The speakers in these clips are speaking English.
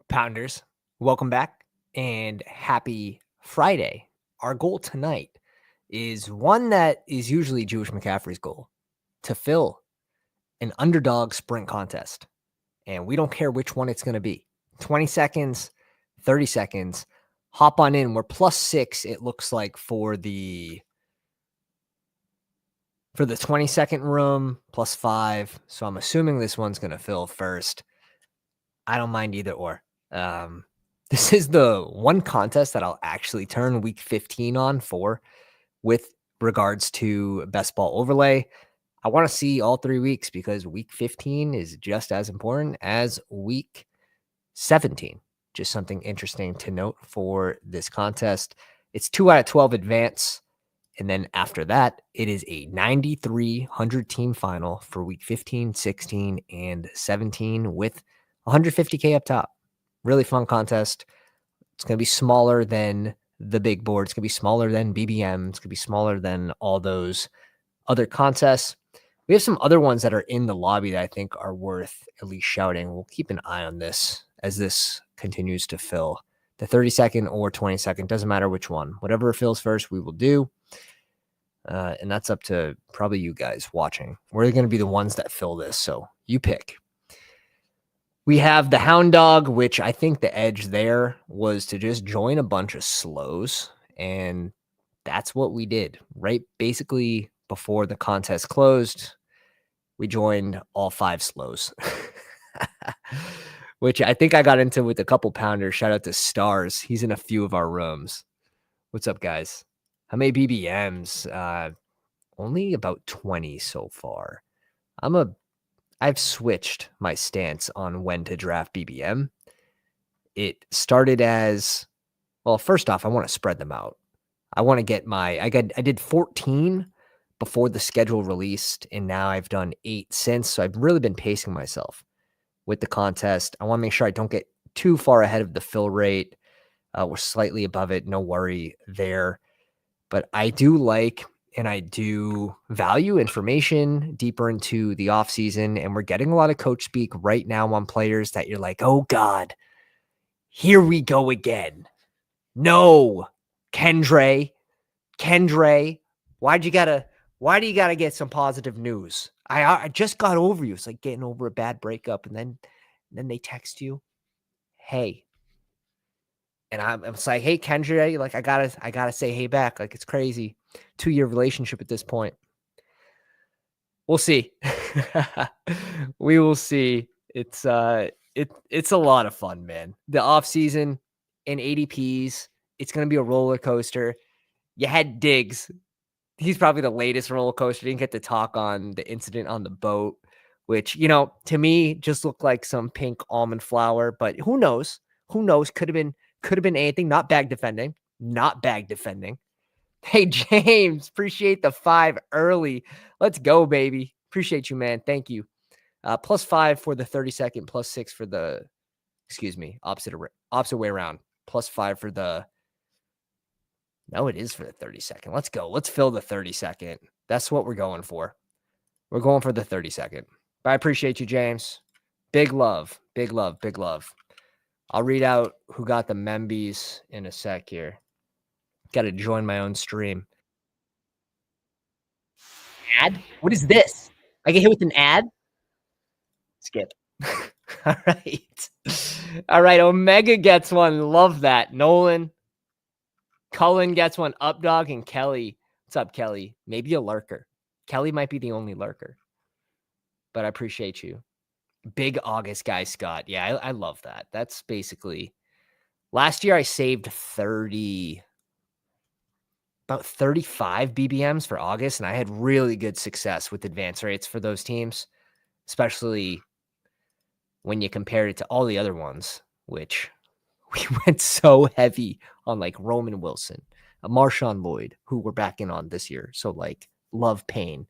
Pounders, welcome back and happy Friday. Our goal tonight is one that is usually Jewish McCaffrey's goal, to fill an underdog sprint contest. And we don't care which one it's going to be. 20 seconds, 30 seconds. Hop on in. We're +6, it looks like, for the 20-second room, +5. So I'm assuming this one's going to fill first. I don't mind either or. This is the one contest that I'll actually turn week 15 on for with regards to best ball overlay. I want to see all 3 weeks because week 15 is just as important as week 17. Just something interesting to note for this contest. It's 2 out of 12 advance. And then after that, it is a 9,300 team final for week 15, 16, and 17 with 150K up top. Really fun contest. It's going to be smaller than the big board. It's going to be smaller than BBM. It's going to be smaller than all those other contests. We have some other ones that are in the lobby that I think are worth at least shouting. We'll keep an eye on this as this continues to fill. The 30-second or 20-second, doesn't matter which one. Whatever fills first, we will do. And that's up to probably you guys watching. We're going to be the ones that fill this, so you pick. We have the Hound Dog, which I think the edge there was to just join a bunch of slows, and that's what we did. Right, basically before the contest closed, we joined all 5 slows, which I think I got into with a couple pounders. Shout out to Stars. He's in a few of our rooms. What's up, guys? How many BBMs? Only about 20 so far. I've switched my stance on when to draft BBM. It started as, well, first off, I want to spread them out. I want to get I did 14 before the schedule released, and now I've done 8 since. So I've really been pacing myself with the contest. I want to make sure I don't get too far ahead of the fill rate. We're slightly above it. No worry there. But I do like and I do value information deeper into the offseason. And we're getting a lot of coach speak right now on players that you're like, oh God, here we go again. No, Kendra, why do you gotta get some positive news? I just got over you. It's like getting over a bad breakup, and then they text you, hey. And I'm like, hey, Kendra, like I gotta say hey back. Like, it's crazy. 2-year relationship at this point. We'll see. We will see. It's a lot of fun, man. The off season in ADPs, it's gonna be a roller coaster. You had Diggs. He's probably the latest roller coaster. Didn't get to talk on the incident on the boat, which, to me just looked like some pink almond flour, but who knows? Who knows? Could have been anything. Not bag defending. Hey, James, appreciate the 5 early. Let's go, baby. Appreciate you, man. Thank you. +5 for the 30-second, +6 for the, opposite way around. +5 for the, no, it is for the 30-second. Let's go. Let's fill the 30-second. That's what we're going for. We're going for the 30-second. But I appreciate you, James. Big love. I'll read out who got the Membies in a sec here. Got to join my own stream. Ad? What is this? I get hit with an ad? Skip. All right. Omega gets one. Love that. Nolan. Cullen gets one. Updog and Kelly. What's up, Kelly? Maybe a lurker. Kelly might be the only lurker. But I appreciate you. Big August guy, Scott. Yeah, I love that. That's basically, last year I saved about 35 BBMs for August, and I had really good success with advance rates for those teams, especially when you compare it to all the other ones, which we went so heavy on, like Roman Wilson, Marshawn Lloyd, who we're back in on this year. So like Love Payne,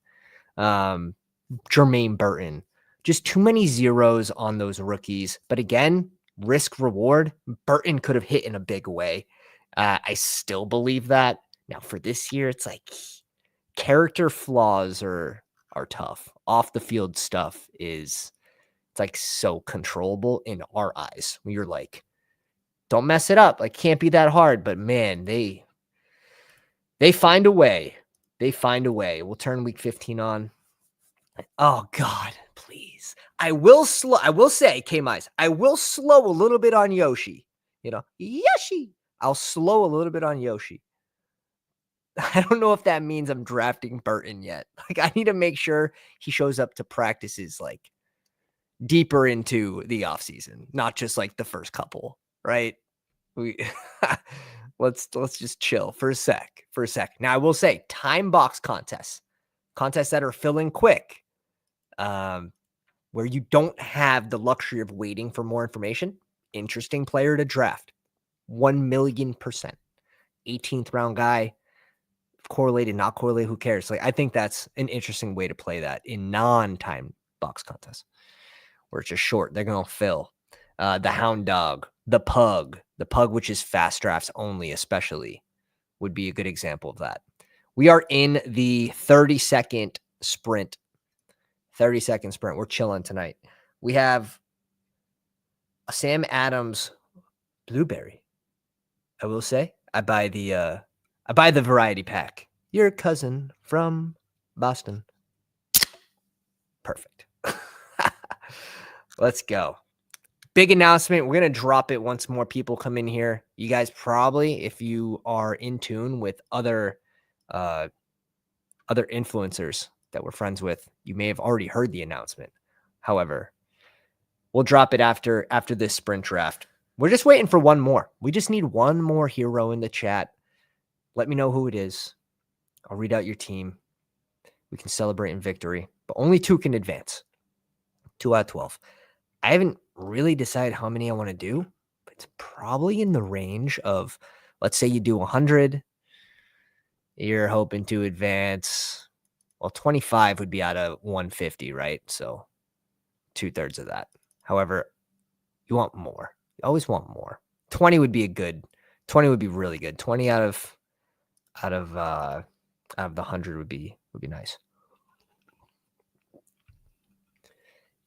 Jermaine Burton, just too many zeros on those rookies. But again, risk reward, Burton could have hit in a big way. I still believe that. Now for this year, it's like character flaws are tough. Off the field stuff it's like so controllable in our eyes. You're like, Don't mess it up. Like, can't be that hard. But man, they find a way. They find a way. We'll turn week 15 on. Oh God, please. I will say, K-Mice, I will slow a little bit on Yoshi. Yoshi. I'll slow a little bit on Yoshi. I don't know if that means I'm drafting Burton yet. Like, I need to make sure he shows up to practices like deeper into the offseason, not just like the first couple, right? We let's just chill for a sec. Now, I will say time box contests that are filling quick, where you don't have the luxury of waiting for more information. Interesting player to draft. 1,000,000%. 18th round guy. Correlated, not correlated, who cares? Like, I think that's an interesting way to play that in non-time box contests where it's just short. They're going to fill. The Hound Dog, the Pug, which is fast drafts only, especially, would be a good example of that. We are in the 30-second sprint. 30-second sprint. We're chilling tonight. We have a Sam Adams blueberry. I will say, I buy the variety pack. Your cousin from Boston. Perfect. Let's go. Big announcement. We're going to drop it once more people come in here. You guys probably, if you are in tune with other influencers that we're friends with, you may have already heard the announcement. However, we'll drop it after this sprint draft. We're just waiting for one more. We just need one more hero in the chat. Let me know who it is. I'll read out your team. We can celebrate in victory, but only 2 can advance. 2 out of 12. I haven't really decided how many I want to do, but it's probably in the range of, let's say you do 100. You're hoping to advance. Well, 25 would be out of 150, right? So 2/3 of that. However, you want more. You always want more. 20 would be really good. 20 out of the 100 would be nice.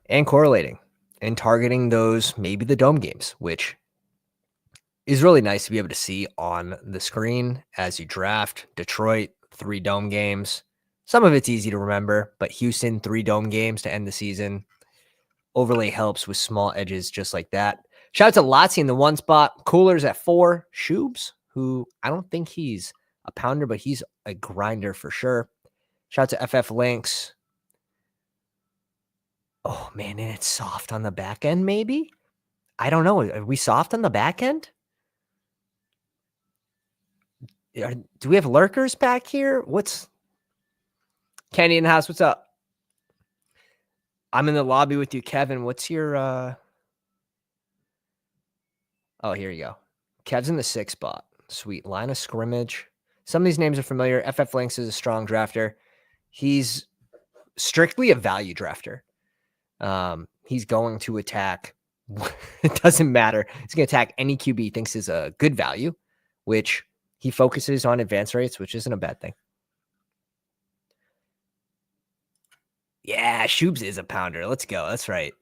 And correlating and targeting those, maybe the dome games, which is really nice to be able to see on the screen as you draft. Detroit, 3 dome games. Some of it's easy to remember, but Houston, 3 dome games to end the season. Overlay helps with small edges just like that. Shout out to Lotzi in the 1 spot. Coolers at 4. Shubes, who I don't think he's a pounder, but he's a grinder for sure. Shout out to FF Links. Oh, man, and it's soft on the back end, maybe? I don't know. Are we soft on the back end? Do we have lurkers back here? What's Kenny in the house? What's up? I'm in the lobby with you, Kevin. What's your Oh, here you go. Kev's in the 6 spot. Sweet. Line of scrimmage. Some of these names are familiar. FF Links is a strong drafter. He's strictly a value drafter. He's going to attack. It doesn't matter. He's going to attack any QB he thinks is a good value, which he focuses on advance rates, which isn't a bad thing. Yeah, Shubes is a pounder. Let's go. That's right.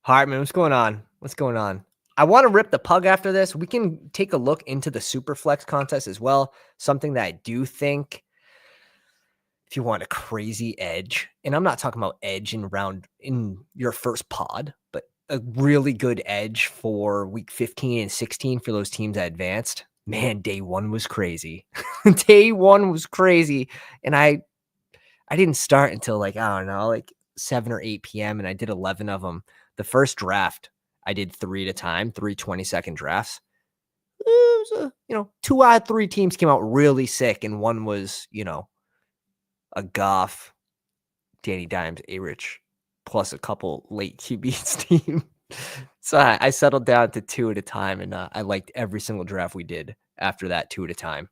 Hartman, what's going on? I want to rip the pug after this. We can take a look into the SuperFlex contest as well. Something that I do think, if you want a crazy edge, and I'm not talking about edge in your first pod, but a really good edge for week 15 and 16 for those teams that advanced. Man, day 1 was crazy. Day 1 was crazy. And I didn't start until like 7 or 8 p.m. and I did 11 of them. The first draft, I did 3 at a time, 3 20-second drafts. It was 2 out of 3 teams came out really sick, and one was, a Goff, Danny Dimes, A-Rich, plus a couple late QBs team. So I settled down to 2 at a time, and I liked every single draft we did after that, 2 at a time.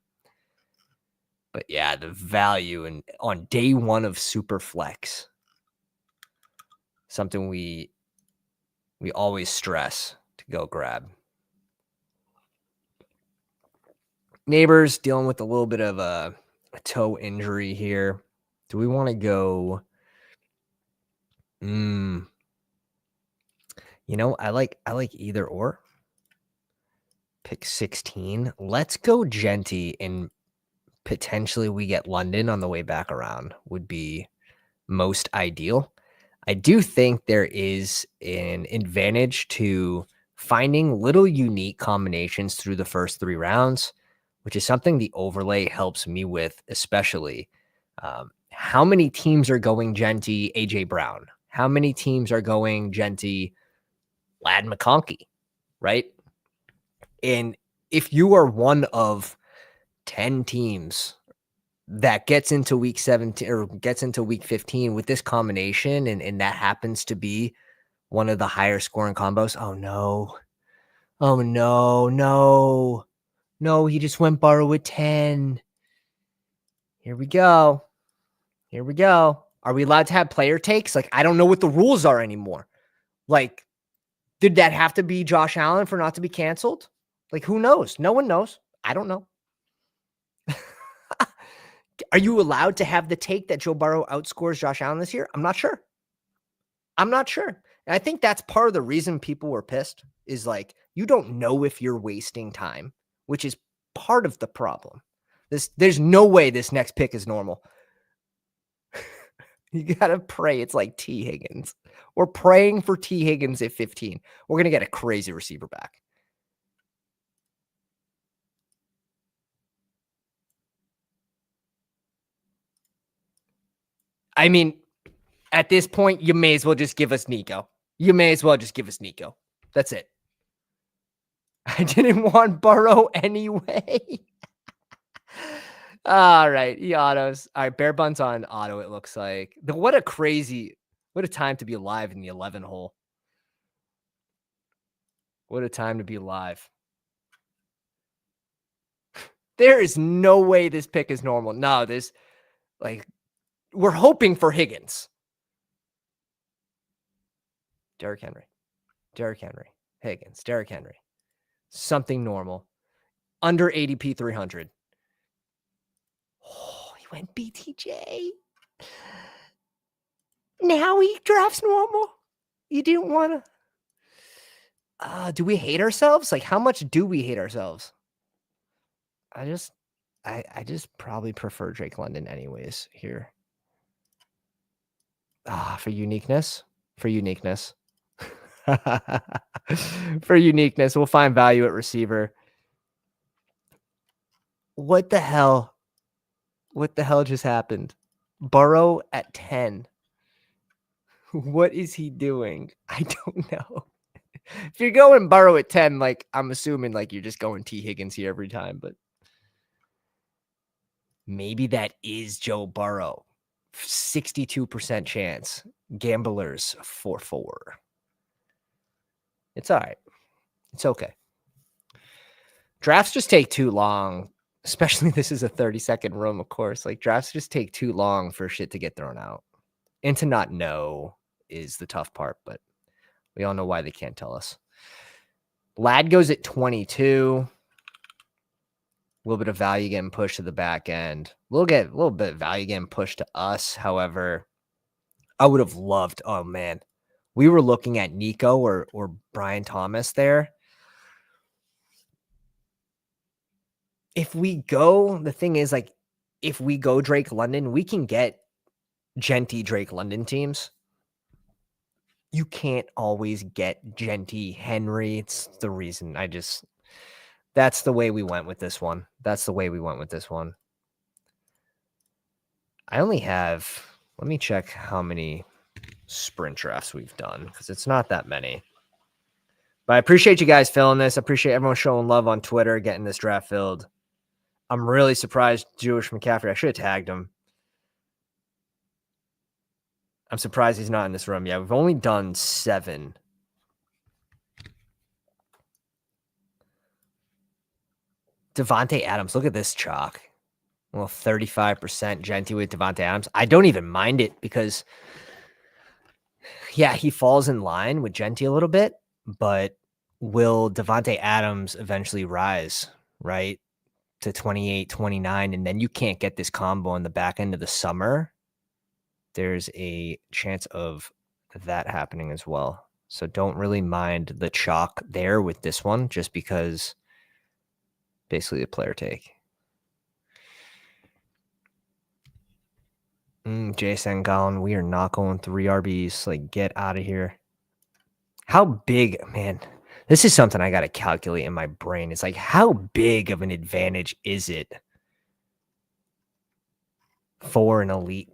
But yeah, the value on day 1 of SuperFlex, something we always stress to go grab. Neighbors dealing with a little bit of a toe injury here. Do we want to go? I like either or. Pick 16. Let's go Genty, and potentially we get London on the way back around would be most ideal. I do think there is an advantage to finding little unique combinations through the first 3 rounds, which is something the overlay helps me with, especially. How many teams are going Genty AJ Brown? How many teams are going Genty Lad McConkey, right? And if you are one of 10 teams that gets into week 17 or gets into week 15 with this combination, and that happens to be one of the higher scoring combos. Oh no. Oh no, no. No, he just went Burrow with 10. Here we go. Here we go. Are we allowed to have player takes? Like, I don't know what the rules are anymore. Like, did that have to be Josh Allen for not to be canceled? Like, who knows? No one knows. I don't know. Are you allowed to have the take that Joe Burrow outscores Josh Allen this year? I'm not sure. I'm not sure. And I think that's part of the reason people were pissed is like, you don't know if you're wasting time, which is part of the problem. There's no way this next pick is normal. You got to pray it's like T. Higgins. We're praying for T. Higgins at 15. We're going to get a crazy receiver back. I mean, at this point, you may as well just give us Nico. That's it. I didn't want Burrow anyway. All right, he autos. All right, Bear Bun's on auto, it looks like. What a time to be alive in the 11 hole. What a time to be alive. There is no way this pick is normal. No, we're hoping for Higgins. Derrick Henry, Higgins, Derrick Henry. Something normal. Under ADP 300. Oh, he went BTJ. Now he drafts normal. You didn't want to. Do we hate ourselves? Like, how much do we hate ourselves? I just probably prefer Drake London anyways here. For uniqueness. For uniqueness. We'll find value at receiver. What the hell? What the hell just happened? Burrow at 10. What is he doing? I don't know. If you're going Burrow at 10, like, I'm assuming like you're just going T. Higgins here every time, but maybe that is Joe Burrow. 62% chance. Gamblers 4-4. It's all right. It's okay. Drafts just take too long, especially this is a 30-second room, of course. Like, drafts just take too long for shit to get thrown out. And to not know is the tough part, but we all know why they can't tell us. Lad goes at 22. A little bit of value getting pushed to the back end. A little bit of value getting pushed to us. However, I would have loved, oh man, we were looking at Nico or Brian Thomas there. If we go, the thing is, like, if we go Drake London, we can get Genty Drake London teams. You can't always get Genty Henry. It's the reason that's the way we went with this one. I only have, let me check how many sprint drafts we've done because it's not that many. But I appreciate you guys filling this. I appreciate everyone showing love on Twitter, getting this draft filled. I'm really surprised Jewish McCaffrey. I should have tagged him. I'm surprised he's not in this room. Yeah, we've only done 7. Devontae Adams. Look at this chalk. Well, 35% Genty with Devontae Adams. I don't even mind it because, yeah, he falls in line with Genty a little bit, but will Devontae Adams eventually rise, right, to 28, 29, and then you can't get this combo in the back end of the summer? There's a chance of that happening as well. So don't really mind the chalk there with this one, just because basically a player take. Jason Gallon, we are not going 3 RBs. Like, get out of here. How big, man, this is something I got to calculate in my brain. It's like, how big of an advantage is it for an elite?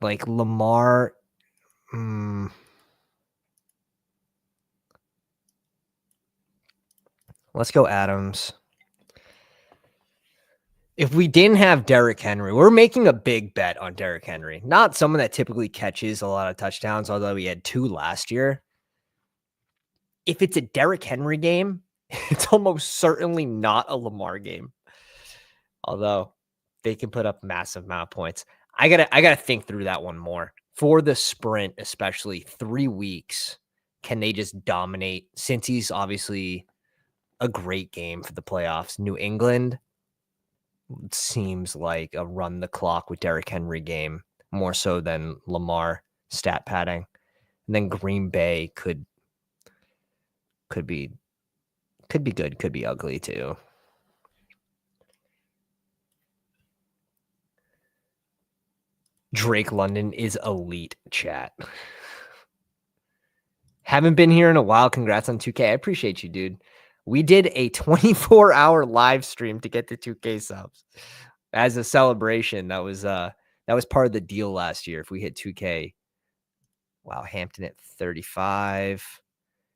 Like Lamar, let's go Adams. If we didn't have Derrick Henry, we're making a big bet on Derrick Henry. Not someone that typically catches a lot of touchdowns, although he had 2 last year. If it's a Derrick Henry game, it's almost certainly not a Lamar game. Although they can put up massive amount of points. I gotta think through that one more. For the sprint, especially 3 weeks, can they just dominate? Since he's obviously a great game for the playoffs. New England seems like a run the clock with Derrick Henry game more so than Lamar stat padding. And then Green Bay could be good, could be ugly too. Drake London is elite, chat. Haven't been here in a while. Congrats on 2K. I appreciate you, dude. We did a 24-hour live stream to get the 2K subs as a celebration. That was part of the deal last year. If we hit 2K, wow, Hampton at 35.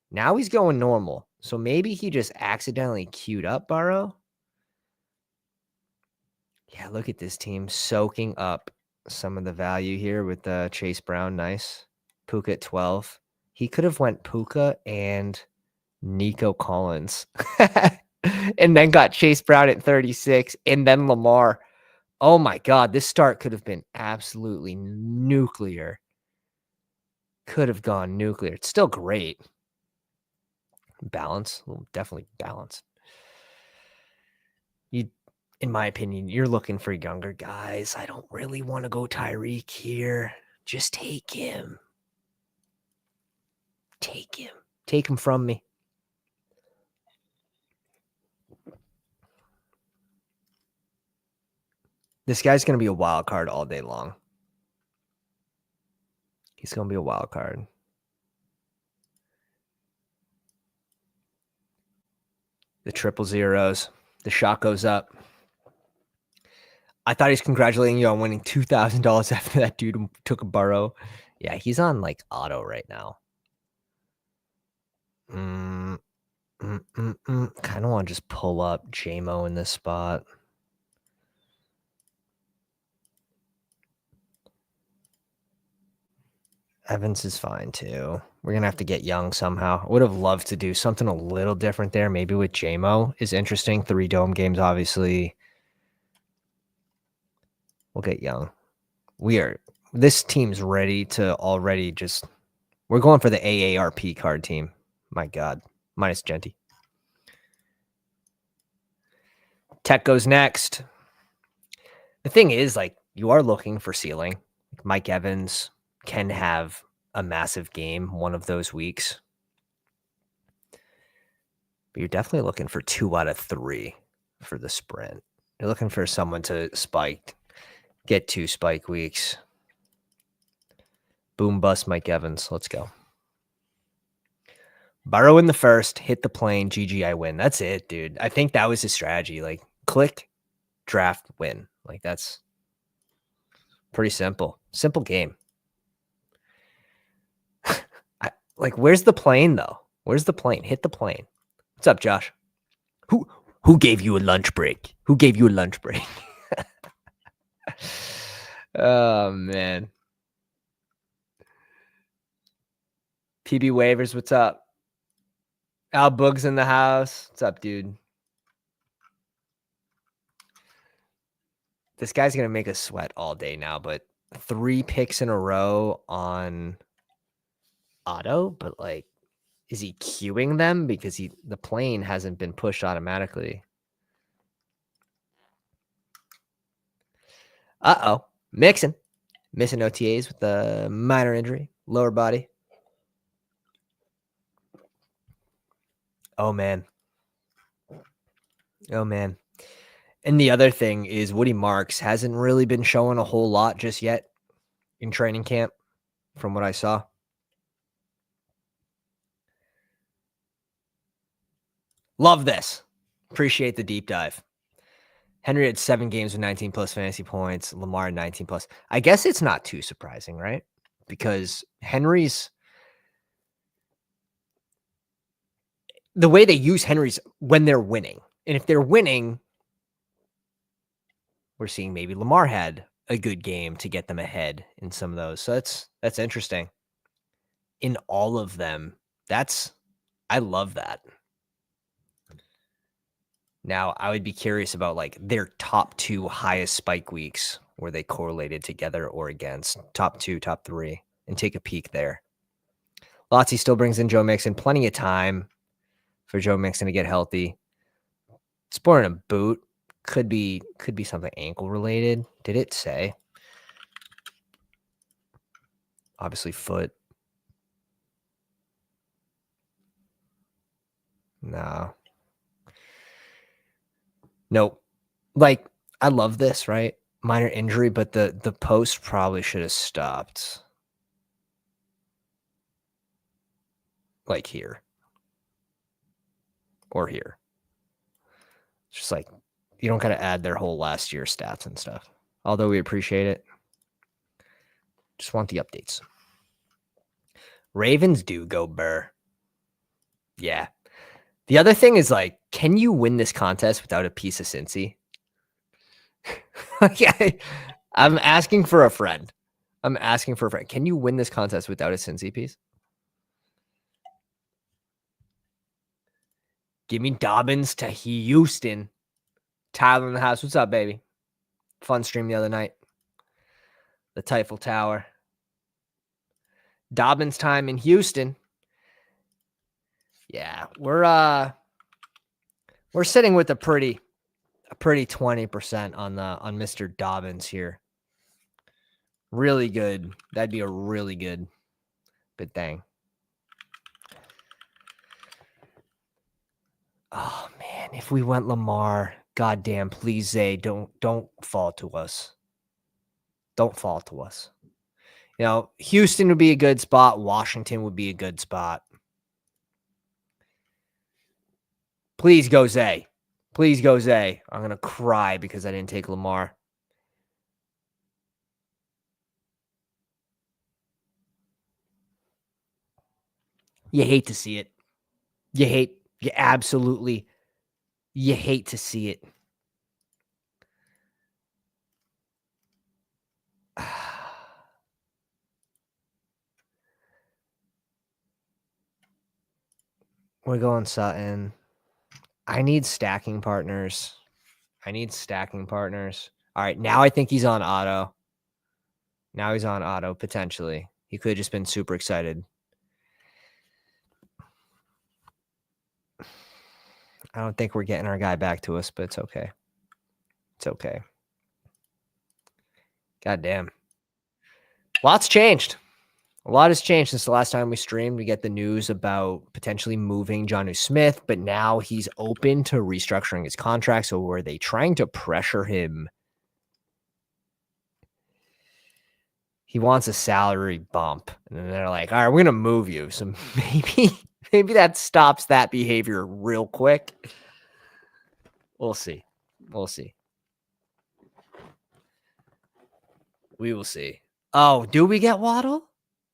Now he's going normal. So maybe he just accidentally queued up Burrow. Yeah, look at this team soaking up some of the value here with Chase Brown. Nice. Puka at 12. He could have went Puka and Nico Collins and then got Chase Brown at 36 and then Lamar. Oh my God, this start could have been absolutely nuclear. Could have gone nuclear. It's still great. Balance, definitely balance. In my opinion, you're looking for younger guys. I don't really want to go Tyreek here. Just take him. Take him. Take him from me. This guy's going to be a wild card all day long. He's going to be a wild card. The triple zeros. The shot goes up. I thought he's congratulating you on winning $2,000 after that dude took a Burrow. Yeah, he's on like auto right now. Kind of want to just pull up JMO in this spot. Evans is fine too. We're going to have to get Young somehow. I would have loved to do something a little different there. Maybe with JMO is interesting. 3 dome games, obviously. We'll get Young. This team's ready to already just, we're going for the AARP card team. My God. Minus Genty. Tech goes next. The thing is, like, you are looking for ceiling. Mike Evans can have a massive game one of those weeks. But you're definitely looking for 2 out of 3 for the sprint. You're looking for someone to spike, get 2 spike weeks. Boom bust Mike Evans. Let's go. Burrow in the first, hit the plane, GG, I win. That's it, dude. I think that was his strategy. Like, click, draft, win. Like, that's pretty simple. Simple game. Like, where's the plane, though? Where's the plane? Hit the plane. What's up, Josh? Who gave you a lunch break? Who gave you a lunch break? Oh, man. PB Waivers, what's up? Al Boog's in the house. What's up, dude? This guy's going to make us sweat all day now, but 3 picks in a row on auto, but like, is he queuing them? Because the plane hasn't been pushed automatically. Uh-oh. Mixon. Missing OTAs with a minor injury. Lower body. Oh, man. Oh, man. And the other thing is Woody Marks hasn't really been showing a whole lot just yet in training camp from what I saw. Love this. Appreciate the deep dive. Henry had 7 games with 19 plus fantasy points. Lamar had 19 plus. I guess it's not too surprising, right? Because Henry's the way they use Henry's when they're winning. And if they're winning, we're seeing maybe Lamar had a good game to get them ahead in some of those. So that's interesting. In all of them, I love that. Now, I would be curious about like their top 2 highest spike weeks where they correlated together or against top 2, top 3, and take a peek there. Lotsy still brings in Joe Mixon. Plenty of time for Joe Mixon to get healthy. Sporting a boot could be something ankle related. Did it say? Obviously foot. No. Nope. Like, I love this, right? Minor injury, but the post probably should have stopped. Like here. Or here. It's just like, you don't got to add their whole last year stats and stuff. Although we appreciate it. Just want the updates. Ravens do go Burr. Yeah. The other thing is like, can you win this contest without a piece of Cincy? I'm asking for a friend. Can you win this contest without a Cincy piece? Give me Dobbins to Houston. Tyler in the house. What's up, baby? Fun stream the other night. The Teufel Tower. Dobbins time in Houston. Yeah, we're sitting with a pretty 20% on Mr. Dobbins here. Really good. That'd be a really good thing. Oh man, if we went Lamar, goddamn, please, Zay, don't fall to us. Don't fall to us. You know, Houston would be a good spot. Washington would be a good spot. Please go Zay. Please go Zay. I'm going to cry because I didn't take Lamar. You hate to see it. You hate to see it. We're going Sutton. I need stacking partners. All right, now I think he's on auto. Potentially. He could have just been super excited. I don't think we're getting our guy back to us, but it's okay. It's okay. God damn. Lots changed. A lot has changed since the last time we streamed. We get the news about potentially moving Jonnu Smith, but now he's open to restructuring his contract. So were they trying to pressure him? He wants a salary bump. And then they're like, all right, we're going to move you. So maybe that stops that behavior real quick. We'll see. We will see. Oh, do we get Waddle?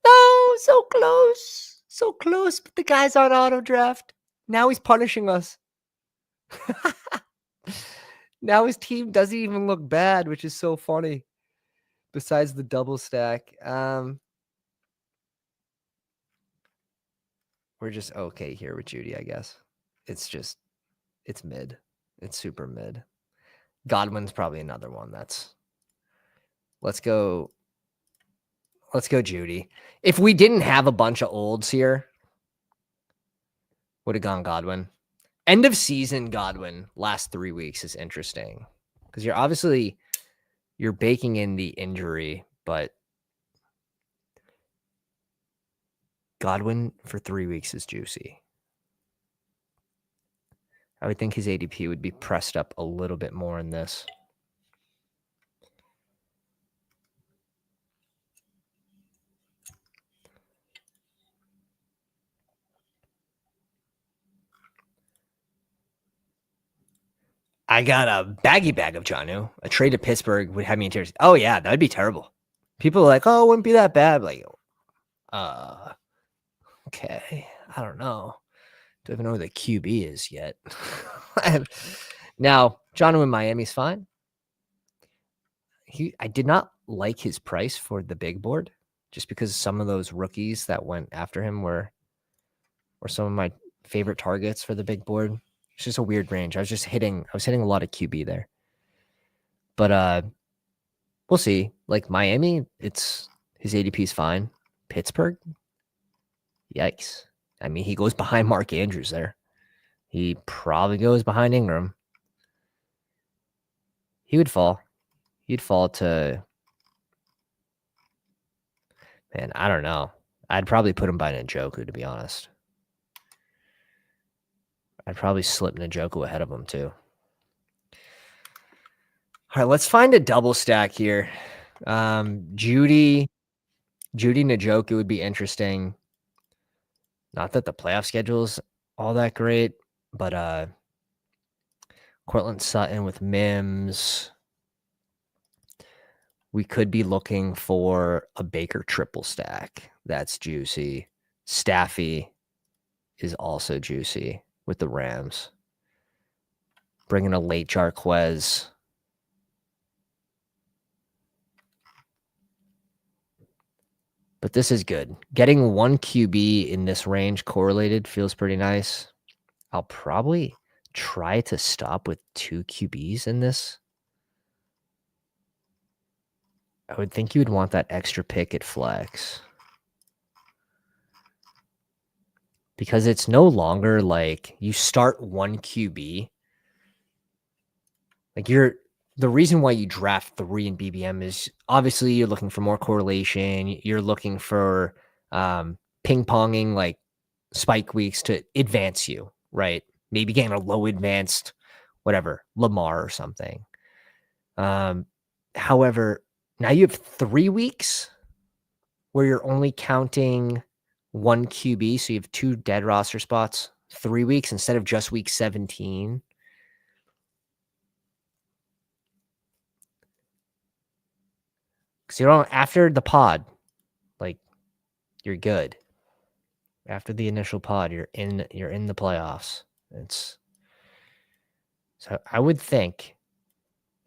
No, so close. But the guy's on auto draft. Now he's punishing us. Now his team doesn't even look bad, which is so funny. Besides the double stack. We're just okay here with Judy, I guess. It's mid. It's super mid. Godwin's probably another one. Let's go Judy. If we didn't have a bunch of olds here, would have gone Godwin. End of season Godwin last 3 weeks is interesting because you're obviously you're baking in the injury, but Godwin for 3 weeks is juicy. I would think his ADP would be pressed up a little bit more in this. I got a baggy bag of Jonnu. A trade to Pittsburgh would have me in tears. Oh, yeah, that would be terrible. People are like, oh, it wouldn't be that bad. Like, okay. I don't know. Don't even know who the QB is yet. Now, Jonnu in Miami's fine. I did not like his price for the big board just because some of those rookies that went after him were some of my favorite targets for the big board. It's just a weird range. I was hitting a lot of QB there. But we'll see. Like Miami, his ADP is fine. Pittsburgh, yikes. I mean, he goes behind Mark Andrews there. He probably goes behind Ingram. He would fall. He'd fall to, man, I don't know. I'd probably put him by Njoku, to be honest. I'd probably slip Njoku ahead of him, too. All right, let's find a double stack here. Judy Njoku would be interesting. Not that the playoff schedule's all that great, but Cortland Sutton with Mims. We could be looking for a Baker triple stack. That's juicy. Staffy is also juicy with the Rams. Bringing a late Jarquez. But this is good. Getting one QB in this range correlated feels pretty nice. I'll probably try to stop with 2 QBs in this. I would think you would want that extra pick at flex. Because it's no longer like you start one QB. Like the reason why you draft 3 in BBM is obviously you're looking for more correlation. You're looking for ping-ponging like spike weeks to advance you, right? Maybe getting a low advanced, whatever, Lamar or something. However, now you have 3 weeks where you're only counting 1 QB. So you have 2 dead roster spots, 3 weeks instead of just week 17. Because you're after the pod, like you're good. After the initial pod, you're in the playoffs. So I would think,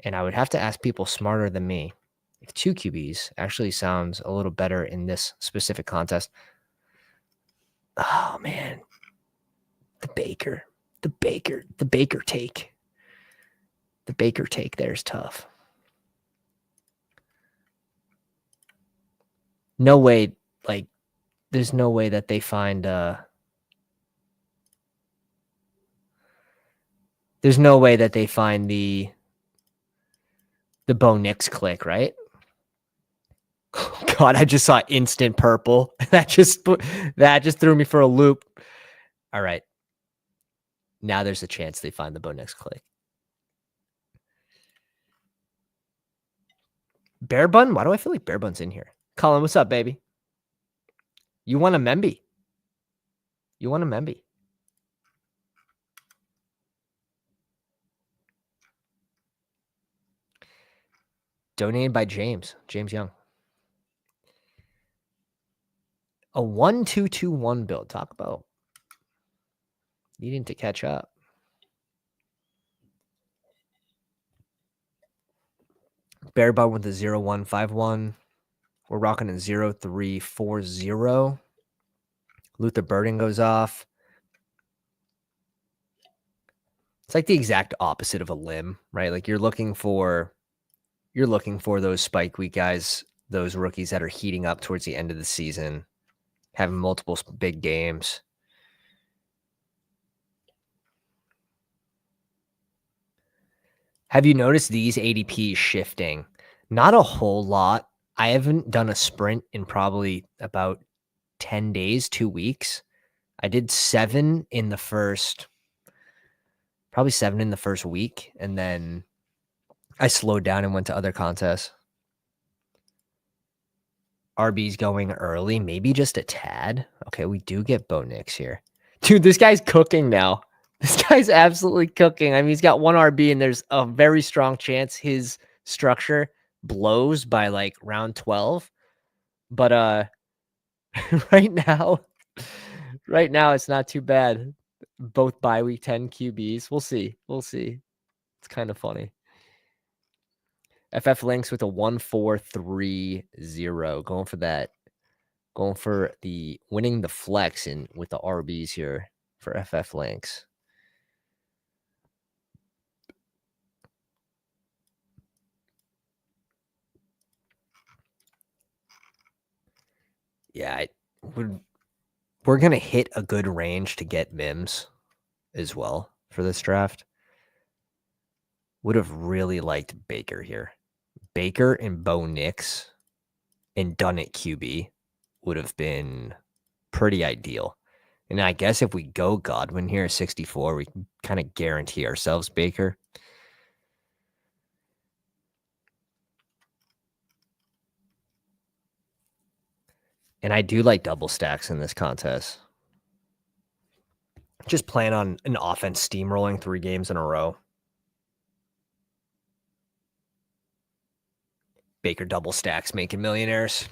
and I would have to ask people smarter than me, if 2 QBs actually sounds a little better in this specific contest. Oh man. The Baker take. The Baker take there is tough. No way, like, there's no way that they find there's no way that they find the Bo Nix click, right? Oh, God, I just saw instant purple. That just threw me for a loop. All right. Now there's a chance they find the Bo Nix click. Bear Bun? Why do I feel like Bear Bun's in here? Colin, what's up, baby? You want a Memby? Donated by James Young. A 1-2-2-1 build. Talk about needing to catch up. Bear Bun with a 0-1-5-1. We're rocking a 0-3-4-0. Luther Burden goes off. It's like the exact opposite of a limb, right? Like you're looking for those spike week guys, those rookies that are heating up towards the end of the season, having multiple big games. Have you noticed these ADPs shifting? Not a whole lot. I haven't done a sprint in probably about 10 days, 2 weeks. I did 7 in the first probably 7 in the first week, and then I slowed down and went to other contests. RB's going early, maybe just a tad. Okay, we do get Bo Nix here. Dude, this guy's cooking now. This guy's absolutely cooking. I mean, he's got 1 RB, and there's a very strong chance his structure blows by, like, round 12. But, right now it's not too bad. Both bye week 10 QBs. We'll see. It's kind of funny. FF Links with a 1-4-3-0. Going for the winning the flex in with the RBs here for FF Links. Yeah, we're going to hit a good range to get Mims as well for this draft. Would have really liked Baker here. Baker and Bo Nix and done at QB would have been pretty ideal. And I guess if we go Godwin here at 64, we can kind of guarantee ourselves Baker. And I do like double stacks in this contest. Just plan on an offense steamrolling 3 games in a row. Baker double stacks making millionaires.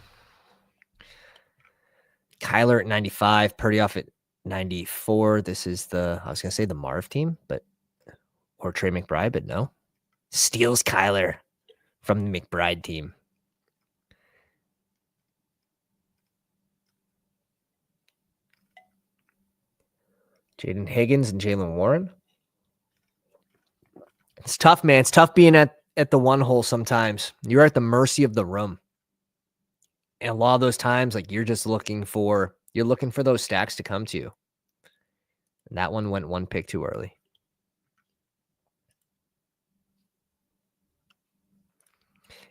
Kyler at 95, Purdy off at 94. This is I was going to say the Marv team, or Trey McBride, but no. Steals Kyler from the McBride team. Jaden Higgins and Jalen Warren. It's tough, man. It's tough being at the one hole sometimes. You're at the mercy of the room. And a lot of those times, like, you're looking for those stacks to come to you. And that one went 1 pick too early.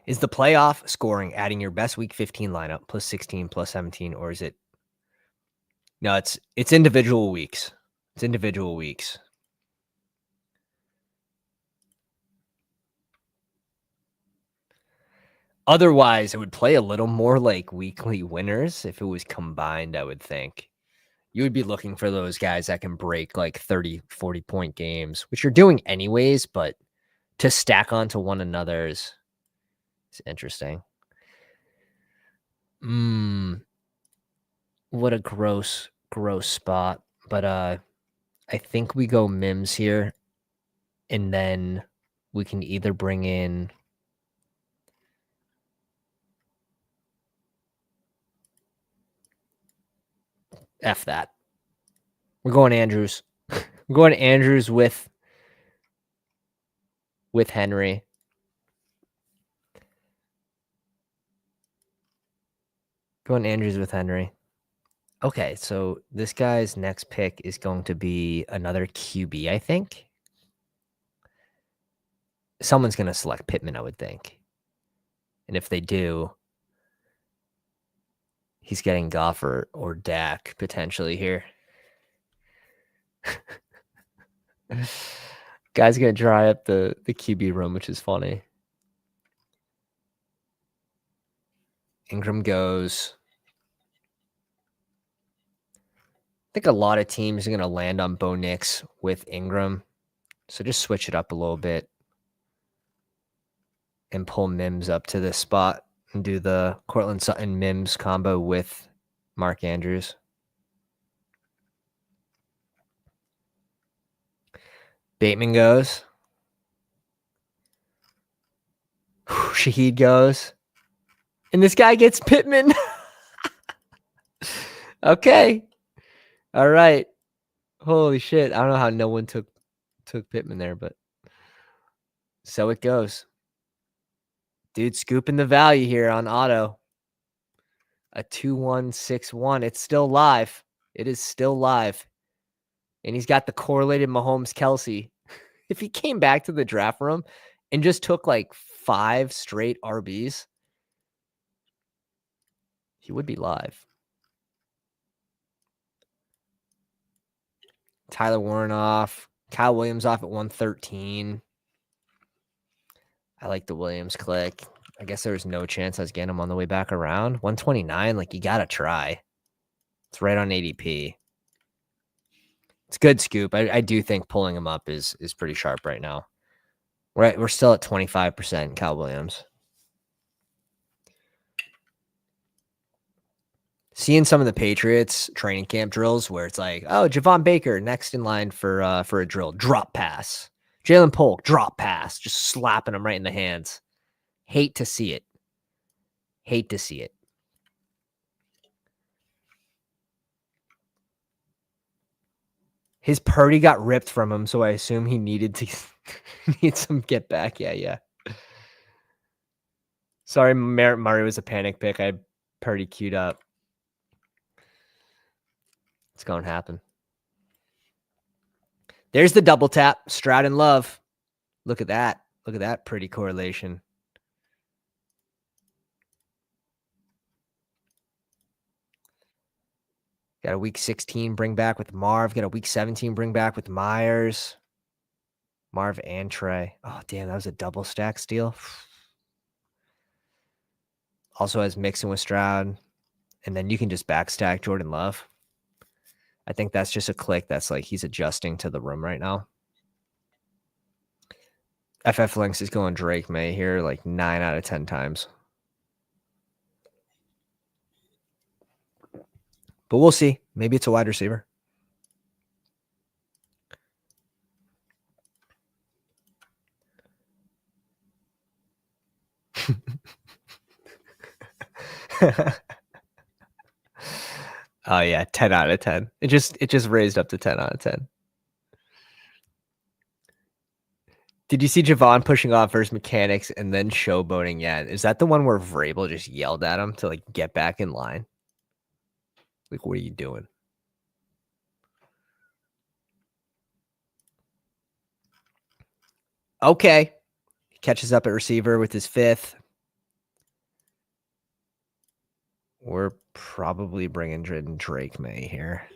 Is the playoff scoring adding your best week 15 lineup plus 16 plus 17, or is it? No, it's individual weeks. It's individual weeks. Otherwise, it would play a little more like weekly winners if it was combined, I would think. You would be looking for those guys that can break like 30, 40-point games, which you're doing anyways, but to stack onto one another is interesting. What a gross spot. But I think we go Mims here, and then we can either bring in F that. We're going Andrews. We're going Andrews with Henry. Going Andrews with Henry. Okay, so this guy's next pick is going to be another QB, I think. Someone's going to select Pittman, I would think. And if they do, he's getting Goff or Dak potentially here. Guy's going to dry up the QB room, which is funny. Ingram goes. I think a lot of teams are going to land on Bo Nix with Ingram. So just switch it up a little bit and pull Mims up to this spot and do the Cortland Sutton Mims combo with Mark Andrews. Bateman goes. Shaheed goes. And this guy gets Pittman. Okay. All right. Holy shit. I don't know how no one took Pittman there, but so it goes. Dude, scooping the value here on auto. A 2-1-6-1. It's still live. It is still live. And he's got the correlated Mahomes Kelsey. If he came back to the draft room and just took like 5 straight RBs, he would be live. Tyler Warren off. Kyle Williams off at 113. I like the Williams click. I guess there was no chance I was getting him on the way back around. 129, like you got to try. It's right on ADP. It's good scoop. I do think pulling him up is pretty sharp right now. We're still at 25% Kyle Williams. Seeing some of the Patriots training camp drills where it's like, oh, Javon Baker next in line for a drill, drop pass. Jalen Polk, drop pass, just slapping him right in the hands. Hate to see it. Hate to see it. His Purdy got ripped from him, so I assume he needed to need some get back. Yeah. Sorry, Murray was a panic pick. I had Purdy queued up. It's going to happen. There's the double tap. Stroud and Love. Look at that. Look at that pretty correlation. Got a week 16 bring back with Marv. Got a week 17 bring back with Myers. Marv and Trey. Oh, damn. That was a double stack steal. Also has Mixon with Stroud. And then you can just backstack Jordan Love. I think that's just a click that's like he's adjusting to the room right now. FF Links is going Drake May here like 9 out of 10 times. But we'll see. Maybe it's a wide receiver. Oh yeah, 10 out of 10. It just raised up to 10 out of 10. Did you see Javon pushing off versus Mechanics and then showboating? Yeah, is that the one where Vrabel just yelled at him to like get back in line? Like, what are you doing? Okay. He catches up at receiver with his 5th. We're probably bringing Drake May here.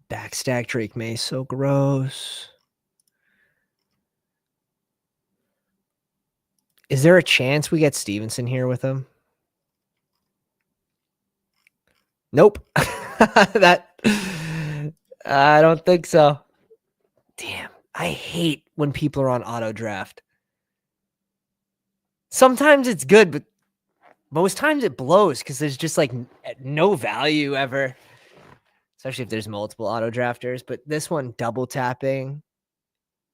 Backstack Drake May, so gross. Is there a chance we get Stevenson here with him? Nope. I don't think so. Damn, I hate when people are on auto draft. Sometimes it's good, but most times it blows because there's just like no value ever. Especially if there's multiple auto drafters. But this one, double tapping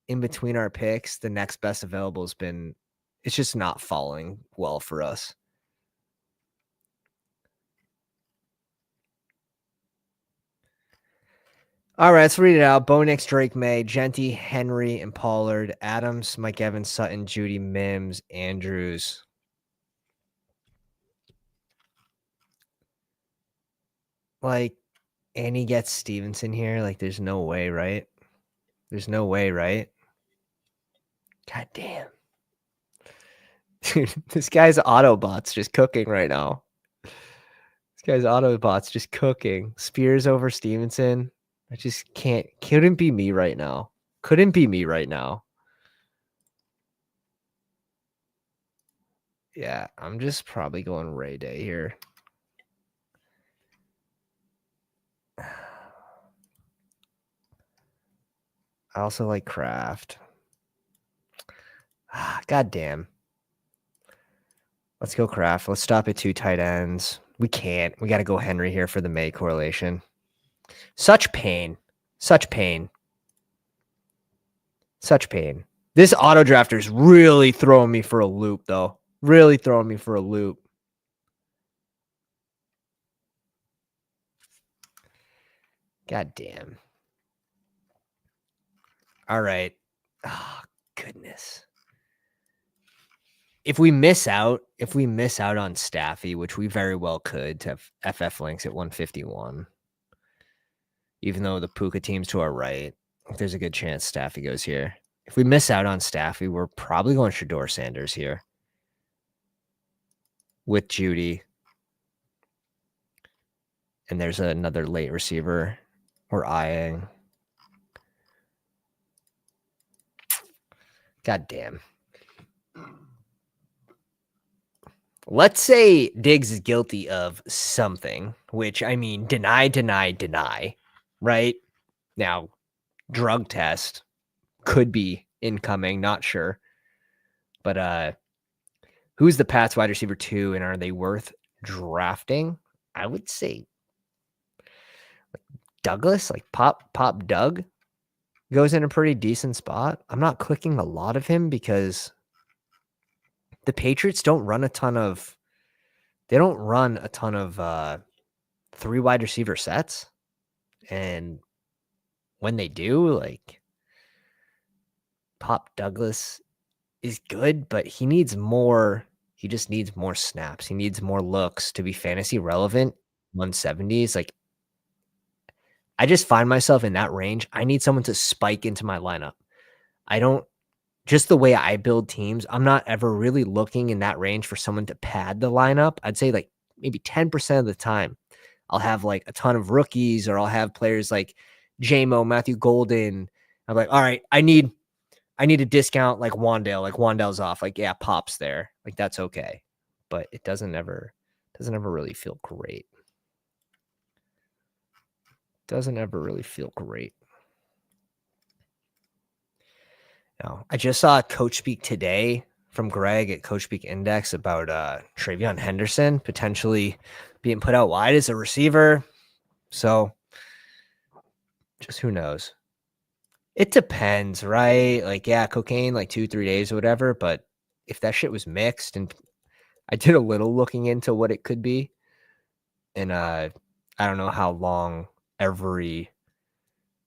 in between our picks, the next best available has been, it's just not falling well for us. All right, let's read it out. Bo Nix, Drake May, Genty, Henry, and Pollard, Adams, Mike Evans, Sutton, Judy, Mims, Andrews. Like, and he gets Stevenson here. Like, there's no way, right? There's no way, right? God damn. Dude, this guy's Autobot's just cooking right now. This guy's Autobot's just cooking. Spears over Stevenson. I just couldn't be me right now. Couldn't be me right now. Yeah, I'm just probably going Ray Day here. I also like Kraft. God damn. Let's go Kraft. Let's stop at 2 tight ends. We can't. We got to go Henry here for the May correlation. Such pain. Such pain. Such pain. This auto drafter is really throwing me for a loop, though. Really throwing me for a loop. God damn. All right. Oh, goodness. If we miss out on Staffy, which we very well could, to have FF Links at 151, even though the Puka team's to our right, There's a good chance Staffy goes here. If we miss out on Staffy, we're probably going Shador Sanders here with Judy. And there's another late receiver we're eyeing. God damn. Let's say Diggs is guilty of something, which I mean, deny, right? Now, drug test could be incoming, not sure. But who's the Pats wide receiver 2, and are they worth drafting? I would say Douglas, like Pop Doug goes in a pretty decent spot. I'm not clicking a lot of him because the Patriots don't run a ton of 3 wide receiver sets. And when they do, like, Pop Douglas is good, but he just needs more snaps. He needs more looks to be fantasy relevant. 170s. Like, I just find myself in that range. I need someone to spike into my lineup. Just the way I build teams, I'm not ever really looking in that range for someone to pad the lineup. I'd say like maybe 10% of the time, I'll have like a ton of rookies, or I'll have players like JMO, Matthew Golden. I'm like, all right, I need a discount like Wandale. Like Wandale's off. Like, yeah, Pop's there. Like, that's okay. But it doesn't ever really feel great. Doesn't ever really feel great. No, I just saw a coach speak today from Greg at Coach Speak Index about Travion Henderson potentially being put out wide as a receiver. So just who knows? It depends, right? Like, yeah, cocaine, like 2-3 days or whatever. But if that shit was mixed, and I did a little looking into what it could be, and I don't know how long every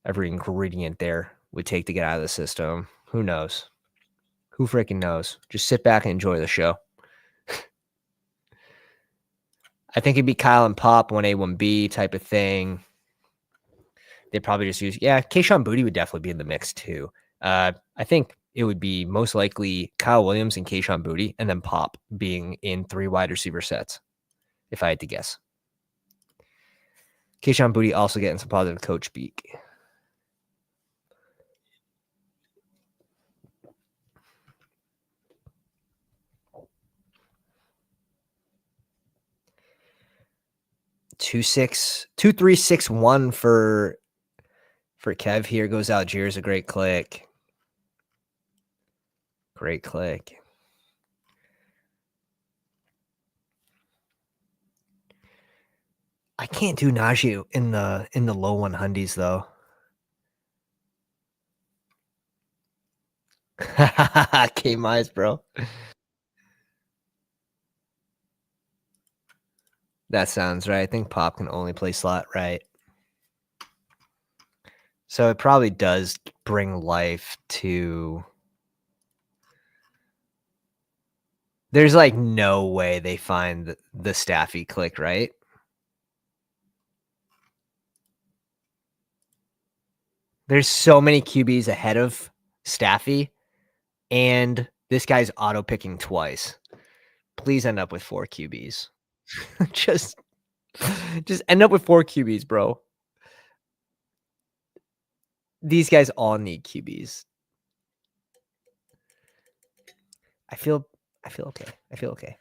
ingredient there would take to get out of the system. Who knows? Who freaking knows? Just sit back and enjoy the show. I think it'd be Kyle and Pop 1A, 1B type of thing. They'd probably just use, Kayshon Boutte would definitely be in the mix too. I think it would be most likely Kyle Williams and Kayshon Boutte, and then Pop being in 3 wide receiver sets, if I had to guess. Kayshon Boutte also getting some positive coach speak. Two 3 6 1 for Kev. Here goes Algiers. A great click. Great click. I can't do Najee in the low 100s though. K Mize, bro. That sounds right. I think Pop can only play slot right. So it probably does bring life to. There's like no way they find the Staffy click, right? There's so many QBs ahead of Staffy, and this guy's auto picking twice. Please end up with 4 QBs. just end up with 4 QBs, bro. These guys all need QBs. I feel okay.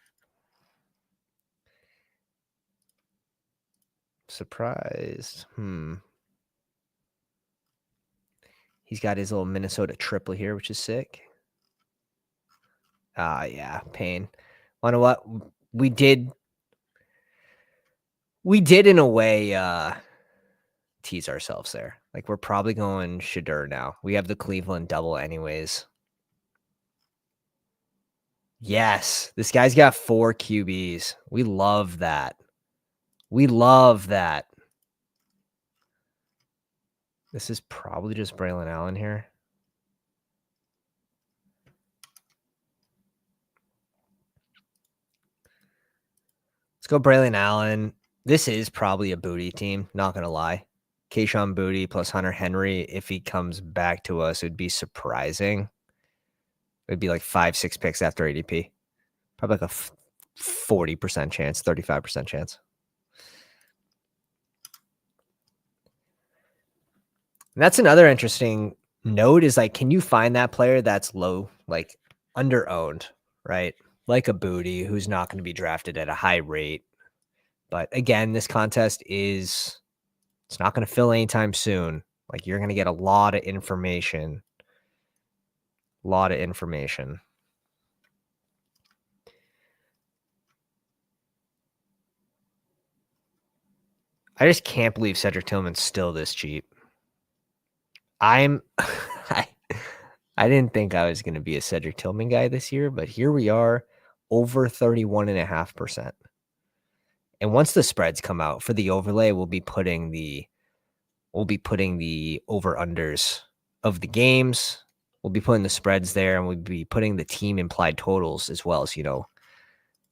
Surprised. He's got his little Minnesota triple here, which is sick. Yeah, pain. You know what? We did in a way tease ourselves there. Like, we're probably going Shador now. We have the Cleveland double anyways. Yes, this guy's got 4 QBs. We love that. This is probably just Braylon Allen here. Let's go Braylon Allen. This is probably a booty team, not going to lie. Keyshawn Booty plus Hunter Henry, if he comes back to us, it would be surprising. It would be like 5-6 picks after ADP. Probably like a 40% chance, 35% chance. And that's another interesting note is like, can you find that player that's low, like under-owned, right? Like a Booty who's not going to be drafted at a high rate. But again, this contest it's not going to fill anytime soon. Like you're going to get a lot of information. I just can't believe Cedric Tillman's still this cheap. I didn't think I was going to be a Cedric Tillman guy this year, but here we are, over 31.5%. And once the spreads come out for the overlay, we'll be putting the over-unders of the games. We'll be putting the spreads there, and we'll be putting the team implied totals as well as, how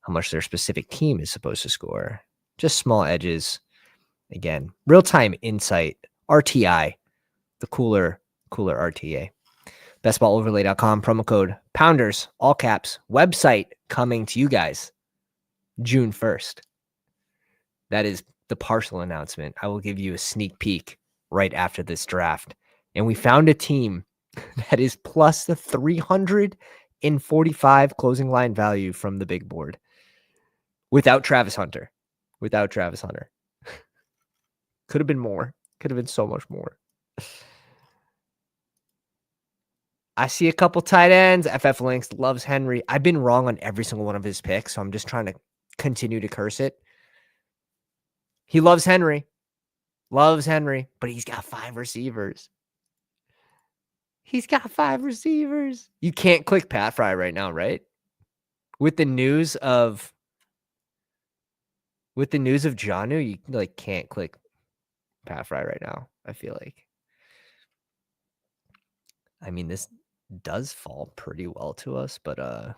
much their specific team is supposed to score. Just small edges. Again, real-time insight, RTI, the cooler RTA. Bestballoverlay.com, promo code Pounders, all caps, website coming to you guys June 1st. That is the partial announcement. I will give you a sneak peek right after this draft. And we found a team that is plus the 345 closing line value from the big board without Travis Hunter. Could have been more. Could have been so much more. I see a couple tight ends. FF Links loves Henry. I've been wrong on every single one of his picks, so I'm just trying to continue to curse it. He loves Henry, but he's got 5 receivers. You can't click Pat Fry right now, right? With the news of Jonnu, you can't click Pat Fry right now, I feel like. I mean, this does fall pretty well to us, but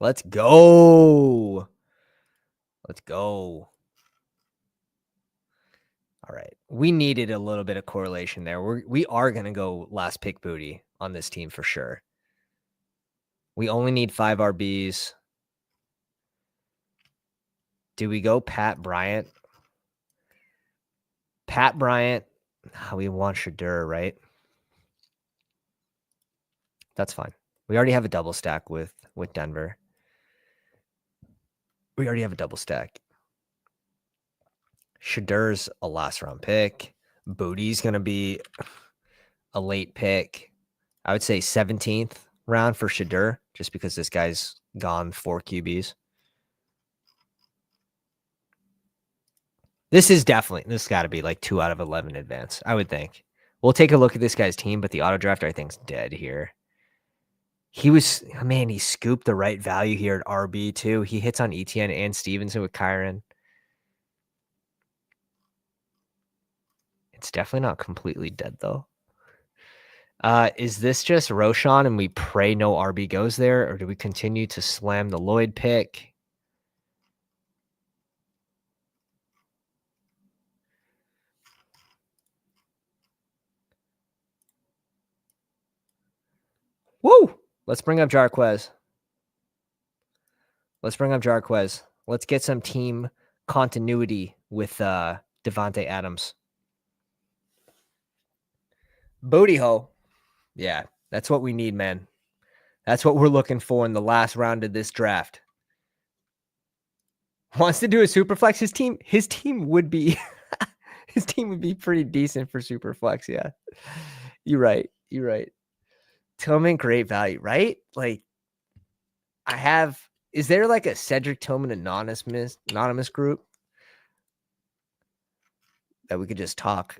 let's go. All right. We needed a little bit of correlation there. We are going to go last pick Booty on this team for sure. We only need 5 RBs. Do we go Pat Bryant? We want Shadur, right? That's fine. We already have a double stack with Denver. We already have a double stack. Shadur's a last round pick. Booty's going to be a late pick. I would say 17th round for Shadur, just because this guy's gone 4 QBs. This got to be like 2 out of 11 advance, I would think. We'll take a look at this guy's team, but the auto drafter I think's dead here. He scooped the right value here at RB too. He hits on Etienne and Stevenson with Kyron. It's definitely not completely dead though. Is this just Roshan and we pray no RB goes there, or do we continue to slam the Lloyd pick? Woo! Let's bring up Jarquez. Let's get some team continuity with Devontae Adams. Booty hole. Yeah, that's what we need, man. That's what we're looking for in the last round of this draft. Wants to do a Superflex. His team would be pretty decent for Superflex, yeah. You're right. Tillman, great value, right? Like, is there like a Cedric Tillman anonymous group that we could just talk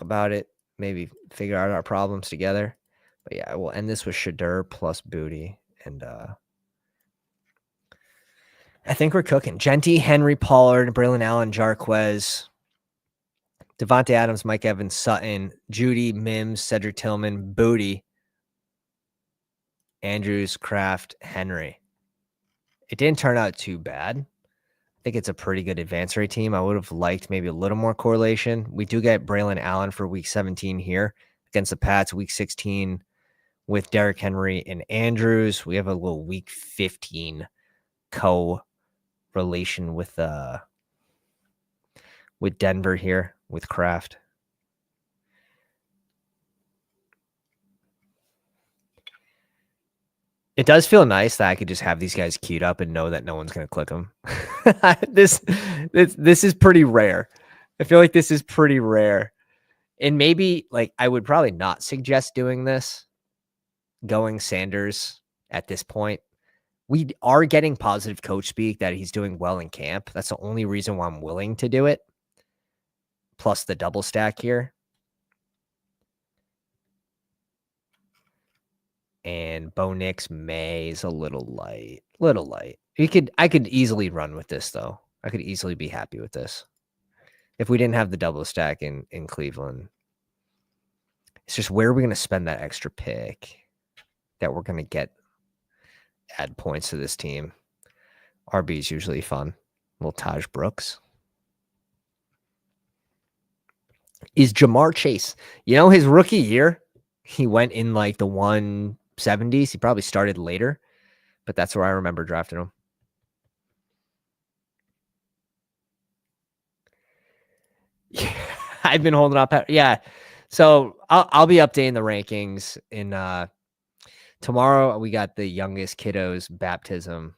about it, maybe figure out our problems together? But yeah, we'll end this with Shadur plus Booty. And I think we're cooking. Genty, Henry, Pollard, Braylon Allen, Jarquez, Devontae Adams, Mike Evans, Sutton, Judy, Mims, Cedric Tillman, Booty, Andrews, Kraft, Henry. It didn't turn out too bad. I think it's a pretty good advance rate team. I would have liked maybe a little more correlation. We do get Braylon Allen for week 17 here against the Pats, week 16 with Derrick Henry and Andrews. We have a little week 15 correlation with Denver here with Kraft. It does feel nice that I could just have these guys queued up and know that no one's going to click them. This is pretty rare. I feel like this is pretty rare. And maybe like I would probably not suggest doing this, going Sanders at this point. We are getting positive coach speak that he's doing well in camp. That's the only reason why I'm willing to do it. Plus the double stack here. And Bo Nix May is a little light. I could easily run with this though. I could easily be happy with this. If we didn't have the double stack in Cleveland. It's just where are we going to spend that extra pick that we're going to add points to this team? RB is usually fun. Little Taj Brooks. Is Jamar Chase. His rookie year, he went in like the 170s. He probably started later, but that's where I remember drafting him. Yeah, I've been holding up. Yeah. So I'll be updating the rankings in tomorrow. We got the youngest kiddos baptism.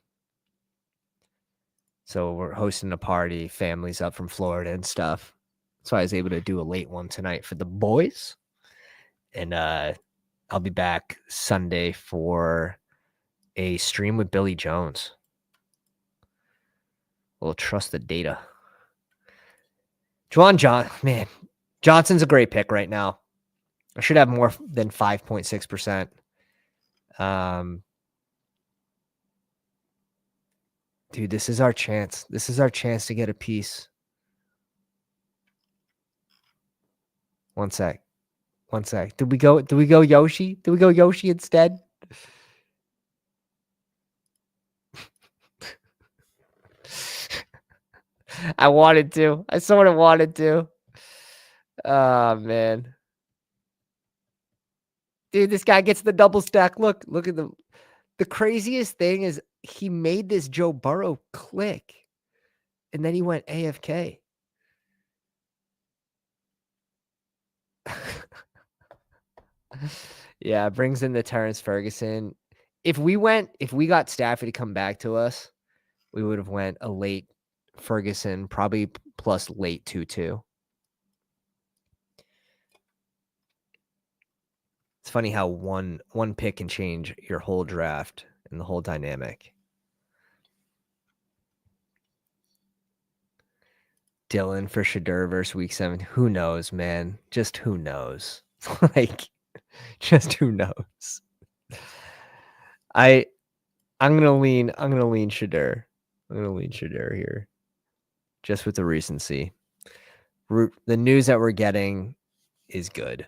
So we're hosting a party, families up from Florida and stuff. So I was able to do a late one tonight for the boys. And I'll be back Sunday for a stream with Billy Jones. We'll trust the data. Man, Johnson's a great pick right now. I should have more than 5.6%. Dude, this is our chance. This is our chance to get a piece. One sec. Did we go Yoshi? Did we go Yoshi instead? I wanted to. I sort of wanted to. Oh, man. Dude, this guy gets the double stack. Look at the craziest thing is he made this Joe Burrow click. And then he went AFK. Yeah, brings in the Terrence Ferguson. If we got Stafford to come back to us, we would have went a late Ferguson, probably plus late 2-2. It's funny how one pick can change your whole draft and the whole dynamic. Dylan for Shadur versus week 7. Who knows, man? Just who knows? Just who knows? I'm gonna lean Shadur. I'm gonna lean Shadur here. Just with the recency. The news that we're getting is good.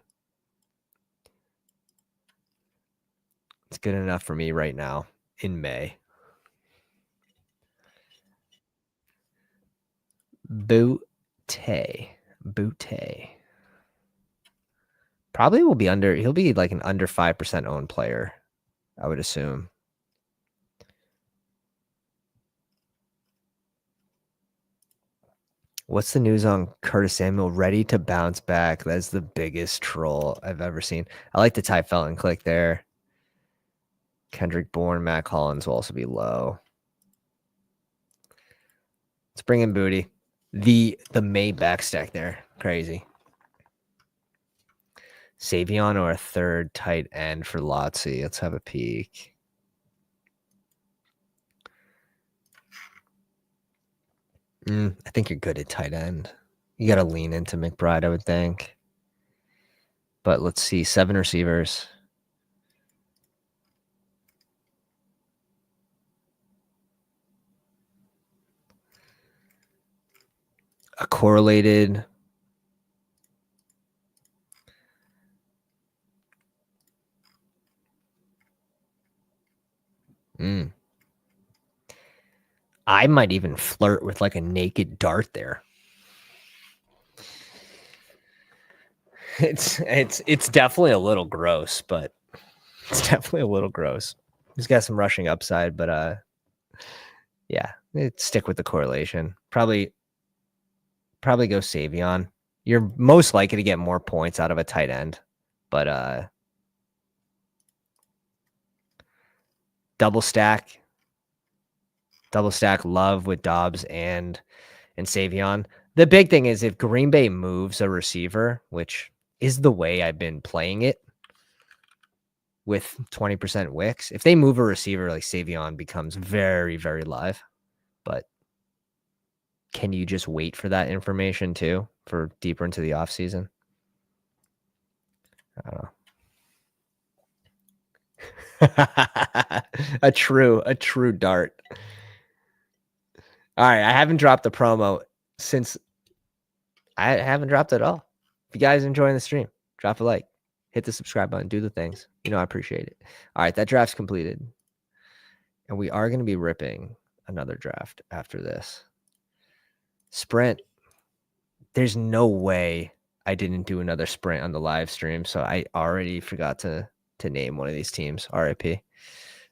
It's good enough for me right now in May. Butte. Probably will be he'll be like an under 5% owned player, I would assume. What's the news on Curtis Samuel ready to bounce back? That's the biggest troll I've ever seen. I like the Ty Felton click there. Kendrick Bourne, Matt Collins will also be low. Let's bring in Booty. The May back stack there. Crazy. Savion or a third tight end for Lotzi. Let's have a peek. I think you're good at tight end. You got to lean into McBride, I would think. But let's see. 7 receivers. A correlated. I might even flirt with like a naked dart there. It's definitely a little gross, but it's definitely a little gross. He's got some rushing upside, but yeah, stick with the correlation. Probably go Savion. You're most likely to get more points out of a tight end, but double stack Love with Dobbs and Savion. The big thing is if Green Bay moves a receiver, which is the way I've been playing it with 20% wicks, if they move a receiver, like Savion becomes very, very live. But can you just wait for that information too for deeper into the offseason? I don't know. a true dart. All right, I haven't dropped the promo since I haven't dropped it at all. If you guys enjoying the stream, drop a like, hit the subscribe button, do the things. You know, I appreciate it. All right, that draft's completed. And we are going to be ripping another draft after this. Sprint. There's no way I didn't do another sprint on the live stream, so I already forgot to name one of these teams. RIP.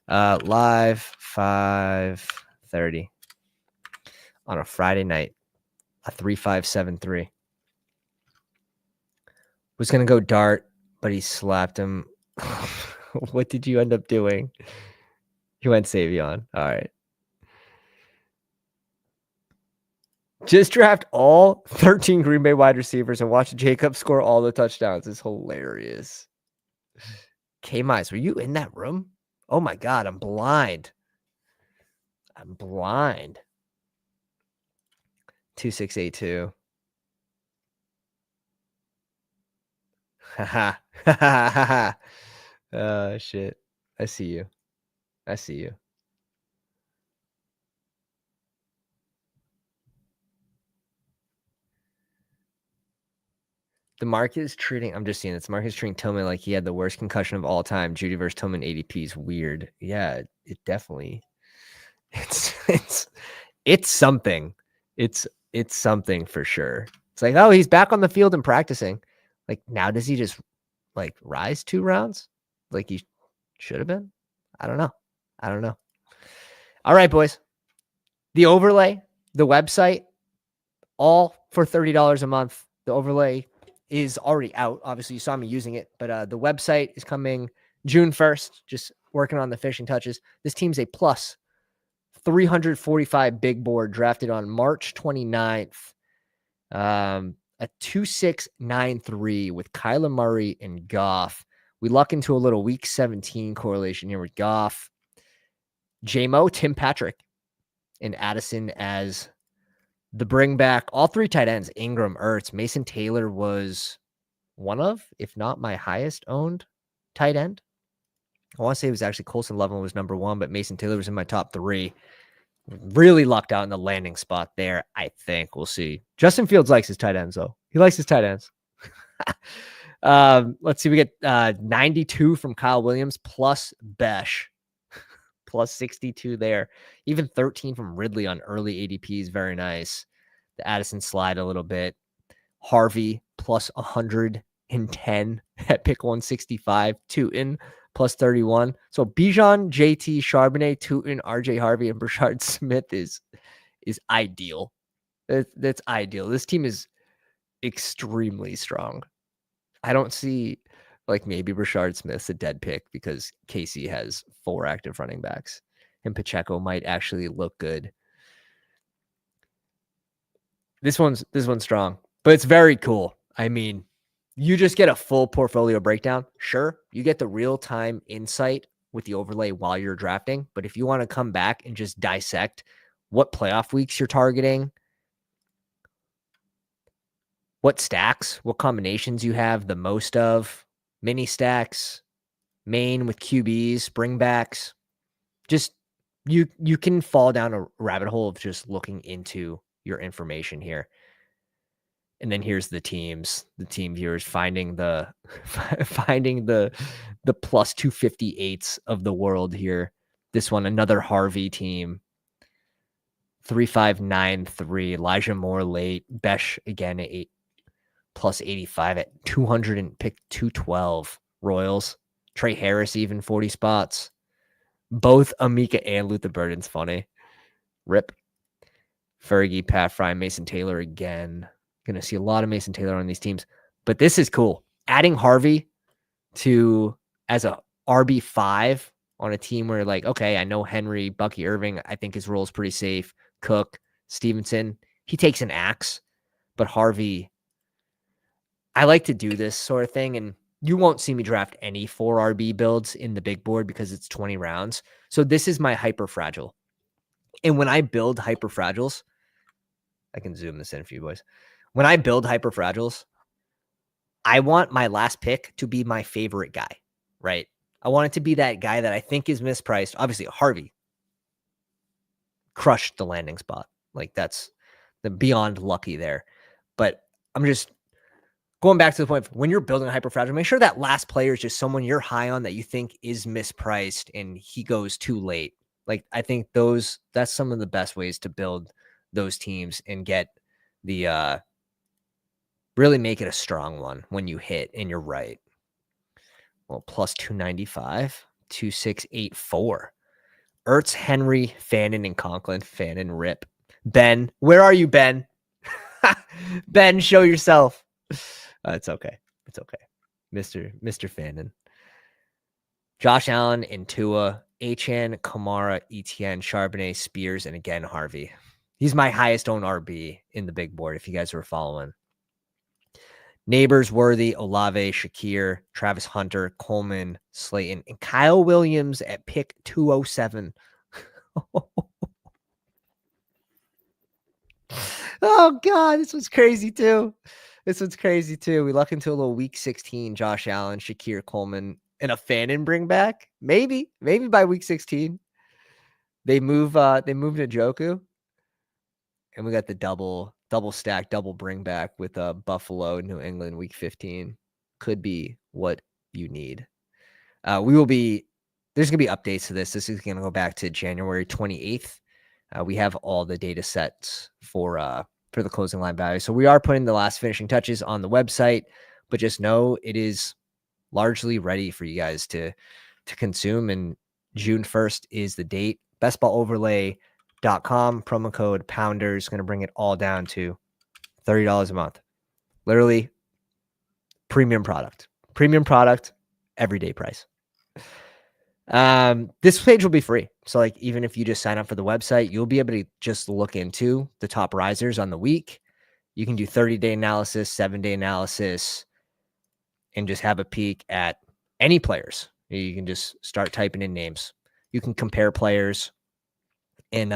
Live 5:30 on a Friday night. A 3-5-7-3. Was gonna go dart, but he slapped him. What did you end up doing? He went Savion. All right. Just draft all 13 Green Bay wide receivers and watch Jacob score all the touchdowns. It's hilarious. K-Mize, were you in that room? Oh my God, I'm blind. 2682. Haha. Oh shit. I see you. The market is treating, I'm just seeing this. The market is treating Tillman like he had the worst concussion of all time. Judy versus Tillman ADP is weird. Yeah, it definitely. It's something. It's something for sure. It's like, oh, he's back on the field and practicing. Like, now does he just like rise 2 rounds? Like he should have been? I don't know. All right, boys. The overlay, the website, all for $30 a month. The overlay is already out. Obviously, you saw me using it, but the website is coming June 1st. Just working on the finishing touches. This team's a plus 345 big board drafted on March 29th. A 2.693 with Kyler Murray and Goff. We luck into a little week 17 correlation here with Goff. J-Mo, Tim Patrick, and Addison as the bring back. All 3 tight ends, Ingram, Ertz. Mason Taylor was one of, if not my highest owned tight end. I want to say it was actually Colson Loveland was number 1, but Mason Taylor was in my top 3. Really lucked out in the landing spot there, I think. We'll see. Justin Fields likes his tight ends, though. He likes his tight ends. Let's see. We get 92 from Kyle Williams plus Besh. Plus 62 there. Even 13 from Ridley on early ADPs. Very nice. The Addison slide a little bit. Harvey plus 110 at pick 165. Tootin plus 31. So Bijan, JT, Charbonnet, Tootin, RJ Harvey, and Brashard Smith is ideal. That's ideal. This team is extremely strong. I don't see, like, maybe Brashard Smith's a dead pick because KC has 4 active running backs and Pacheco might actually look good. This one's strong, but it's very cool. I mean, you just get a full portfolio breakdown. Sure, you get the real-time insight with the overlay while you're drafting, but if you want to come back and just dissect what playoff weeks you're targeting, what stacks, what combinations you have the most of, mini stacks, main with QBs, bringbacks, just you can fall down a rabbit hole of just looking into your information here. And then here's the team viewers finding the plus 258s of the world here. This one, another Harvey team. 3593. Elijah Moore late. Besh again at 8 plus 85 at 200 and pick 212. Royals. Trey Harris even 40 spots. Both Amika and Luther Burden's funny. Rip. Fergie, Pat Fry, Mason Taylor again. Gonna see a lot of Mason Taylor on these teams. But this is cool. Adding Harvey to as a RB5 on a team where, like, okay, I know Henry, Bucky Irving, I think his role is pretty safe. Cook, Stevenson, he takes an axe. But Harvey, I like to do this sort of thing, and you won't see me draft any 4 RB builds in the big board because it's 20 rounds. So this is my hyper fragile. And when I build hyper fragiles, I can zoom this in for you boys. When I build hyper fragiles, I want my last pick to be my favorite guy, right? I want it to be that guy that I think is mispriced. Obviously, Harvey crushed the landing spot. Like, that's the beyond lucky there. But I'm just going back to the point, when you're building a hyper fragile, make sure that last player is just someone you're high on that you think is mispriced and he goes too late. Like, I think that's some of the best ways to build those teams and get the really make it a strong one when you hit and you're right. Well, plus 295, 2684. Ertz, Henry, Fannin, and Conklin. Fannin, rip. Ben, where are you, Ben? Ben, show yourself. It's okay. It's okay. Mr. Fannin. Josh Allen and Tua, Achan, Kamara, Etienne, Charbonnet, Spears, and again, Harvey. He's my highest owned RB in the big board, if you guys were following. Neighbors, Worthy, Olave, Shakir, Travis Hunter, Coleman, Slayton, and Kyle Williams at pick 207. Oh, God, this was crazy, too. We luck into a little week 16, Josh Allen, Shakir, Coleman, and a Fannin bring back. Maybe by week 16. They moved Njoku. And we got the double stack, double bring back with Buffalo, New England, week 15. Could be what you need. There's going to be updates to this. This is going to go back to January 28th. We have all the data sets for the closing line value. So we are putting the last finishing touches on the website, but just know it is largely ready for you guys to consume. And June 1st is the date. bestballoverlay.com, promo code Pounders, going to bring it all down to $30 a month. Literally premium product, everyday price. This page will be free. So, like, even if you just sign up for the website, you'll be able to just look into the top risers on the week. You can do 30-day analysis, 7-day analysis, and just have a peek at any players. You can just start typing in names. You can compare players. And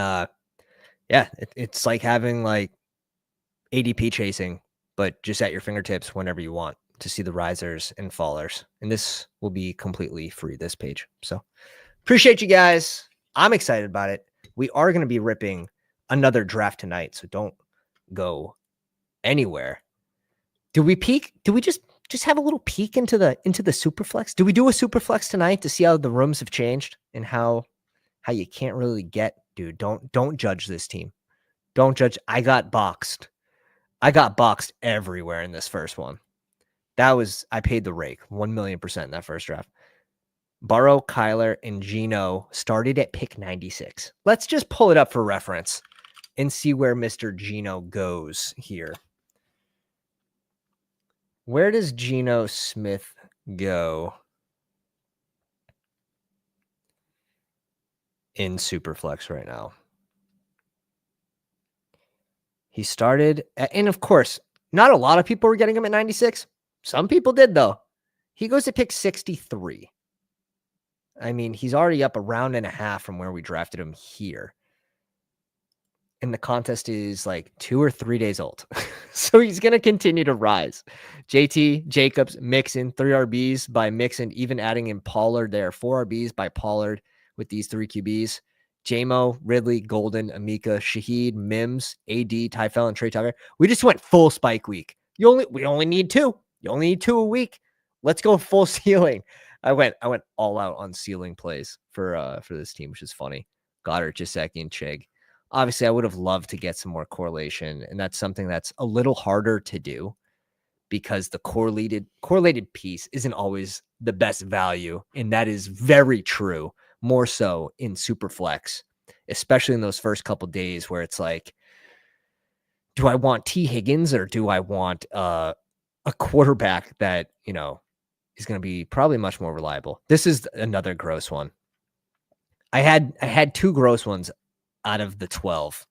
it's like having like ADP chasing, but just at your fingertips whenever you want to see the risers and fallers. And this will be completely free, this page. So appreciate you guys. I'm excited about it. We are going to be ripping another draft tonight, so don't go anywhere. Do we peek? Do we just have a little peek into the SuperFlex? Do we do a SuperFlex tonight to see how the rooms have changed and how you can't really get, dude, don't judge this team. Don't judge. I got boxed everywhere in this first one. I paid the rake 1,000,000% in that first draft. Burrow, Kyler, and Geno started at pick 96. Let's just pull it up for reference and see where Mr. Geno goes here. Where does Geno Smith go in SuperFlex right now? He started, and of course, not a lot of people were getting him at 96. Some people did, though. He goes to pick 63. I mean, he's already up a round and a half from where we drafted him here. And the contest is like 2 or 3 days old. So he's going to continue to rise. JT, Jacobs, Mixon, 3 RBs by Mixon, even adding in Pollard there. 4 RBs by Pollard with these 3 QBs. JMO, Ridley, Golden, Amika, Shaheed, Mims, AD, Tyfel, and Trey Tucker. We just went full spike week. We only need 2. You only need 2 a week. Let's go full ceiling. I went all out on ceiling plays for this team, which is funny. Goddard, Jacek, and Chig. Obviously, I would have loved to get some more correlation, and that's something that's a little harder to do because the correlated piece isn't always the best value, and that is very true, more so in SuperFlex, especially in those first couple days where it's like, do I want T. Higgins or do I want a quarterback that, is going to be probably much more reliable? This is another gross one. I had two gross ones out of the 12.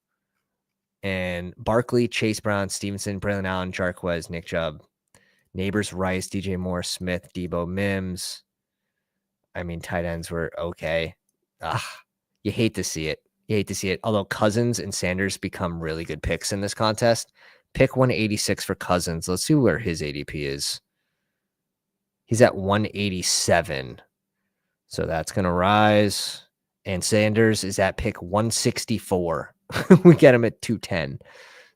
And Barkley, Chase Brown, Stevenson, Braylon Allen, Jarquez, Nick Chubb, Neighbors, Rice, DJ Moore, Smith, Debo, Mims. I mean, tight ends were okay. You hate to see it. Although Cousins and Sanders become really good picks in this contest. Pick 186 for Cousins. Let's see where his ADP is. He's at 187. So that's going to rise. And Sanders is at pick 164. We get him at 210.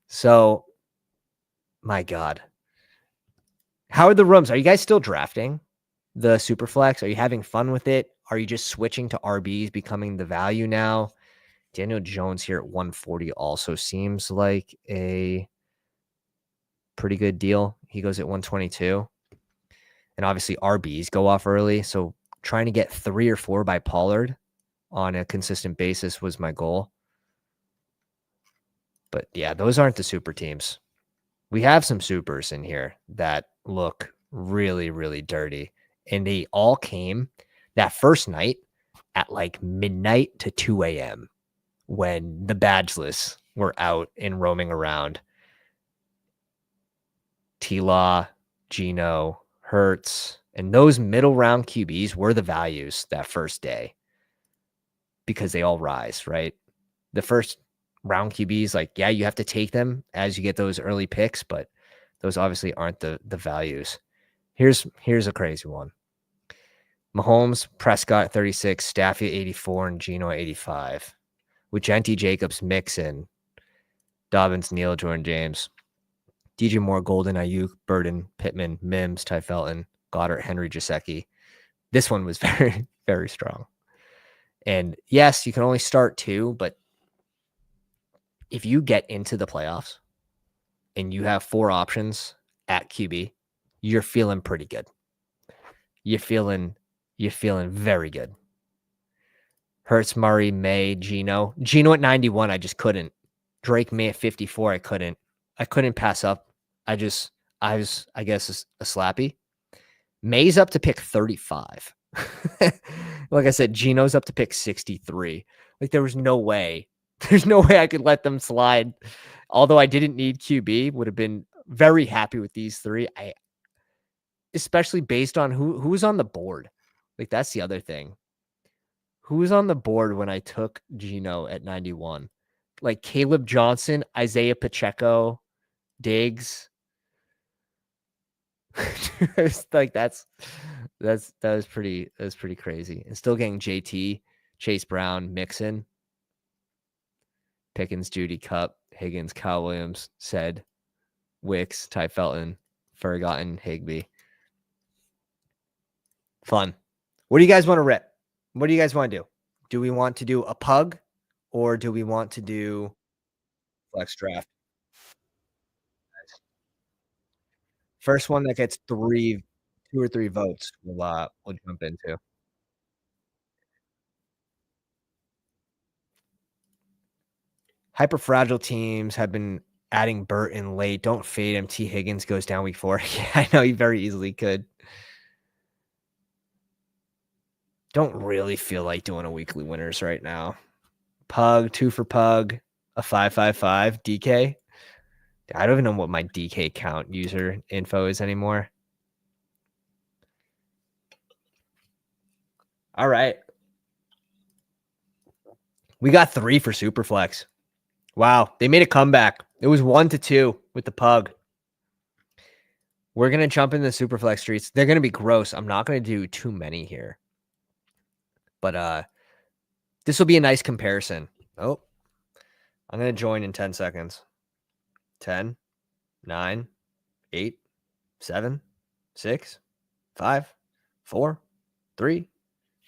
So, my God. How are the rooms? Are you guys still drafting the Superflex? Are you having fun with it? Are you just switching to RBs, becoming the value now? Daniel Jones here at 140 also seems like a pretty good deal. He goes at 122. And obviously RBs go off early. So trying to get 3 or 4 by Pollard on a consistent basis was my goal. But yeah, those aren't the super teams. We have some supers in here that look really, really dirty. And they all came that first night at like midnight to 2 a.m. when the badgeless were out and roaming around. T-Law, Geno, Hurts, and those middle round QBs were the values that first day because they all rise, right? The first round QBs, like, yeah, you have to take them as you get those early picks, but those obviously aren't the values. Here's a crazy one. Mahomes, Prescott 36, Staffy 84, and Geno 85. With Genty, Jacobs, Mixon, Dobbins, Neal, Jordan James, DJ Moore, Golden, Ayuk, Burden, Pittman, Mims, Ty Felton, Goddard, Henry, Jasecki. This one was very, very strong. And yes, you can only start 2, but if you get into the playoffs and you have 4 options at QB, you're feeling pretty good. You're feeling very good. Hurts, Murray, May, Geno at 91. I just couldn't. Drake, May at 54. I couldn't pass up. I guess, a slappy. May's up to pick 35. Like I said, Geno's up to pick 63. Like there was no way. There's no way I could let them slide. Although I didn't need QB, would have been very happy with these 3. Especially based on who was on the board. Like that's the other thing. Who was on the board when I took Geno at 91? Like Caleb Johnson, Isaiah Pacheco, Diggs. Like that was pretty crazy. And still getting JT, Chase Brown, Mixon, Pickens, Judy, Cup, Higgins, Kyle Williams, Said, Wicks, Ty Felton, Forgotten, Higbee. Fun. What do you guys want to rip? What do you guys want to do? Do we want to do a pug or do we want to do flex draft? First one that gets 2 or 3 votes, we'll jump into. Hyper fragile teams have been adding Burton late. Don't fade him. T. Higgins goes down week 4. Yeah, I know he very easily could. Don't really feel like doing a weekly winners right now. Pug, 2 for Pug, a 555 DK. I don't even know what my DK count user info is anymore. All right. We got 3 for Superflex. Wow. They made a comeback. It was 1-2 with the Pug. We're going to jump into the Superflex streets. They're going to be gross. I'm not going to do too many here. But this will be a nice comparison. Oh, I'm going to join in 10 seconds. 10, 9, 8, 7, 6, 5, 4, 3,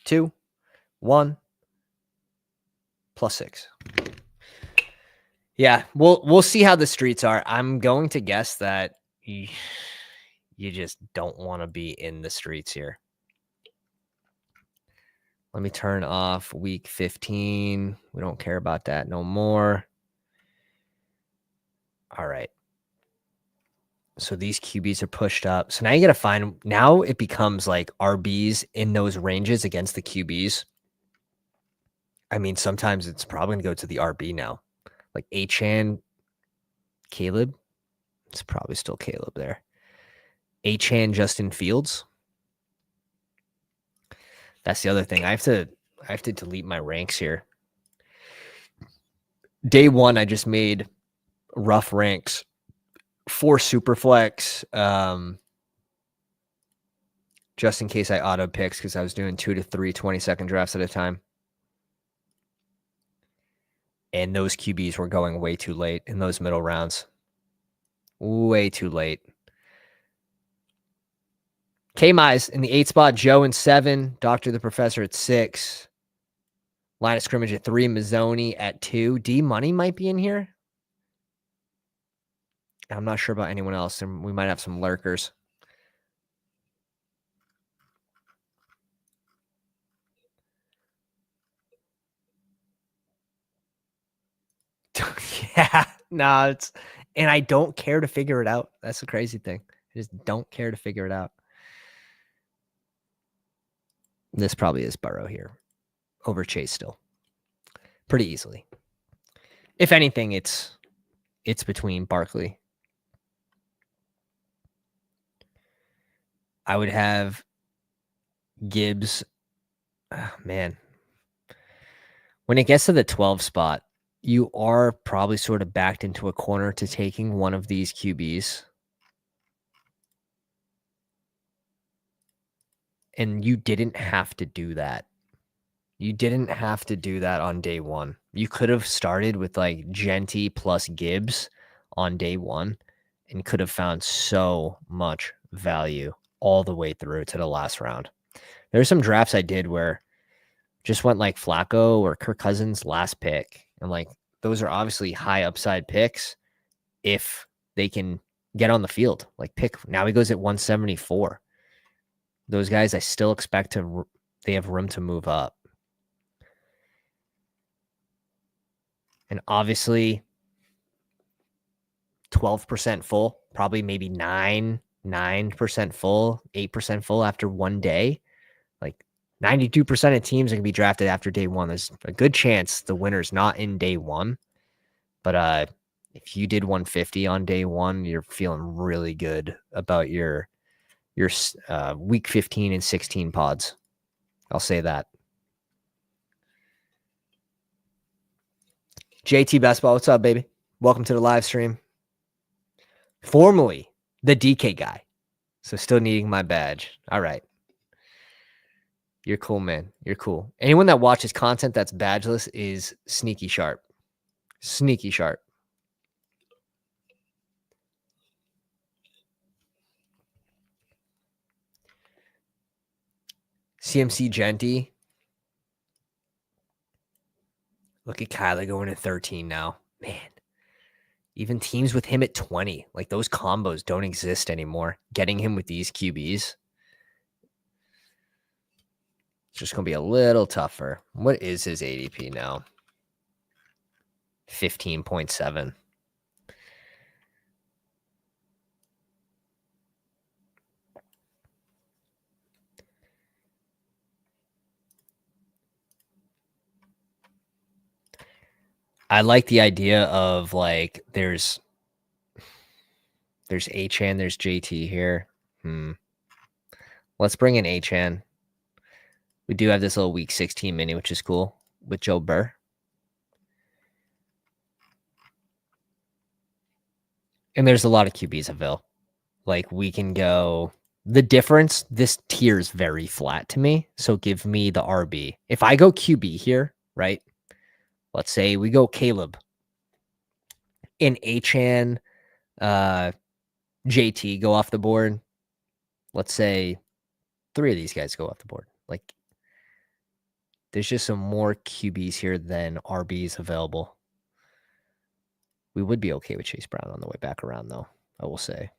2, 1, +6. Yeah, we'll see how the streets are. I'm going to guess that you just don't want to be in the streets here. Let me turn off week 15. We don't care about that no more. All right. So these QBs are pushed up. So now you got to find, now it becomes like RBs in those ranges against the QBs. I mean, sometimes it's probably going to go to the RB now. Like Achane, Caleb. It's probably still Caleb there. Achane, Justin Fields. That's the other thing. I have to delete my ranks here. Day one, I just made rough ranks for SuperFlex. Just in case I auto picks because I was doing 2 to 3 20-second drafts at a time. And those QBs were going way too late in those middle rounds. Way too late. K-Mize in the 8 spot, Joe in 7, Doctor the Professor at 6. Line of scrimmage at 3, Mazzoni at 2. D-Money might be in here. I'm not sure about anyone else, and we might have some lurkers. Yeah, no, and I don't care to figure it out. That's the crazy thing. I just don't care to figure it out. This probably is Burrow here over Chase still. Pretty easily. If anything, it's between Barkley. I would have Gibbs. Man. When it gets to the 12 spot, you are probably sort of backed into a corner to taking one of these QBs. And you didn't have to do that. You didn't have to do that on day one. You could have started with like Genty plus Gibbs on day one and could have found so much value all the way through to the last round. There's some drafts I did where just went like Flacco or Kirk Cousins last pick. And like those are obviously high upside picks if they can get on the field. Like pick now he goes at 174. Those guys I still expect they have room to move up. And obviously 12% full, probably maybe 9% full, 8% full after one day. Like 92% of teams are going to be drafted after day one. There's a good chance the winner's not in day one. But if you did 150 on day one, you're feeling really good about your week 15 and 16 pods. I'll say that. JT Basketball, what's up, baby? Welcome to the live stream. Formerly the DK guy. So still needing my badge. All right. You're cool, man. You're cool. Anyone that watches content that's badgeless is sneaky sharp. Sneaky sharp. CMC Genty. Look at Kyler going at 13 now. Man. Even teams with him at 20, like those combos don't exist anymore. Getting him with these QBs, it's just going to be a little tougher. What is his ADP now? 15.7. I like the idea of like there's Achane, there's JT here. Let's bring in Achane. We do have this little week 16 mini, which is cool with Joe Burr. And there's a lot of QBs available. Like we can go the difference. This tier is very flat to me. So give me the RB. If I go QB here, right? Let's say we go Caleb and Achane, JT go off the board. Let's say 3 of these guys go off the board. Like there's just some more QBs here than RBs available. We would be okay with Chase Brown on the way back around, though, I will say.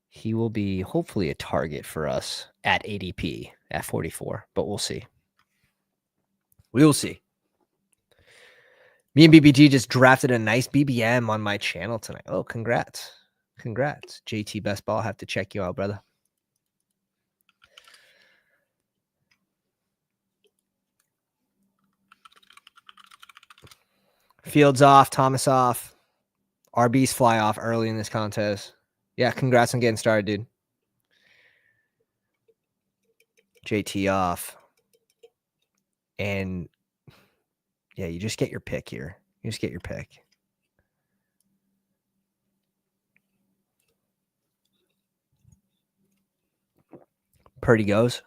He will be hopefully a target for us at ADP at 44, but we'll see. We will see. Me and BBG just drafted a nice BBM on my channel tonight. Oh, congrats. Congrats. JT Best Ball. Have to check you out, brother. Fields off, Thomas off. RBs fly off early in this contest. Yeah, congrats on getting started, dude. JT off. And yeah, you just get your pick here. You just get your pick. Purdy goes.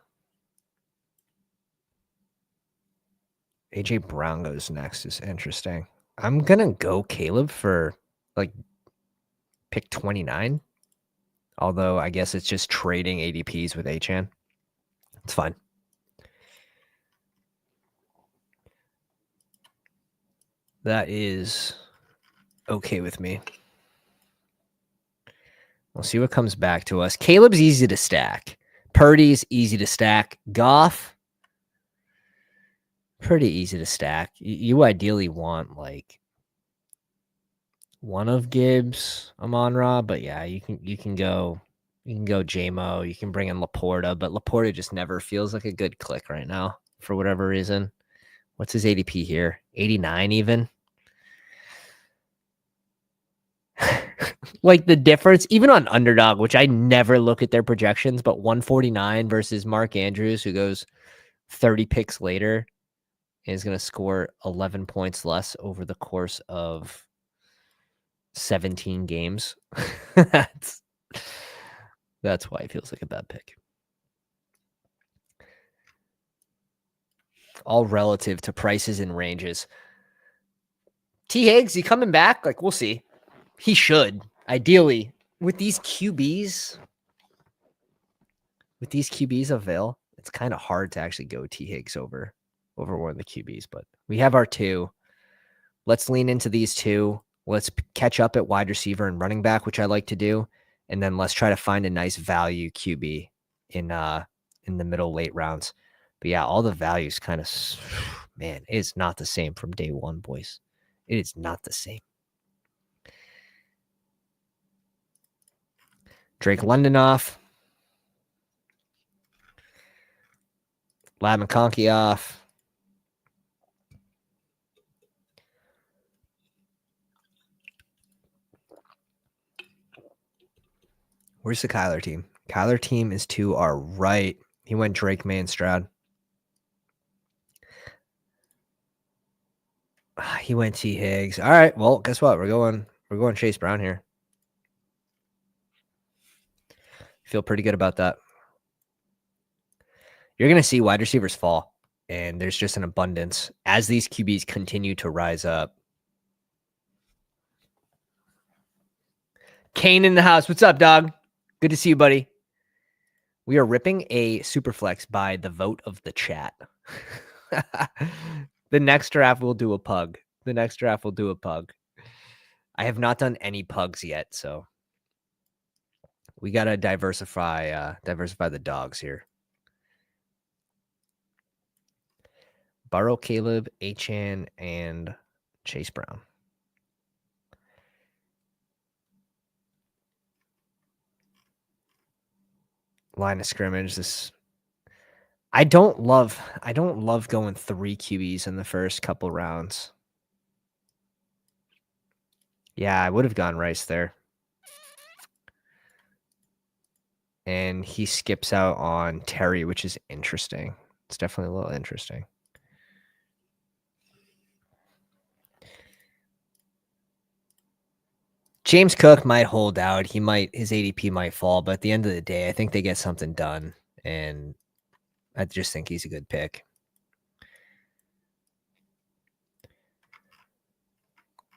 AJ Brown goes next. Is interesting. I'm going to go Caleb for like pick 29. Although I guess it's just trading ADPs with Achan. It's fine. That is okay with me. We'll see what comes back to us. Caleb's easy to stack. Purdy's easy to stack. Goff, pretty easy to stack. You ideally want like one of Gibbs, Amon-Ra, but yeah, you can go JMO. You can bring in Laporta, but Laporta just never feels like a good click right now for whatever reason. What's his ADP here? 89 even. Like the difference, even on Underdog, which I never look at their projections, but 149 versus Mark Andrews, who goes 30 picks later and is going to score 11 points less over the course of 17 games. That's why it feels like a bad pick. All relative to prices and ranges. T. Higgs, he coming back? Like, we'll see. He should. Ideally, with these QBs avail, it's kind of hard to actually go T. Higgs over one of the QBs, but we have our two. Let's lean into these two. Let's catch up at wide receiver and running back, which I like to do, and then let's try to find a nice value QB in the middle late rounds. But yeah, all the values kind of, man, it's not the same from day one, boys. It is not the same. Drake London off. Lab McConkey off. Where's the Kyler team? Kyler team is to our right. He went Drake, May, and Stroud. He went T. Higgs. All right. Well, guess what? We're going Chase Brown here. Feel pretty good about that. You're going to see wide receivers fall, and there's just an abundance as these QBs continue to rise up. Kane in the house. What's up, dog? Good to see you, buddy. We are ripping a SuperFlex by the vote of the chat. The next draft we'll do a pug. I have not done any pugs yet, so we gotta diversify the dogs here. Burrow, Caleb, Achan, and Chase Brown. Line of scrimmage. I don't love going 3 QBs in the first couple rounds. Yeah, I would have gone Rice there. And he skips out on Terry, which is interesting. It's definitely a little interesting. James Cook might hold out. His ADP might fall, but at the end of the day, I think they get something done. And I just think he's a good pick.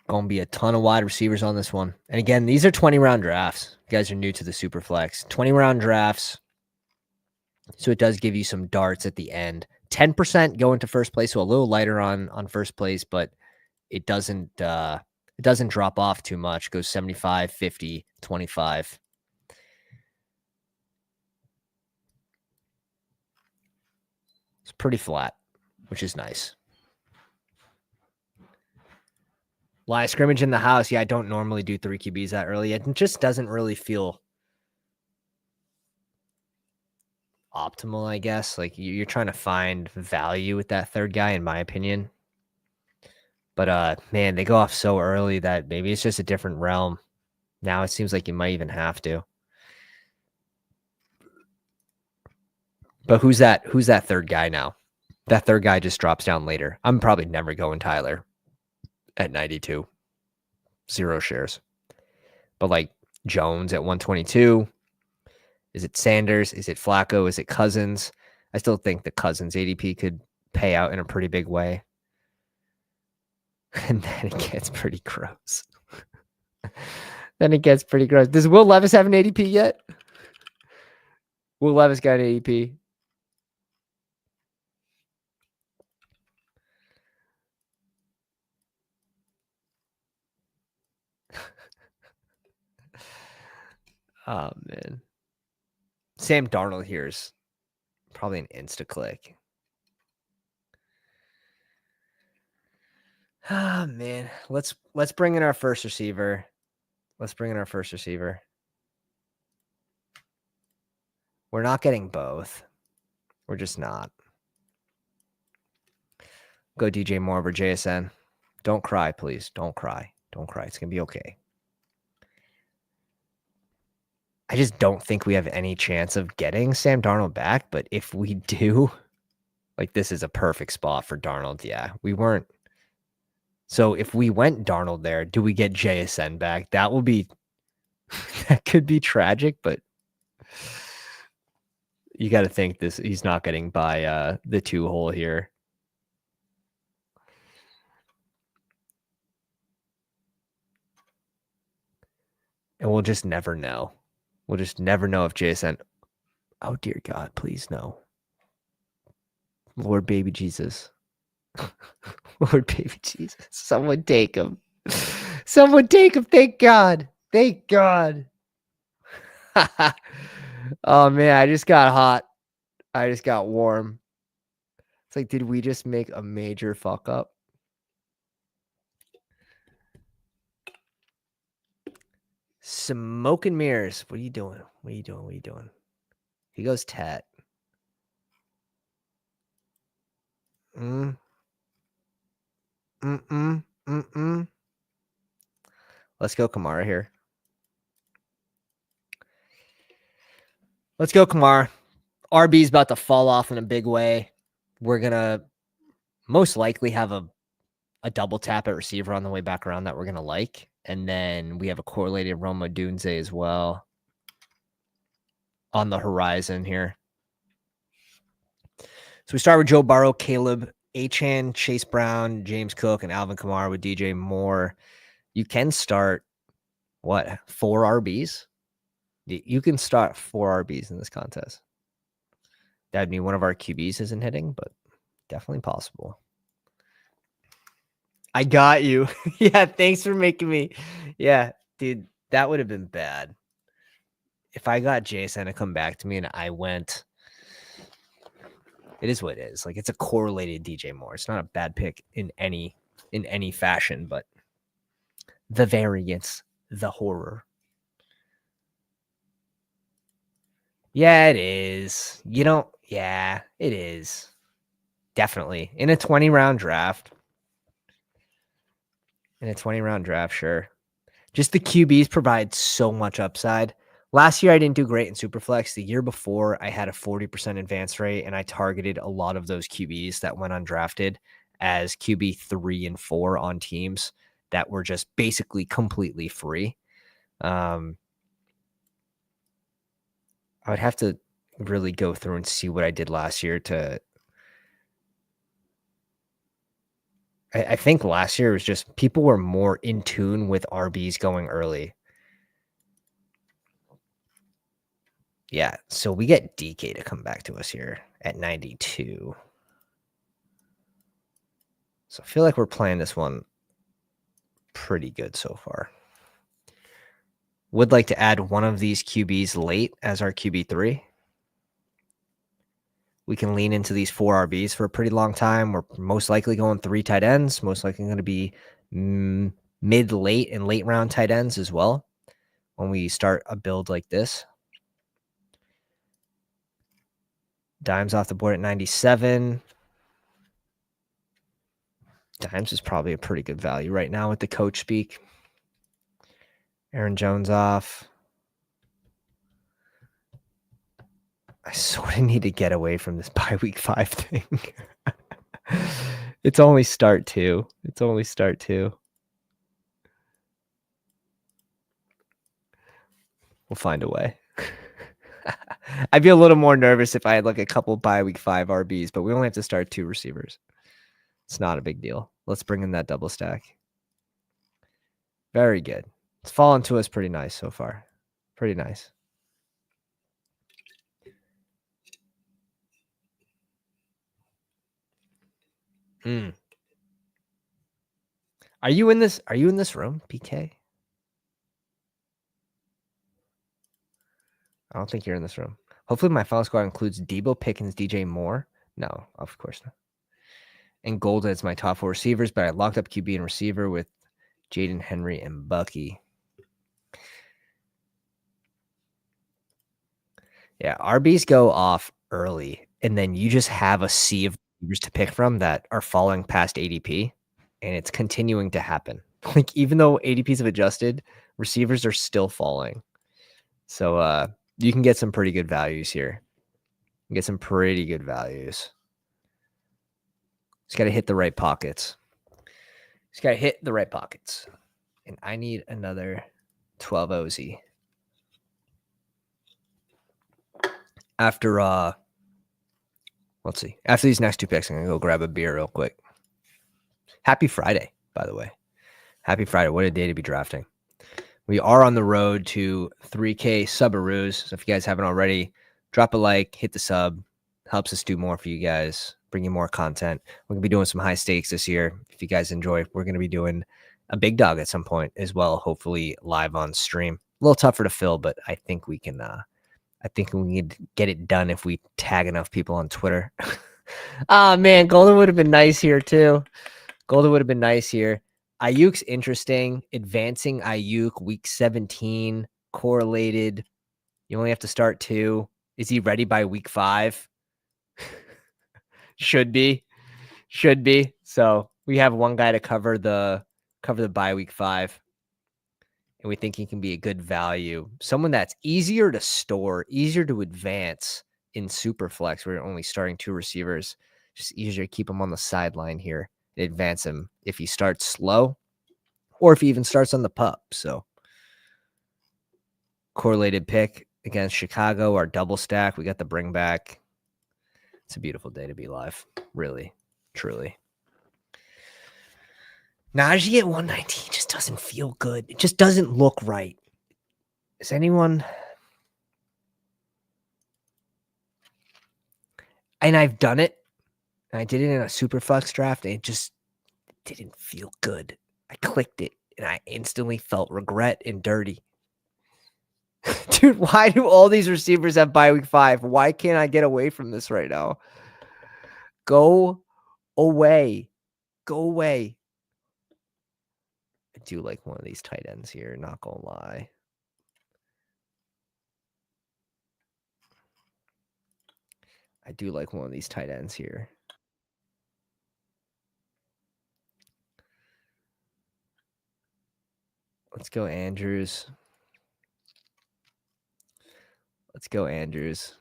Going to be a ton of wide receivers on this one. And again, these are 20-round drafts. You guys are new to the SuperFlex. 20-round drafts. So it does give you some darts at the end. 10% go into first place, so a little lighter on first place, but it doesn't drop off too much. It goes 75, 50, 25. It's pretty flat, which is nice. Line of scrimmage in the house. Yeah, I don't normally do 3 QBs that early. It just doesn't really feel optimal, I guess. Like you're trying to find value with that third guy, in my opinion. But man, they go off so early that maybe it's just a different realm. Now it seems like you might even have to. But who's that third guy now? That third guy just drops down later. I'm probably never going Tyler at 92. 0 shares. But like Jones at 122. Is it Sanders? Is it Flacco? Is it Cousins? I still think the Cousins ADP could pay out in a pretty big way. And then it gets pretty gross. Does Will Levis have an ADP yet? Will Levis got an ADP? Oh, man. Sam Darnold here is probably an insta-click. Ah, man. Let's bring in our first receiver. We're not getting both. We're just not. Go DJ Moore over JSN. Don't cry, please. Don't cry. It's going to be okay. I just don't think we have any chance of getting Sam Darnold back. But if we do, like, this is a perfect spot for Darnold. Yeah, we weren't. So if we went Darnold there, do we get JSN back? That could be tragic, but you got to think he's not getting by the 2 hole here. And we'll just never know. We'll just never know if JSN. Oh, dear God, please no. Lord baby Jesus. Lord baby Jesus. Someone take him. Thank God. Oh, man, I just got hot. I just got warm. It's like, did we just make a major fuck up? Smoke and mirrors. What are you doing? He goes Tet. Let's go Kamara here. RB's about to fall off in a big way. We're going to most likely have a double tap at receiver on the way back around that we're going to like. And then we have a correlated Roma Dunze as well on the horizon here. So we start with Joe Burrow, Caleb Achane, Chase Brown, James Cook, and Alvin Kamara with DJ Moore. You can start, 4 RBs? You can start 4 RBs in this contest. That'd mean one of our QBs isn't hitting, but definitely possible. I got you. Yeah, thanks for making me. Yeah, dude, that would have been bad. If I got Jason to come back to me and I went, it is what it is. Like, it's a correlated DJ Moore. It's not a bad pick in any fashion, but the variance, the horror. Yeah, it is. Yeah, it is. Definitely. In a 20-round draft. Sure. Just the QBs provide so much upside. Last year, I didn't do great in SuperFlex. The year before, I had a 40% advance rate, and I targeted a lot of those QBs that went undrafted as QB 3 and 4 on teams that were just basically completely free. I would have to really go through and see what I did last year I think last year was just people were more in tune with RBs going early. Yeah, so we get DK to come back to us here at 92. So I feel like we're playing this one pretty good so far. Would like to add one of these QBs late as our QB3. We can lean into these 4 RBs for a pretty long time. We're most likely going 3 tight ends, most likely going to be mid, late, and late round tight ends as well when we start a build like this. Dimes off the board at 97. Dimes is probably a pretty good value right now with the coach speak. Aaron Jones off. I sort of need to get away from this bye week 5 thing. It's only start 2. It's only start 2. We'll find a way. I'd be a little more nervous if I had like a couple bye week 5 RBs, but we only have to start 2 receivers. It's not a big deal. Let's bring in that double stack. Very good. It's fallen to us pretty nice so far. Pretty nice. Are you in this room, PK? I don't think you're in this room. Hopefully my final squad includes Debo, Pickens, DJ Moore. No, of course not. And Golden is my top 4 receivers, but I locked up QB and receiver with Jaden, Henry, and Bucky. Yeah, RBs go off early, and then you just have a sea of receivers to pick from that are falling past ADP, and it's continuing to happen. Like, even though ADPs have adjusted, receivers are still falling. So you can get some pretty good values here. You get some pretty good values. Just got to hit the right pockets. Just got to hit the right pockets. And I need another 12 OZ. After let's see. After these next 2 picks, I'm gonna go grab a beer real quick. Happy Friday, by the way. Happy Friday. What a day to be drafting. We are on the road to 3K subaroos. So if you guys haven't already, drop a like, hit the sub. Helps us do more for you guys, bring you more content. We're gonna be doing some high stakes this year. If you guys enjoy, we're gonna be doing a big dog at some point as well, hopefully live on stream. A little tougher to fill, but I think we can get it done if we tag enough people on Twitter. Man, Golden would have been nice here too. Ayuk's interesting. Advancing Ayuk week 17 correlated. You only have to start 2. Is he ready by week 5? Should be. So we have one guy to cover the bye week 5. And we think he can be a good value. Someone that's easier to store, easier to advance in SuperFlex. We're only starting 2 receivers. Just easier to keep him on the sideline here and advance him if he starts slow or if he even starts on the pup. So correlated pick against Chicago, our double stack. We got the bring back. It's a beautiful day to be live. Really, truly. Najee at 119 just doesn't feel good. It just doesn't look right. Is anyone... And I've done it. I did it in a SuperFlex draft, and it just didn't feel good. I clicked it, and I instantly felt regret and dirty. Dude, why do all these receivers have bye week 5? Why can't I get away from this right now? Go away. Go away. I do like one of these tight ends here, not gonna lie. I do like one of these tight ends here. Let's go Andrews. Let's go Andrews.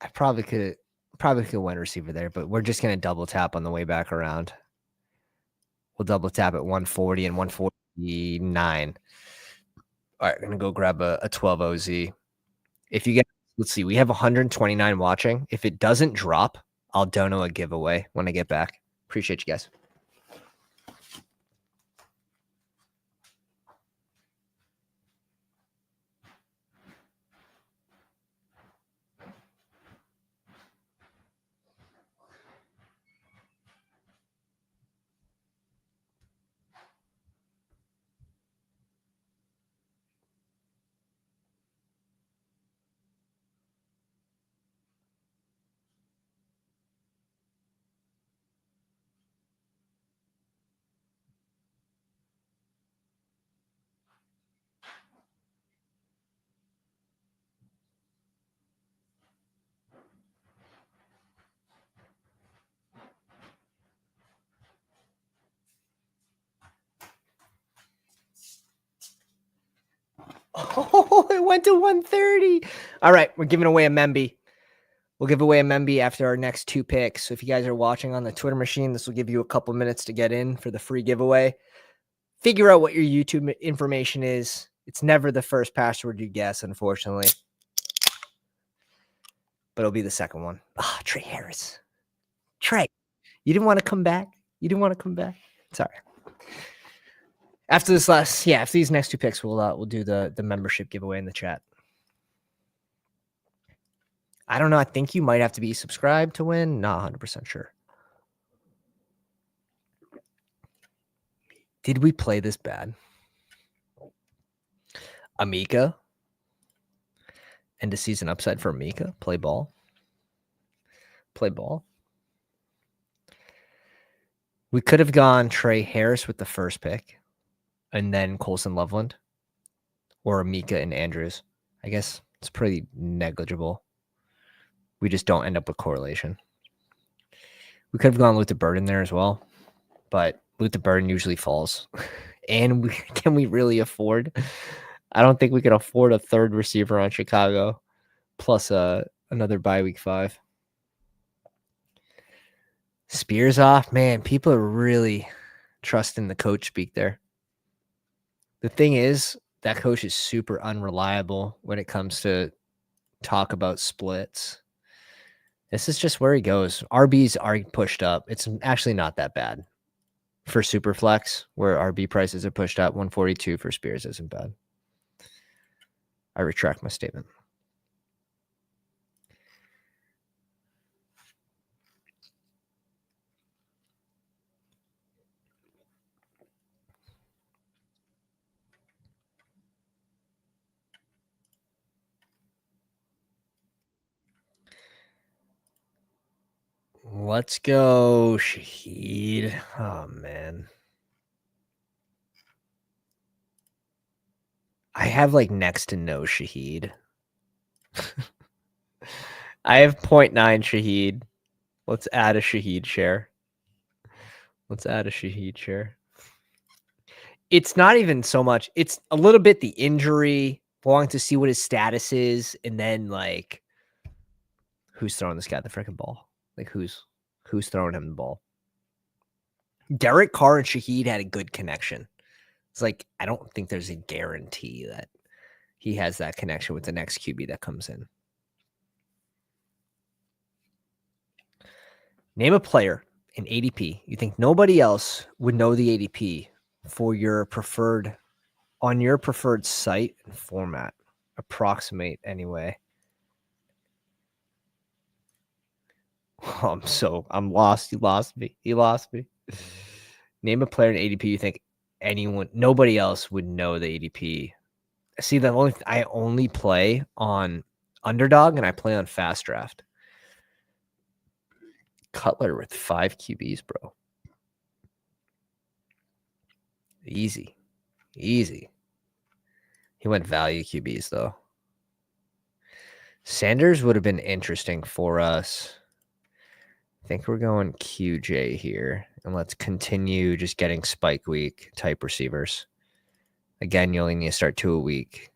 I probably could win receiver there, but we're just gonna double tap on the way back around. We'll double tap at 140 and 149. All right, I'm gonna go grab a 12 OZ. If you get, let's see, we have 129 watching. If it doesn't drop, I'll dono a giveaway when I get back. Appreciate you guys. Oh, it went to 130. All right, we're giving away a Memby. We'll give away a Memby after our next 2 picks. So if you guys are watching on the Twitter machine, this will give you a couple minutes to get in for the free giveaway. Figure out what your YouTube information is. It's never the first password you guess, unfortunately. But it'll be the second one. Ah, Trey Harris. Trey, you didn't want to come back? You didn't want to come back? Sorry. After these next 2 picks, we'll do the membership giveaway in the chat. I don't know. I think you might have to be subscribed to win. Not 100% sure. Did we play this bad? Amika. End of season upside for Amika. Play ball. Play ball. We could have gone Trey Harris with the first pick and then Colson Loveland or Amika and Andrews. I guess it's pretty negligible. We just don't end up with correlation. We could have gone Luther Burden there as well, but Luther Burden usually falls. And can we really afford? I don't think we can afford a third receiver on Chicago plus another bye week 5. Spears off, man. People are really trusting the coach speak there. The thing is, that coach is super unreliable when it comes to talk about splits. This is just where he goes. RBs are pushed up. It's actually not that bad for SuperFlex, where RB prices are pushed up. 142 for Spears isn't bad. I retract my statement. Let's go, Shaheed. Oh, man. I have like next to no Shaheed. I have 0.9 Shaheed. Let's add a Shaheed share. It's not even so much. It's a little bit the injury, wanting to see what his status is, and then like who's throwing this guy the freaking ball? Like who's throwing him the ball? Derek Carr and Shaheed had a good connection. It's like I don't think there's a guarantee that he has that connection with the next QB that comes in. Name a player in ADP. You think nobody else would know the ADP for your preferred site and format. Approximate anyway. Oh, I'm lost. He lost me. Name a player in ADP you think nobody else would know the ADP. See, I only play on Underdog and I play on Fast Draft. Cutler with 5 QBs, bro. Easy. He went value QBs, though. Sanders would have been interesting for us. I think we're going QJ here. And let's continue just getting spike week type receivers. Again, you only need to start 2 a week.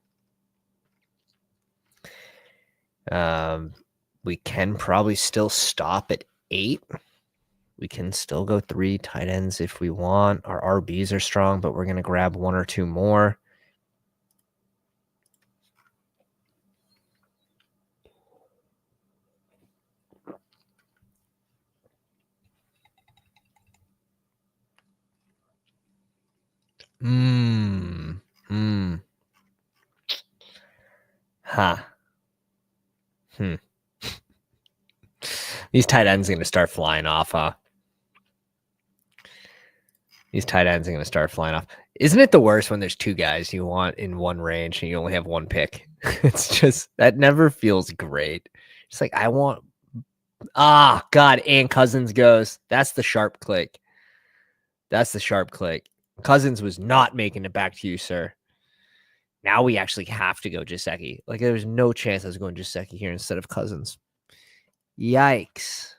We can probably still stop at 8. We can still go 3 tight ends if we want. Our RBs are strong, but we're going to grab 1 or 2 more. These tight ends are going to start flying off, huh? Isn't it the worst when there's 2 guys you want in one range and you only have 1 pick? It's just, that never feels great. It's like, I want, God, and Cousins goes. That's the sharp click. Cousins was not making it back to you, sir. Now we actually have to go Gesicki. Like, there's no chance I was going Gesicki here instead of Cousins. Yikes.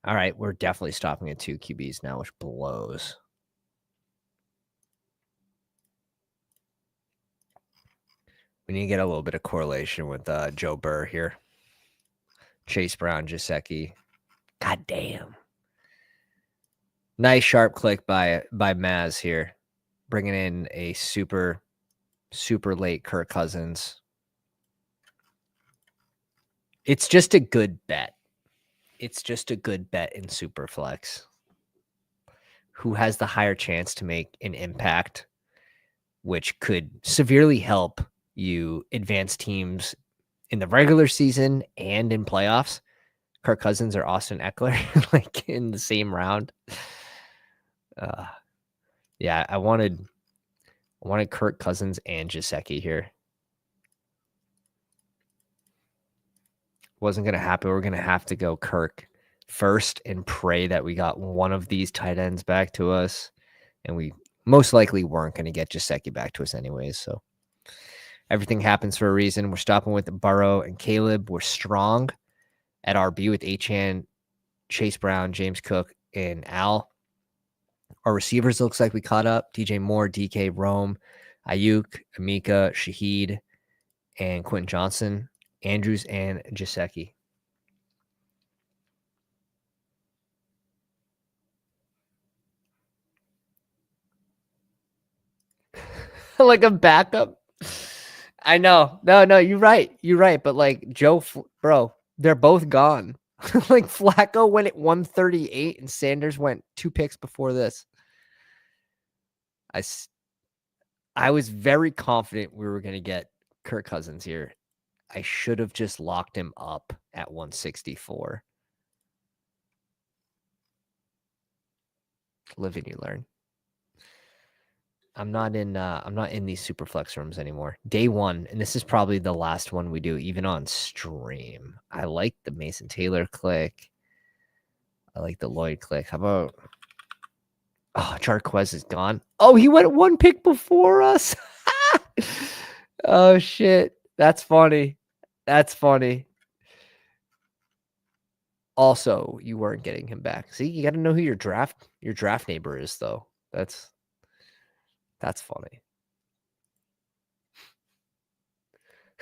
All right, we're definitely stopping at 2 QBs now, which blows. We need to get a little bit of correlation with Joe Burr here. Chase Brown, Gesicki. God damn. Nice sharp click by Maz here. Bringing in a super late Kirk Cousins. It's just a good bet. It's just a good bet in SuperFlex. Who has the higher chance to make an impact, which could severely help you advance teams in the regular season and in playoffs? Kirk Cousins or Austin Eckler, like in the same round. Yeah, I wanted Kirk Cousins and Gesicki here. Wasn't gonna happen. We're gonna have to go Kirk first and pray that we got one of these tight ends back to us, and we most likely weren't gonna get Gesicki back to us anyways. So everything happens for a reason. We're stopping with Burrow and Caleb. We're strong at RB with Achane, Chase Brown, James Cook, and Al. Our receivers looks like we caught up. DJ Moore, DK, Rome, Ayuk, Amika, Shaheed, and Quentin Johnson, Andrews, and Gesicki. Like a backup. I know. No, you're right. You're right. But like bro, they're both gone. Like Flacco went at 138 and Sanders went 2 picks before this. I was very confident we were going to get Kirk Cousins here. I should have just locked him up at 164. Live and you learn. I'm not in these super flex rooms anymore. Day one, and this is probably the last one we do, even on stream. I like the Mason Taylor click. I like the Lloyd click. How about Jarquez is gone. Oh, he went 1 pick before us. Oh shit. That's funny. That's funny. Also, you weren't getting him back. See, you got to know who your draft neighbor is, though. That's funny.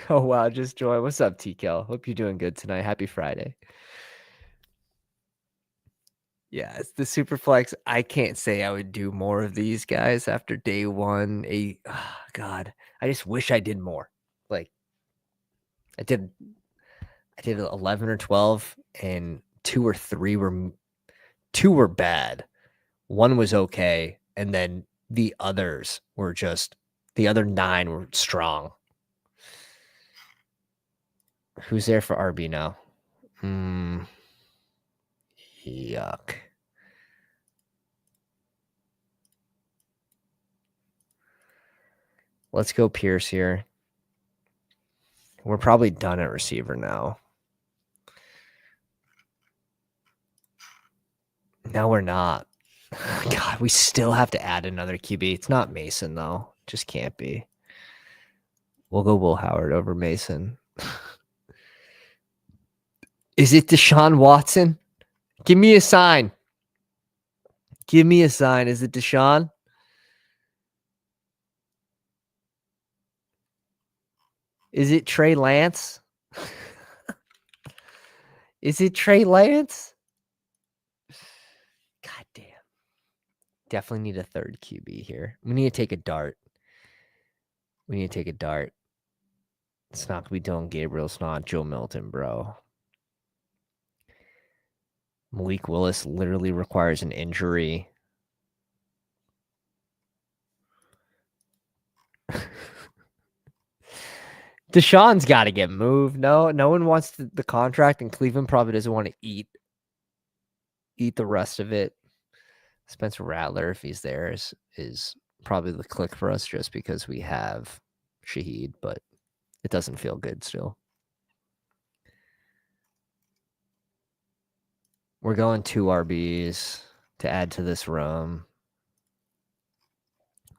Oh wow, just joy. What's up, TKL? Hope you're doing good tonight. Happy Friday. Yeah, it's the super flex. I can't say I would do more of these guys after day one. God, I just wish I did more. Like I did 11 or 12, and 2 or 3 were bad. 1 was okay, and then the other 9 were strong. Who's there for RB now? Yuck. Let's go Pierce here. We're probably done at receiver now. No, we're not. God, we still have to add another QB. It's not Mason, though. Just can't be. We'll go Will Howard over Mason. Is it Deshaun Watson? Give me a sign. Give me a sign. Is it Deshaun? Is it Trey Lance? Is it Trey Lance? God damn. Definitely need a third QB here. We need to take a dart. It's not going to be Dylan Gabriel. It's not Joe Milton, bro. Malik Willis literally requires an injury. Deshaun's got to get moved. No one wants the contract, and Cleveland probably doesn't want to eat the rest of it. Spencer Rattler, if he's there, is probably the click for us just because we have Shaheed, but it doesn't feel good still. We're going 2 RBs to add to this room.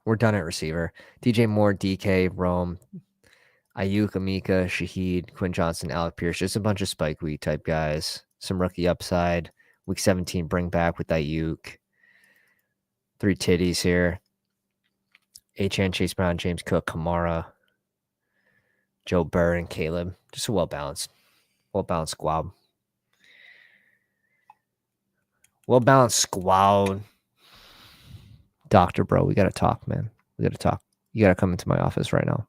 We're done at receiver. DJ Moore, DK, Rome, Ayuk, Amika, Shaheed, Quinn Johnson, Alec Pierce. Just a bunch of Spike Week type guys. Some rookie upside. Week 17, bring back with Ayuk. 3 titties here. Achane, Chase Brown, James Cook, Kamara. Joe Burr and Caleb. Just a well-balanced squad. Well-balanced squad. Doctor, bro, we got to talk, man. We got to talk. You got to come into my office right now.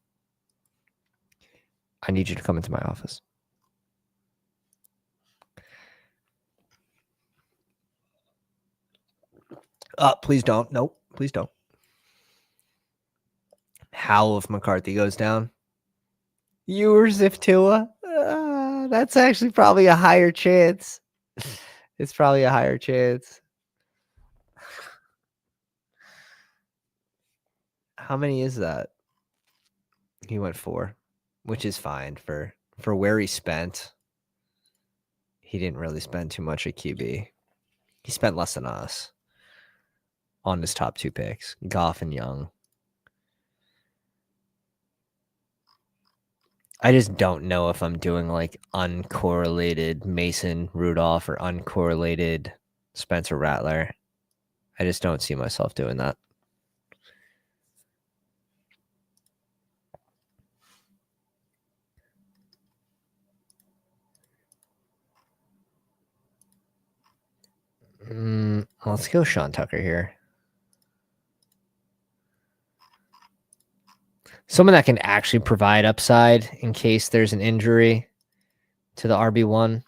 I need you to come into my office. Please don't. Nope, please don't. How if McCarthy goes down? Ewers if Tua? That's actually probably a higher chance. It's probably a higher chance. How many is that? He went 4, which is fine for where he spent. He didn't really spend too much at QB. He spent less than us on his top 2 picks, Goff and Young. I just don't know if I'm doing like uncorrelated Mason Rudolph or uncorrelated Spencer Rattler. I just don't see myself doing that. Let's go Sean Tucker here. Someone that can actually provide upside in case there's an injury to the RB1.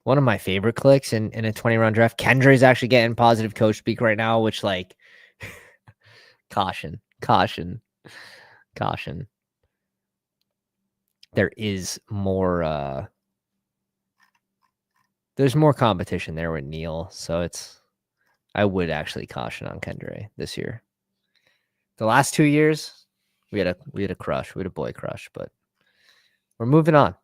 One of my favorite clicks in a 20-round draft. Kendra is actually getting positive coach speak right now, which like caution. There is more there's more competition there with Neil, so I would actually caution on Kendra this year. The last 2 years, we had a crush. We had a boy crush, but we're moving on.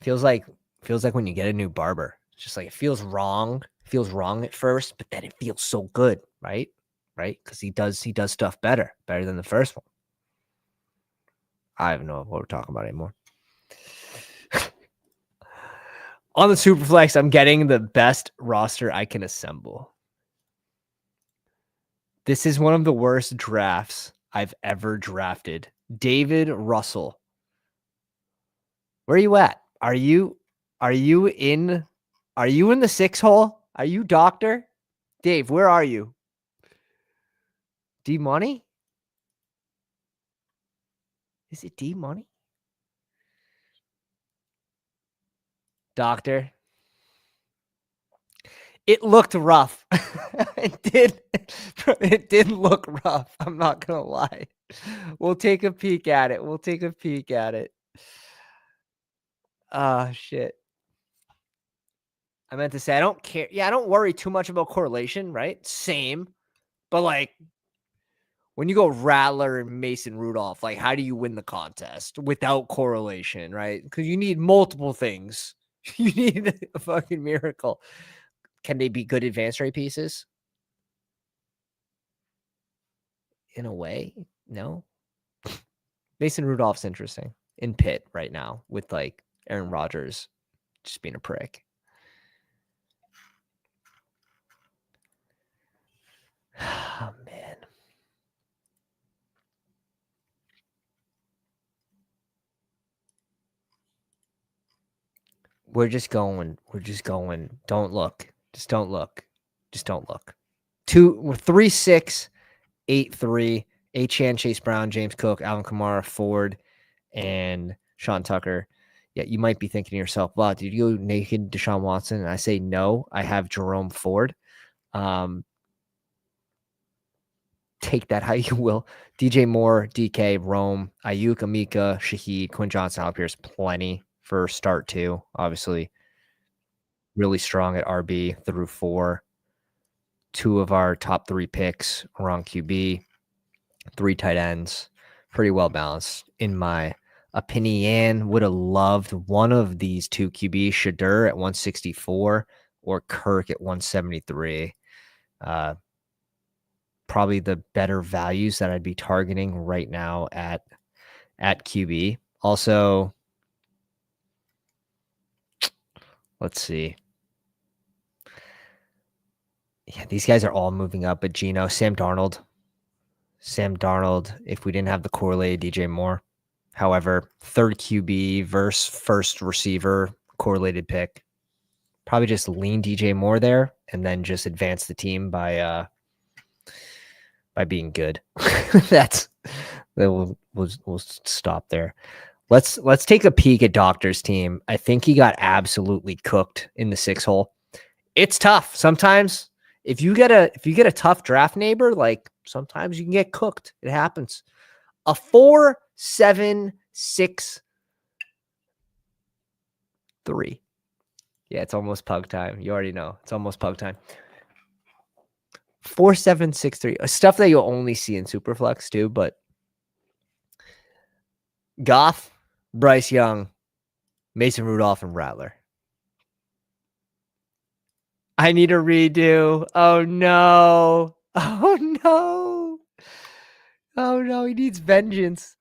Feels like when you get a new barber. It's just like it feels wrong. It feels wrong at first, but then it feels so good, right? Right? Because he does stuff better than the first one. I don't know what we're talking about anymore. On the Superflex, I'm getting the best roster I can assemble. This is one of the worst drafts I've ever drafted. David Russell. Where are you at? Are you in the 6 hole? Are you doctor? Dave, where are you? D Money? Is it D Money? Doctor. It looked rough. It did look rough. I'm not gonna lie. We'll take a peek at it. Ah, shit. I meant to say I don't care. Yeah, I don't worry too much about correlation, right? Same. But like when you go Rattler and Mason Rudolph, like how do you win the contest without correlation, right? Because you need multiple things. You need a fucking miracle. Can they be good advanced rate pieces? In a way, no. Mason Rudolph's interesting in Pitt right now with like Aaron Rodgers just being a prick. Oh, man. We're just going. Don't look. Just don't look. 3-6, 8-3. Achane, Chase Brown, James Cook, Alvin Kamara, Ford, and Sean Tucker. Yeah, you might be thinking to yourself, wow, did you go naked Deshaun Watson? And I say no, I have Jerome Ford. Take that how you will. DJ Moore, DK, Rome, Ayuk, Amika, Shaheed, Quinn Johnson, Alec Pierce, plenty for start 2. Obviously, really strong at RB through 4. 2 of our top 3 picks are on QB. 3 tight ends. Pretty well balanced, in my opinion. Would have loved one of these 2 QB, Shadur at 164 or Kirk at 173. Probably the better values that I'd be targeting right now at QB. Also, let's see. Yeah, these guys are all moving up, but Geno, Sam Darnold Sam Darnold, if we didn't have the correlated DJ Moore. However, third QB versus first receiver correlated pick. Probably just lean DJ Moore there and then just advance the team by being good. We'll stop there. Let's take a peek at Doctor's team. I think he got absolutely cooked in the 6 hole. It's tough. Sometimes if you get a tough draft neighbor, like sometimes you can get cooked. It happens. A 4, 7, 6, 3. Yeah, it's almost pug time. You already know. It's almost pug time. 4, 7, 6, 3. Stuff that you'll only see in Superflex too, but Goff, Bryce Young, Mason Rudolph, and Rattler. I need a redo. Oh no. Oh no. Oh no, he needs vengeance.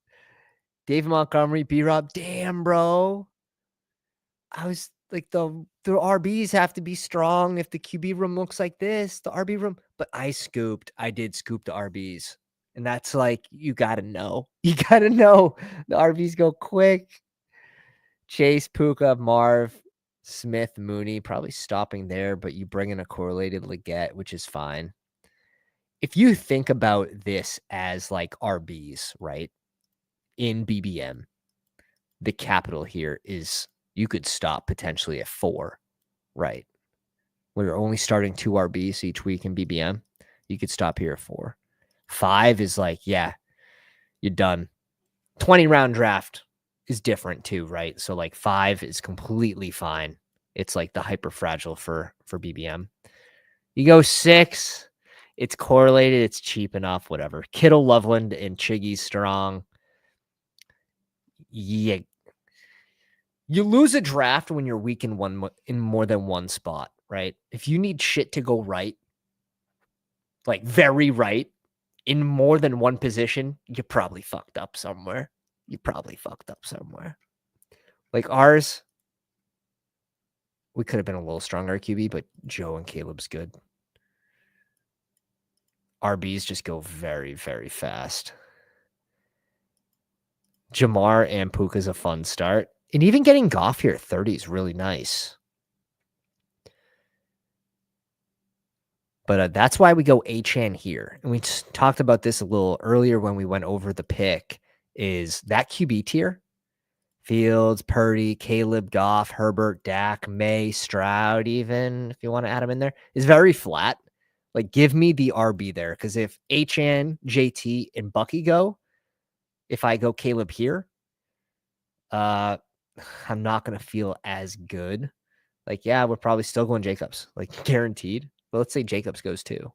Dave Montgomery, B-Rob. Damn, bro. I was like, the RBs have to be strong if the QB room looks like this, the RB room. But I did scoop the RBs. And that's like, you got to know. You got to know the RBs go quick. Chase, Puka, Marv, Smith, Mooney, probably stopping there, but you bring in a correlated Leggett, which is fine. If you think about this as like RBs, right, in BBM, the capital here is you could stop potentially at 4, right? We're only starting 2 RBs each week in BBM. You could stop here at 4. 5 is like, yeah, you're done. 20-round draft is different too, right? So like 5 is completely fine. It's like the hyper fragile for BBM. You go 6, it's correlated, it's cheap enough, whatever. Kittle, Loveland, and Chiggy's strong. Yeah. You lose a draft when you're weak in more than one spot, right? If you need shit to go right, like very right, in more than one position, you probably fucked up somewhere. Like ours, we could have been a little stronger QB, but Joe and Caleb's good. RBs just go very, very fast. Jamar and Puka's a fun start. And even getting Goff here at 30 is really nice. But that's why we go Achane here. And we talked about this a little earlier when we went over the pick, is that QB tier. Fields, Purdy, Caleb, Goff, Herbert, Dak, May, Stroud, even, if you want to add them in there, is very flat. Like, give me the RB there. Because if Achane, JT, and Bucky go, if I go Caleb here, I'm not going to feel as good. Like, yeah, we're probably still going Jacobs, like guaranteed. But let's say Jacobs goes too.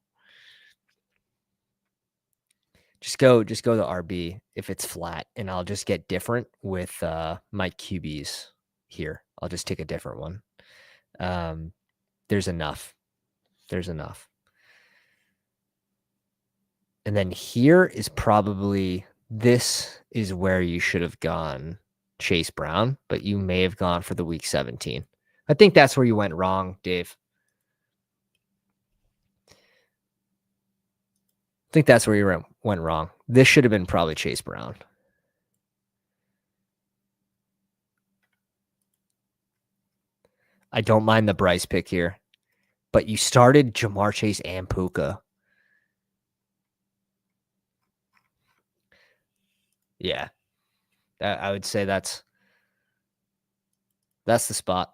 Just go the RB if it's flat, and I'll just get different with my QBs here. I'll just take a different one. There's enough. And then here is probably, this is where you should have gone Chase Brown, but you may have gone for the week 17. I think that's where you went wrong, Dave. I think that's where you went wrong. This should have been probably Chase Brown. I don't mind the Bryce pick here, but you started Jamar Chase and Puka. Yeah, I would say that's the spot.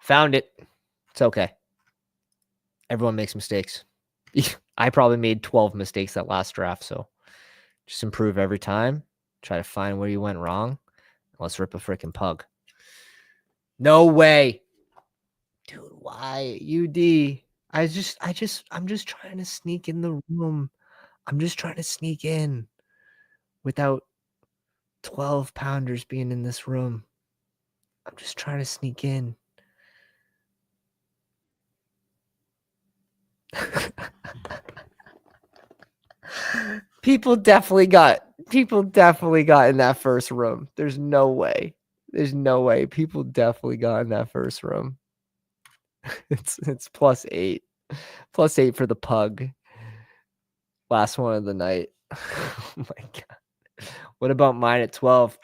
Found it. It's okay. Everyone makes mistakes. I probably made 12 mistakes that last draft, so just improve every time. Try to find where you went wrong. Let's rip a freaking pug. No way. Dude, why? UD. I'm just trying to sneak in the room. I'm just trying to sneak in without 12 pounders being in this room. I'm just trying to sneak in. People definitely got in that first room. There's no way. People definitely got in that first room. It's +8. +8 for the pug. Last one of the night. Oh my god. What about mine at 12?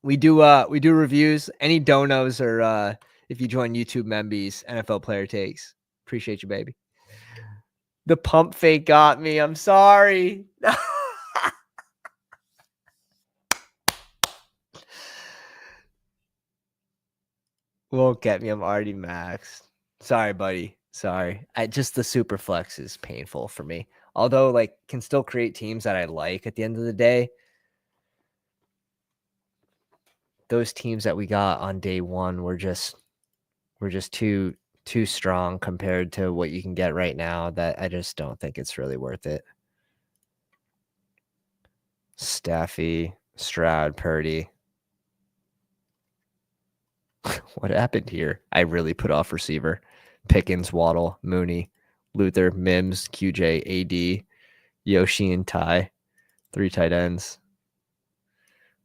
We do reviews. Any donos or if you join YouTube Membies, NFL player takes. Appreciate you, baby. The pump fake got me. I'm sorry. Won't get me. I'm already maxed. Sorry, buddy. Sorry. The SuperFlex is painful for me. Although, like, can still create teams that I like at the end of the day. Those teams that we got on day one were just too strong compared to what you can get right now, that I just don't think it's really worth it. Staffy, Stroud, Purdy. What happened here? I really put off receiver. Pickens, Waddle, Mooney, Luther, Mims, QJ, AD, Yoshi, and Ty. 3 tight ends.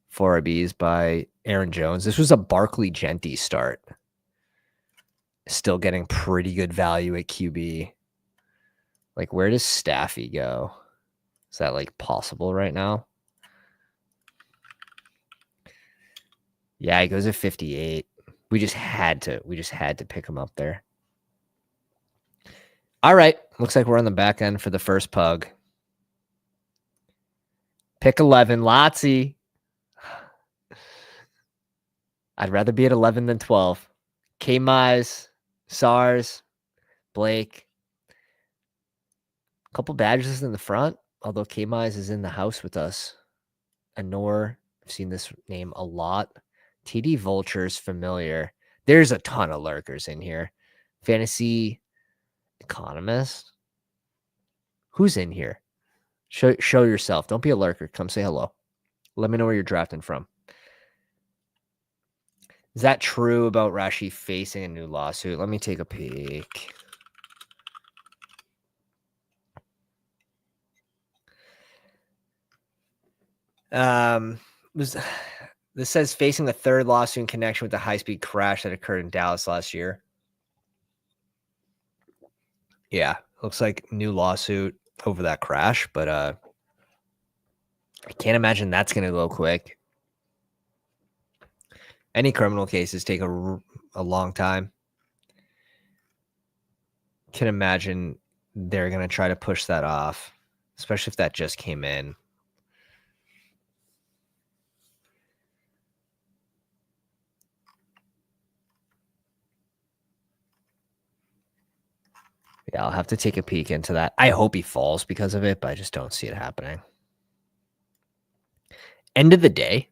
4 RBs by Aaron Jones. This was a Barkley Genty start. Still getting pretty good value at QB. Like, where does Staffy go? Is that, like, possible right now? Yeah, he goes at 58. We just had to pick him up there. All right. Looks like we're on the back end for the first pug. Pick 11. Lotsy. I'd rather be at 11 than 12. K-Mize, SARS, Blake. A couple badges in the front, although K-Mize is in the house with us. Anor, I've seen this name a lot. TD Vulture's familiar. There's a ton of lurkers in here. Fantasy Economist. Who's in here? Show yourself. Don't be a lurker. Come say hello. Let me know where you're drafting from. Is that true about Rashi facing a new lawsuit? Let me take a peek. This says facing the 3rd lawsuit in connection with the high-speed crash that occurred in Dallas last year. Yeah, looks like new lawsuit over that crash, but I can't imagine that's going to go quick. Any criminal cases take a long time. Can imagine they're going to try to push that off, especially if that just came in. Yeah, I'll have to take a peek into that. I hope he falls because of it, but I just don't see it happening. End of the day,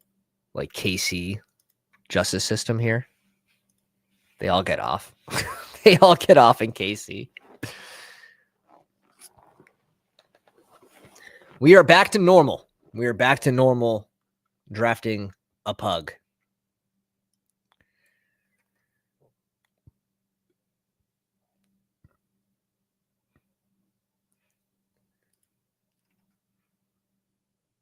like KC justice system here, they all get off. They all get off in KC. We are back to normal. We are back to normal drafting a pug.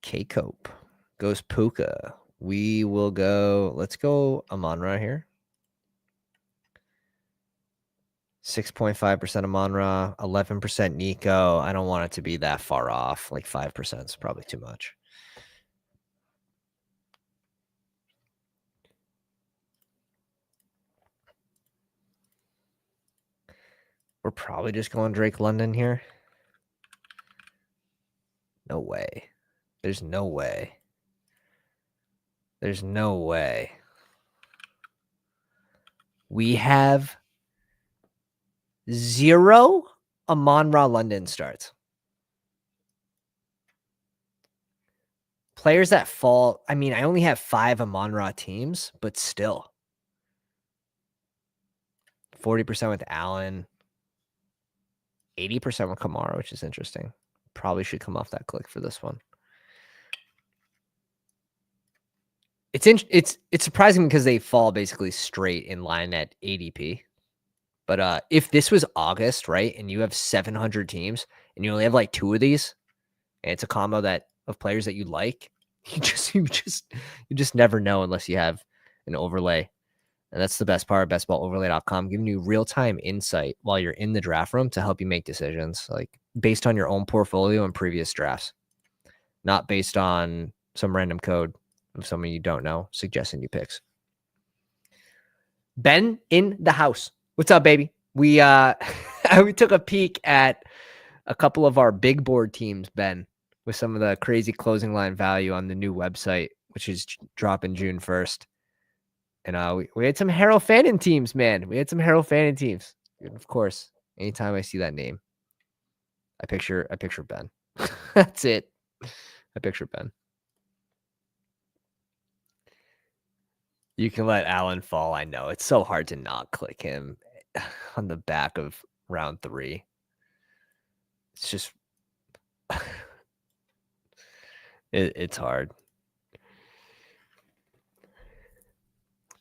K-Cope goes Puka. We will go, let's go Amon-Ra here. 6.5% Amon-Ra, 11% Nico. I don't want it to be that far off. Like 5% is probably too much. We're probably just going Drake London here. No way. There's no way. There's no way. We have 0 Amon-Ra London starts. Players that fall. I mean, I only have 5 Amon-Ra teams, but still. 40% with Allen. 80% with Kamara, which is interesting. Probably should come off that click for this one. It's surprising because they fall basically straight in line at ADP. But if this was August, right, and you have 700 teams and you only have like 2 of these, and it's a combo of players that you like, you just never know unless you have an overlay. And that's the best part of bestballoverlay.com, giving you real-time insight while you're in the draft room to help you make decisions. Like, based on your own portfolio and previous drafts, not based on some random code of someone you don't know suggesting you picks. Ben in the house. What's up, baby? We we took a peek at a couple of our big board teams, Ben, with some of the crazy closing line value on the new website, which is dropping June 1st. And we had some Harold Fannin teams, man. We had some Harold Fannin teams. And of course, anytime I see that name, I picture Ben. That's it. I picture Ben. You can let Allen fall. I know it's so hard to not click him on the back of round 3. It's just it's hard.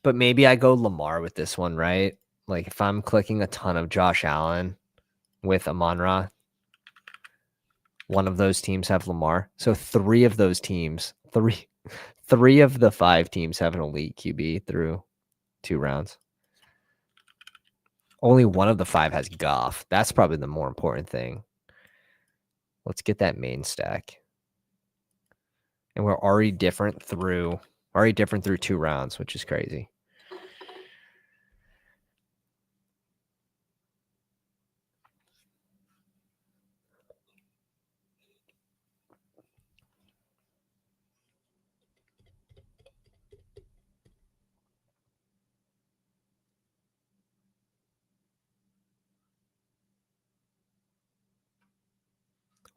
But maybe I go Lamar with this one, right? Like if I'm clicking a ton of Josh Allen with Amon-Ra, one of those teams have Lamar. So 3 of those teams, three of the 5 teams have an elite QB through 2 rounds. Only one of the 5 has Goff. That's probably the more important thing. Let's get that main stack. And we're already different through 2 rounds, which is crazy.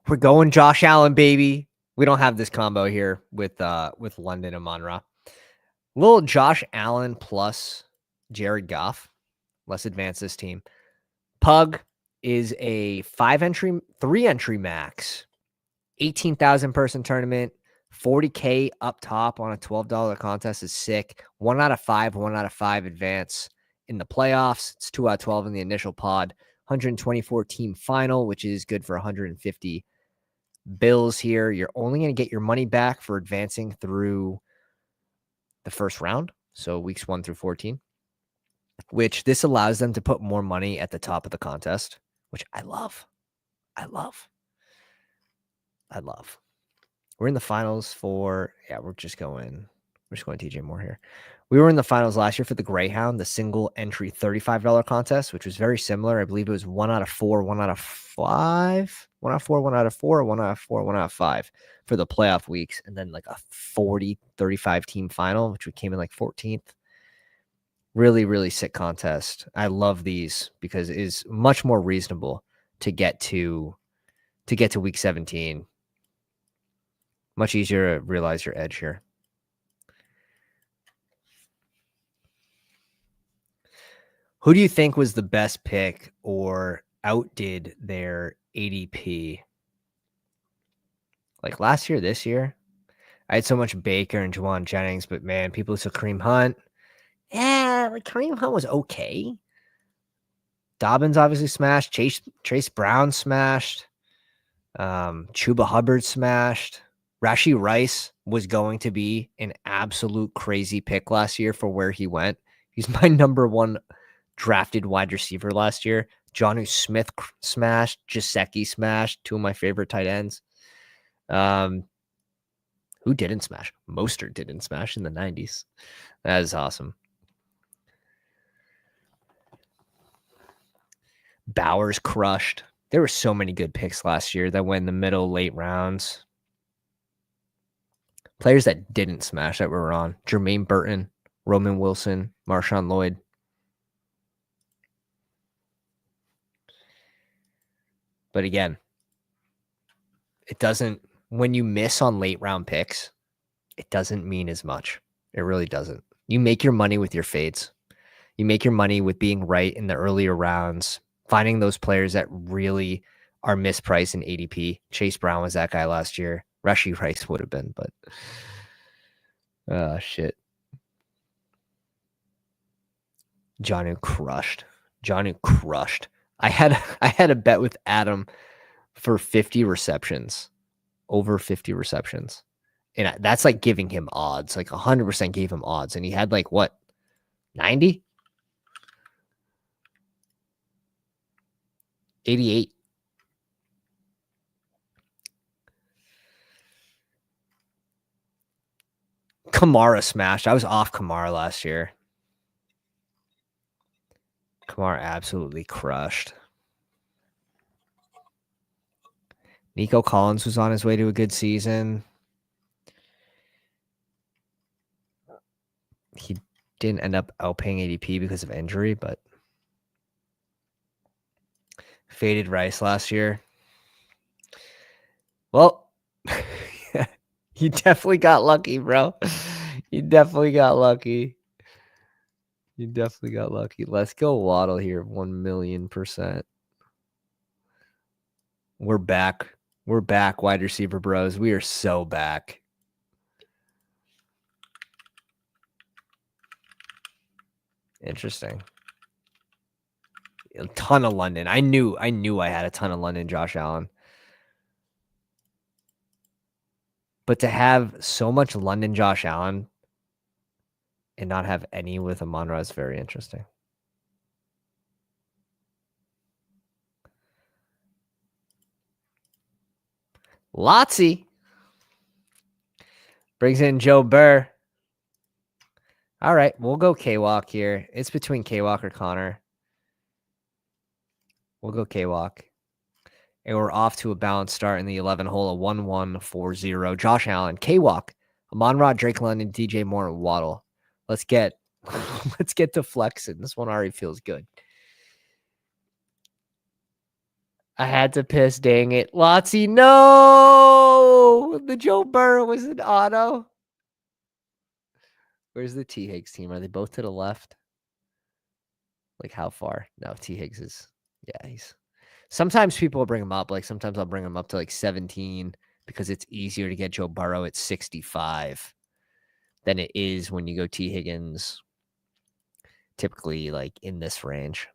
We're going Josh Allen, baby. We don't have this combo here with London and Amon-Ra. Little Josh Allen plus Jared Goff. Let's advance this team. PUG is a 3-entry max, 18,000 person tournament, 40K up top on a $12 contest is sick. 1 out of 5 advance in the playoffs. It's 2 out of 12 in the initial pod. 124 team final, which is good for 150 bills here. You're only going to get your money back for advancing through the first round, so weeks 1 through 14, which this allows them to put more money at the top of the contest, which I love. We're in the finals for, we're just going TJ Moore here. We were in the finals last year for the Greyhound, the single entry $35 contest, which was very similar. I believe it was 1 out of 4, 1 out of 5, 1 out of 4, 1 out of 4, 1 out of 4, 1 out of 5 for the playoff weeks. And then like a 35 team final, which we came in like 14th. Really, really sick contest. I love these because it is much more reasonable to get to week 17. Much easier to realize your edge here. Who do you think was the best pick or outdid their ADP? Like last year, this year? I had so much Baker and Juwan Jennings, but man, people took Kareem Hunt. Yeah, like Kareem Hunt was okay. Dobbins obviously smashed. Chase Brown smashed. Chuba Hubbard smashed. Rashee Rice was going to be an absolute crazy pick last year for where he went. He's my number 1 drafted wide receiver last year. Jonnu Smith smashed. Gesicki smashed. 2 of my favorite tight ends. Who didn't smash? Mostert didn't smash in the 90s. That is awesome. Bowers crushed. There were so many good picks last year that went in the middle, late rounds. Players that didn't smash that were on. Jermaine Burton, Roman Wilson, Marshawn Lloyd. But again, it doesn't, when you miss on late round picks, it doesn't mean as much. It really doesn't. You make your money with your fades. You make your money with being right in the earlier rounds, finding those players that really are mispriced in ADP. Chase Brown was that guy last year. Rashee Rice would have been, but shit. Jonnu crushed. I had a bet with Adam for 50 receptions, over 50 receptions. And that's like giving him odds, like 100% gave him odds. And he had like what, 90? 88. Kamara smashed. I was off Kamara last year. Kamara absolutely crushed. Nico Collins was on his way to a good season. He didn't end up outpaying ADP because of injury, but faded Rice last year. Well, you definitely got lucky, bro. You definitely got lucky. You definitely got lucky. Let's go Waddle here, 1,000,000%. We're back. We're back, wide receiver bros. We are so back. Interesting. A ton of London. I knew I had a ton of London Josh Allen. But to have so much London Josh Allen and not have any with Amon-Ra is very interesting. Lotzie brings in Joe Burr. All right, we'll go K-Walk here. It's between K-Walk or Connor. We'll go K-Walk. And we're off to a balanced start in the 11 hole, a 1-1-4-0. Josh Allen, K-Walk, Amon-Ra, Drake London, DJ Moore, and Waddle. Let's get to flexing. This one already feels good. I had to piss, dang it. Lotzie, no! The Joe Burrow was an auto. Where's the T. Higgs team? Are they both to the left? Like how far? No, T. Higgs is, yeah, he's. Sometimes people will bring him up. Like sometimes I'll bring him up to like 17 because it's easier to get Joe Burrow at 65 than it is when you go T. Higgins, typically like in this range.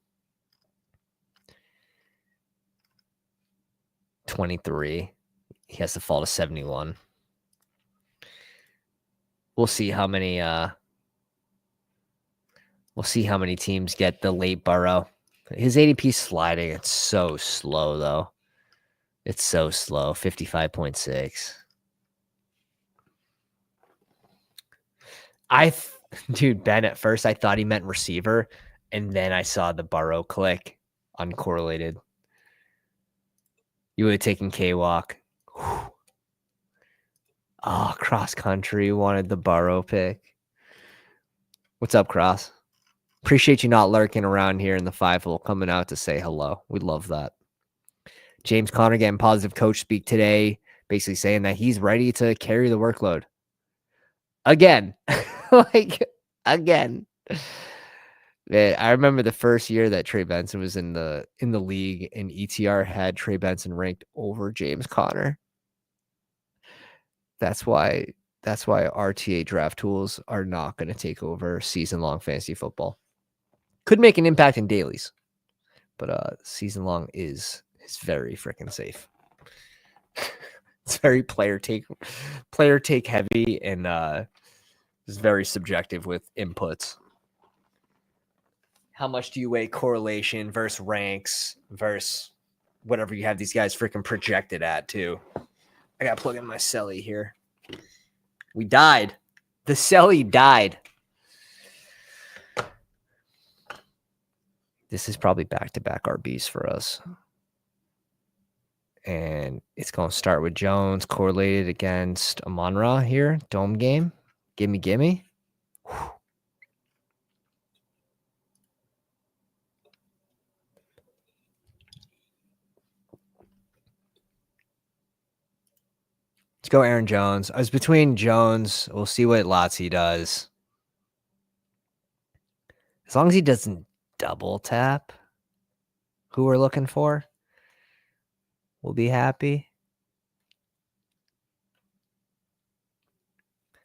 23. He has to fall to 71. We'll see how many teams get the late Burrow. His ADP sliding. It's so slow though. It's so slow. 55.6. Dude, Ben, at first I thought he meant receiver, and then I saw the Burrow click uncorrelated. You would have taken K-Walk. Oh, cross country wanted the Burrow pick. What's up, Cross? Appreciate you not lurking around here in the 5-hole, coming out to say hello. We love that. James Conner getting positive coach speak today, basically saying that he's ready to carry the workload. Again. Again. Man, I remember the first year that Trey Benson was in the league and ETR had Trey Benson ranked over James Conner. That's why RTA draft tools are not going to take over season-long fantasy football. Could make an impact in dailies, but season-long is very freaking safe. It's very player take heavy, and it's very subjective with inputs. How much do you weigh correlation versus ranks versus whatever you have these guys freaking projected at too? I got to plug in my Selly here. We died. The Selly died. This is probably back-to-back RBs for us. And it's going to start with Jones correlated against Amon-Ra here. Dome game. Gimme. Whew. Let's go Aaron Jones. I was between Jones. We'll see what Lotzie does. As long as he doesn't double tap who we're looking for, we'll be happy.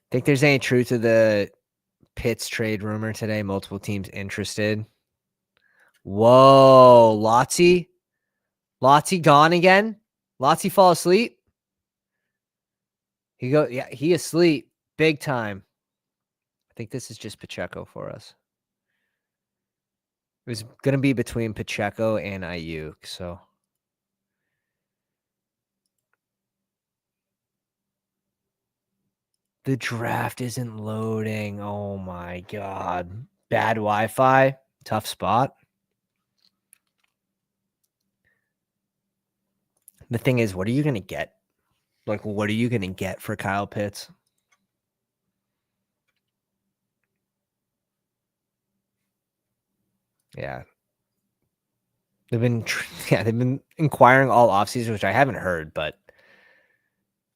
Think there's any truth to the Pitts trade rumor today? Multiple teams interested. Whoa, Lotzie gone again? Lotzie fall asleep? He asleep big time. I think this is just Pacheco for us. It was going to be between Pacheco and Ayuk, so. The draft isn't loading. Oh my god. Bad Wi-Fi. Tough spot. The thing is, what are you going to get? Like, what are you going to get for Kyle Pitts? Yeah. They've been inquiring all offseason, which I haven't heard, but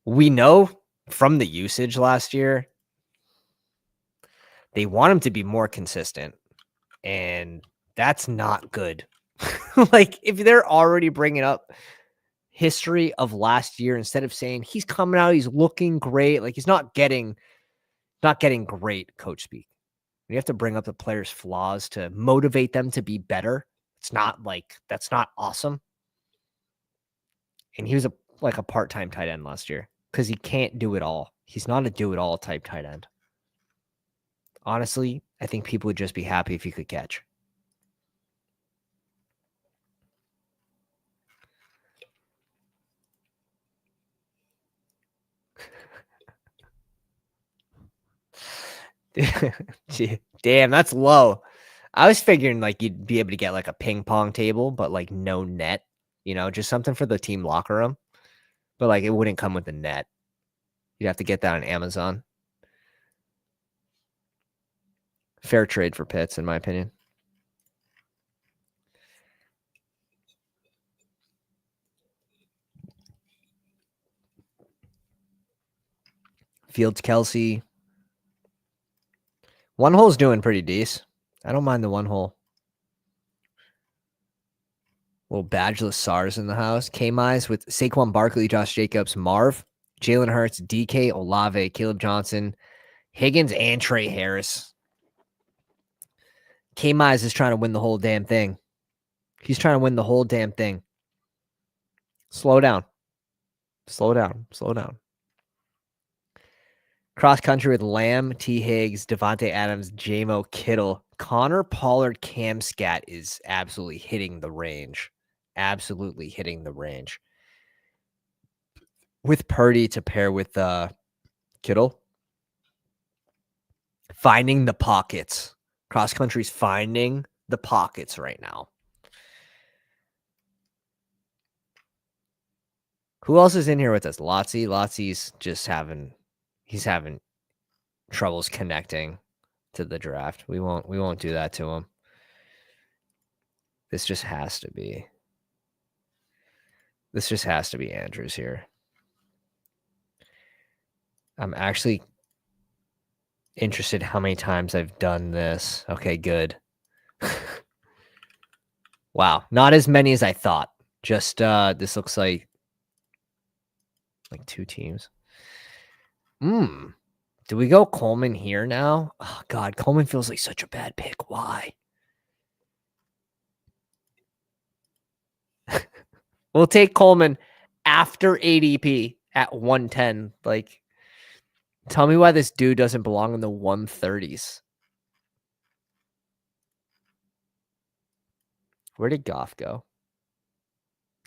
we know from the usage last year, they want him to be more consistent, and that's not good. Like, if they're already bringing up history of last year instead of saying he's coming out, he's looking great, like he's not getting great coach speak. You have to bring up the player's flaws to motivate them to be better. It's not like that's not awesome. And he was like a part-time tight end last year because he can't do it all. He's not a do-it-all type tight end. Honestly, I think people would just be happy if he could catch. Damn, that's low. I was figuring like you'd be able to get like a ping pong table, but like no net, just something for the team locker room. But like it wouldn't come with the net. You'd have to get that on Amazon. Fair trade for Pitts, in my opinion. Fields, Kelsey. One hole's doing pretty decent. I don't mind the one hole. Little badgeless SARS in the house. K-Mize with Saquon Barkley, Josh Jacobs, Marv, Jalen Hurts, DK, Olave, Caleb Johnson, Higgins, and Trey Harris. K-Mize is trying to win the whole damn thing. He's trying to win the whole damn thing. Slow down. Slow down. Slow down. Cross country with Lamb, T. Higgs, Devontae Adams, J-Mo Kittle. Connor Pollard Cam Scat is absolutely hitting the range. Absolutely hitting the range. With Purdy to pair with Kittle. Finding the pockets. Cross country's finding the pockets right now. Who else is in here with us? Lotzie. Lotzie's just having troubles connecting to the draft. We won't do that to him. This just has to be Andrews here. I'm actually interested how many times I've done this. Okay, good. Wow, not as many as I thought. Just this looks like 2 teams. Do we go Coleman here now? Oh god, Coleman feels like such a bad pick. Why? We'll take Coleman after ADP at 110. Like, tell me why this dude doesn't belong in the 130s. Where did Goff go?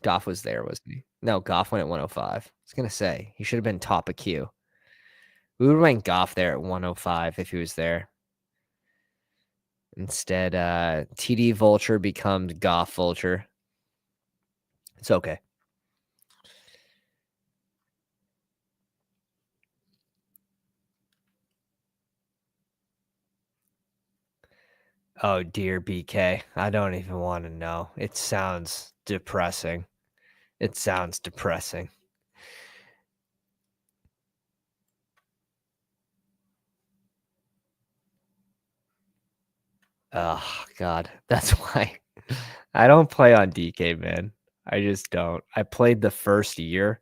Goff was there, wasn't he? No, Goff went at 105. I was going to say, he should have been top of queue. We would have went Goff there at 105 if he was there. Instead, TD Vulture becomes Goff Vulture. It's okay. Oh, dear BK. I don't even want to know. It sounds depressing. It sounds depressing. Oh, God. That's why I don't play on DK, man. I just don't. I played the first year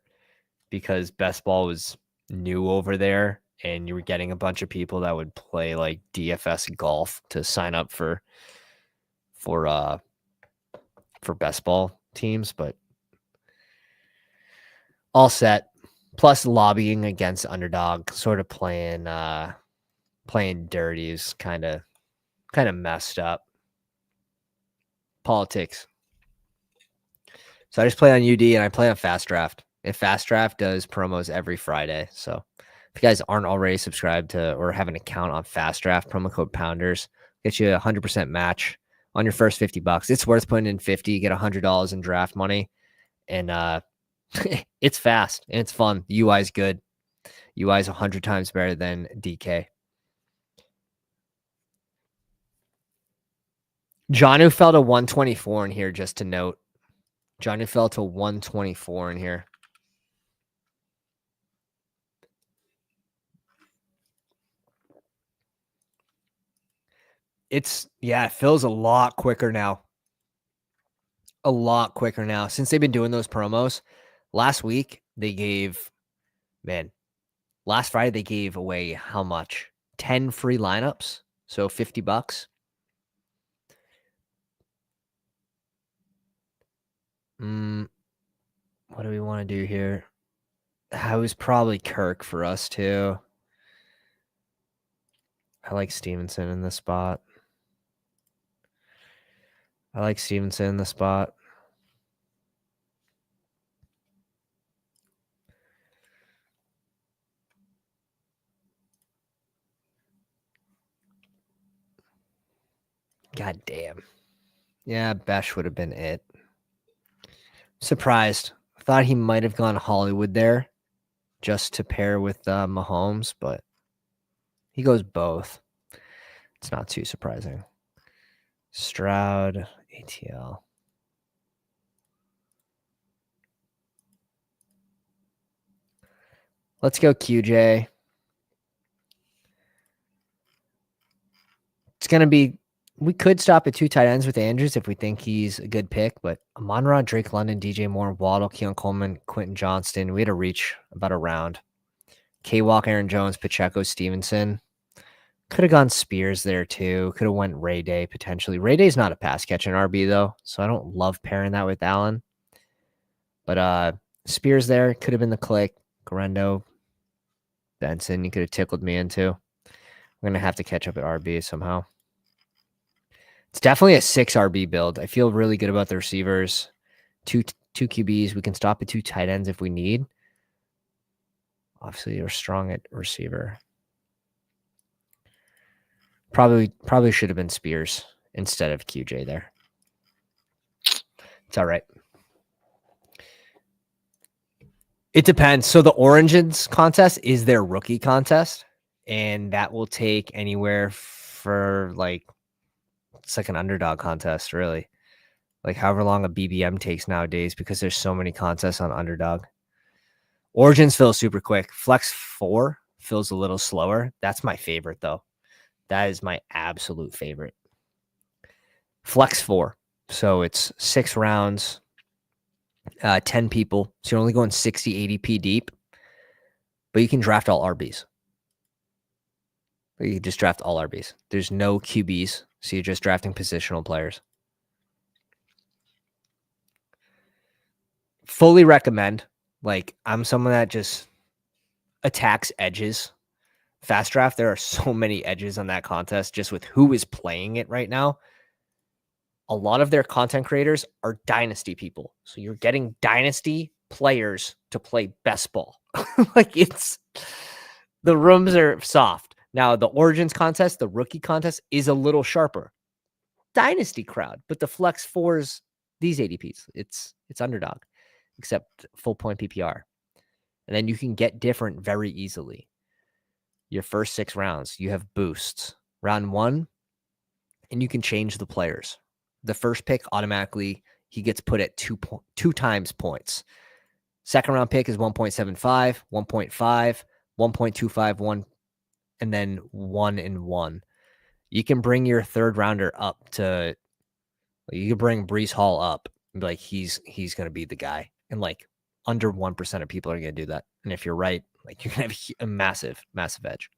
because best ball was new over there, and you were getting a bunch of people that would play like DFS golf to sign up for best ball teams, but all set. Plus lobbying against Underdog, sort of playing dirty is kind of messed up. Politics. So I just play on UD and I play on Fast Draft. And Fast Draft does promos every Friday. So If you guys aren't already subscribed to or have an account on Fast Draft, promo code Pounders gets you a 100% match on your first $50. It's worth putting in 50, get $100 in draft money, and it's fast and it's fun. The UI is good. UI is 100 times better than DK. Jonnu fell to 124 in here, just to note. Jonnu fell to 124 in here. It feels a lot quicker now. A lot quicker now. Since they've been doing those promos, last week they gave, last Friday they gave away how much? 10 free lineups, so $50. What do we want to do here? That was probably Kirk for us too. I like Stevenson in this spot. God damn. Yeah, Besh would have been it. Surprised. Thought he might have gone Hollywood there just to pair with Mahomes, but he goes both. It's not too surprising. Stroud, ATL. Let's go QJ. It's going to be, we could stop at 2 tight ends with Andrews if we think he's a good pick, but Amon-Ra, Drake London, DJ Moore, Waddle, Keon Coleman, Quentin Johnston, we had to reach about a round. K-Walk, Aaron Jones, Pacheco, Stevenson. Could have gone Spears there too. Could have went Ray Day potentially. Ray Day's not a pass catching RB though, so I don't love pairing that with Allen. But Spears there could have been the click. Garendo, Benson, you could have tickled me into. I'm gonna have to catch up at RB somehow. It's definitely a 6 RB build. I feel really good about the receivers. Two QBs. We can stop at 2 tight ends if we need. Obviously, you're strong at receiver. Probably should have been Spears instead of QJ there. It's all right. It depends. So the Origins contest is their rookie contest, and that will take anywhere for it's like an underdog contest, really. Like however long a BBM takes nowadays because there's so many contests on Underdog. Origins fills super quick. Flex 4 fills a little slower. That's my favorite, though. That is my absolute favorite. Flex 4. So it's 6 rounds, 10 people. So you're only going 60 ADP deep, but you can draft all RBs. You can just draft all RBs. There's no QBs, so you're just drafting positional players. Fully recommend. I'm someone that just attacks edges. Fast Draft, there are so many edges on that contest just with who is playing it right now. A lot of their content creators are dynasty people. So you're getting dynasty players to play best ball. The rooms are soft. Now, the Origins contest, the rookie contest is a little sharper. Dynasty crowd, but the Flex 4s, these ADPs, it's Underdog, except full point PPR. And then you can get different very easily. Your first 6 rounds, you have boosts. Round 1, and you can change the players. The first pick automatically, he gets put at 2 times points. Second round pick is 1.75, 1.5, 1.25, 1, and then 1 and 1. You can bring your third rounder up to, you can bring Breece Hall up and be like, he's going to be the guy. And under 1% of people are going to do that. And if you're right, you're going to have a massive, massive edge.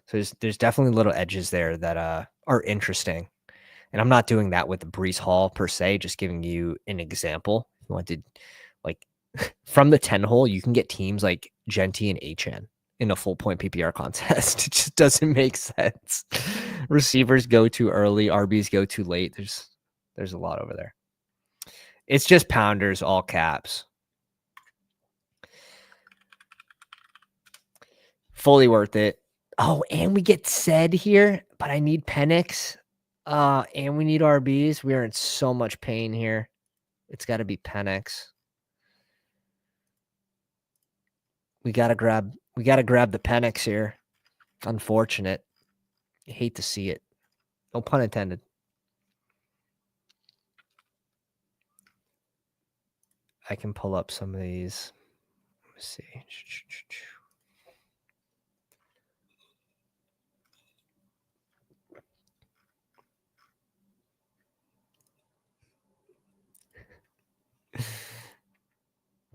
So there's definitely little edges there that are interesting. And I'm not doing that with Breece Hall per se, just giving you an example. If you wanted, from the 10 hole, you can get teams like Genty and HN in a full point PPR contest. It just doesn't make sense. Receivers go too early, RBs go too late. There's a lot over there. It's just Pounders, all caps. Fully worth it. Oh, and we get said here, but I need Penix. And we need RBs. We are in so much pain here. It's got to be Penix. We gotta grab the Penix here. Unfortunate. I hate to see it. No pun intended. I can pull up some of these. Let's see.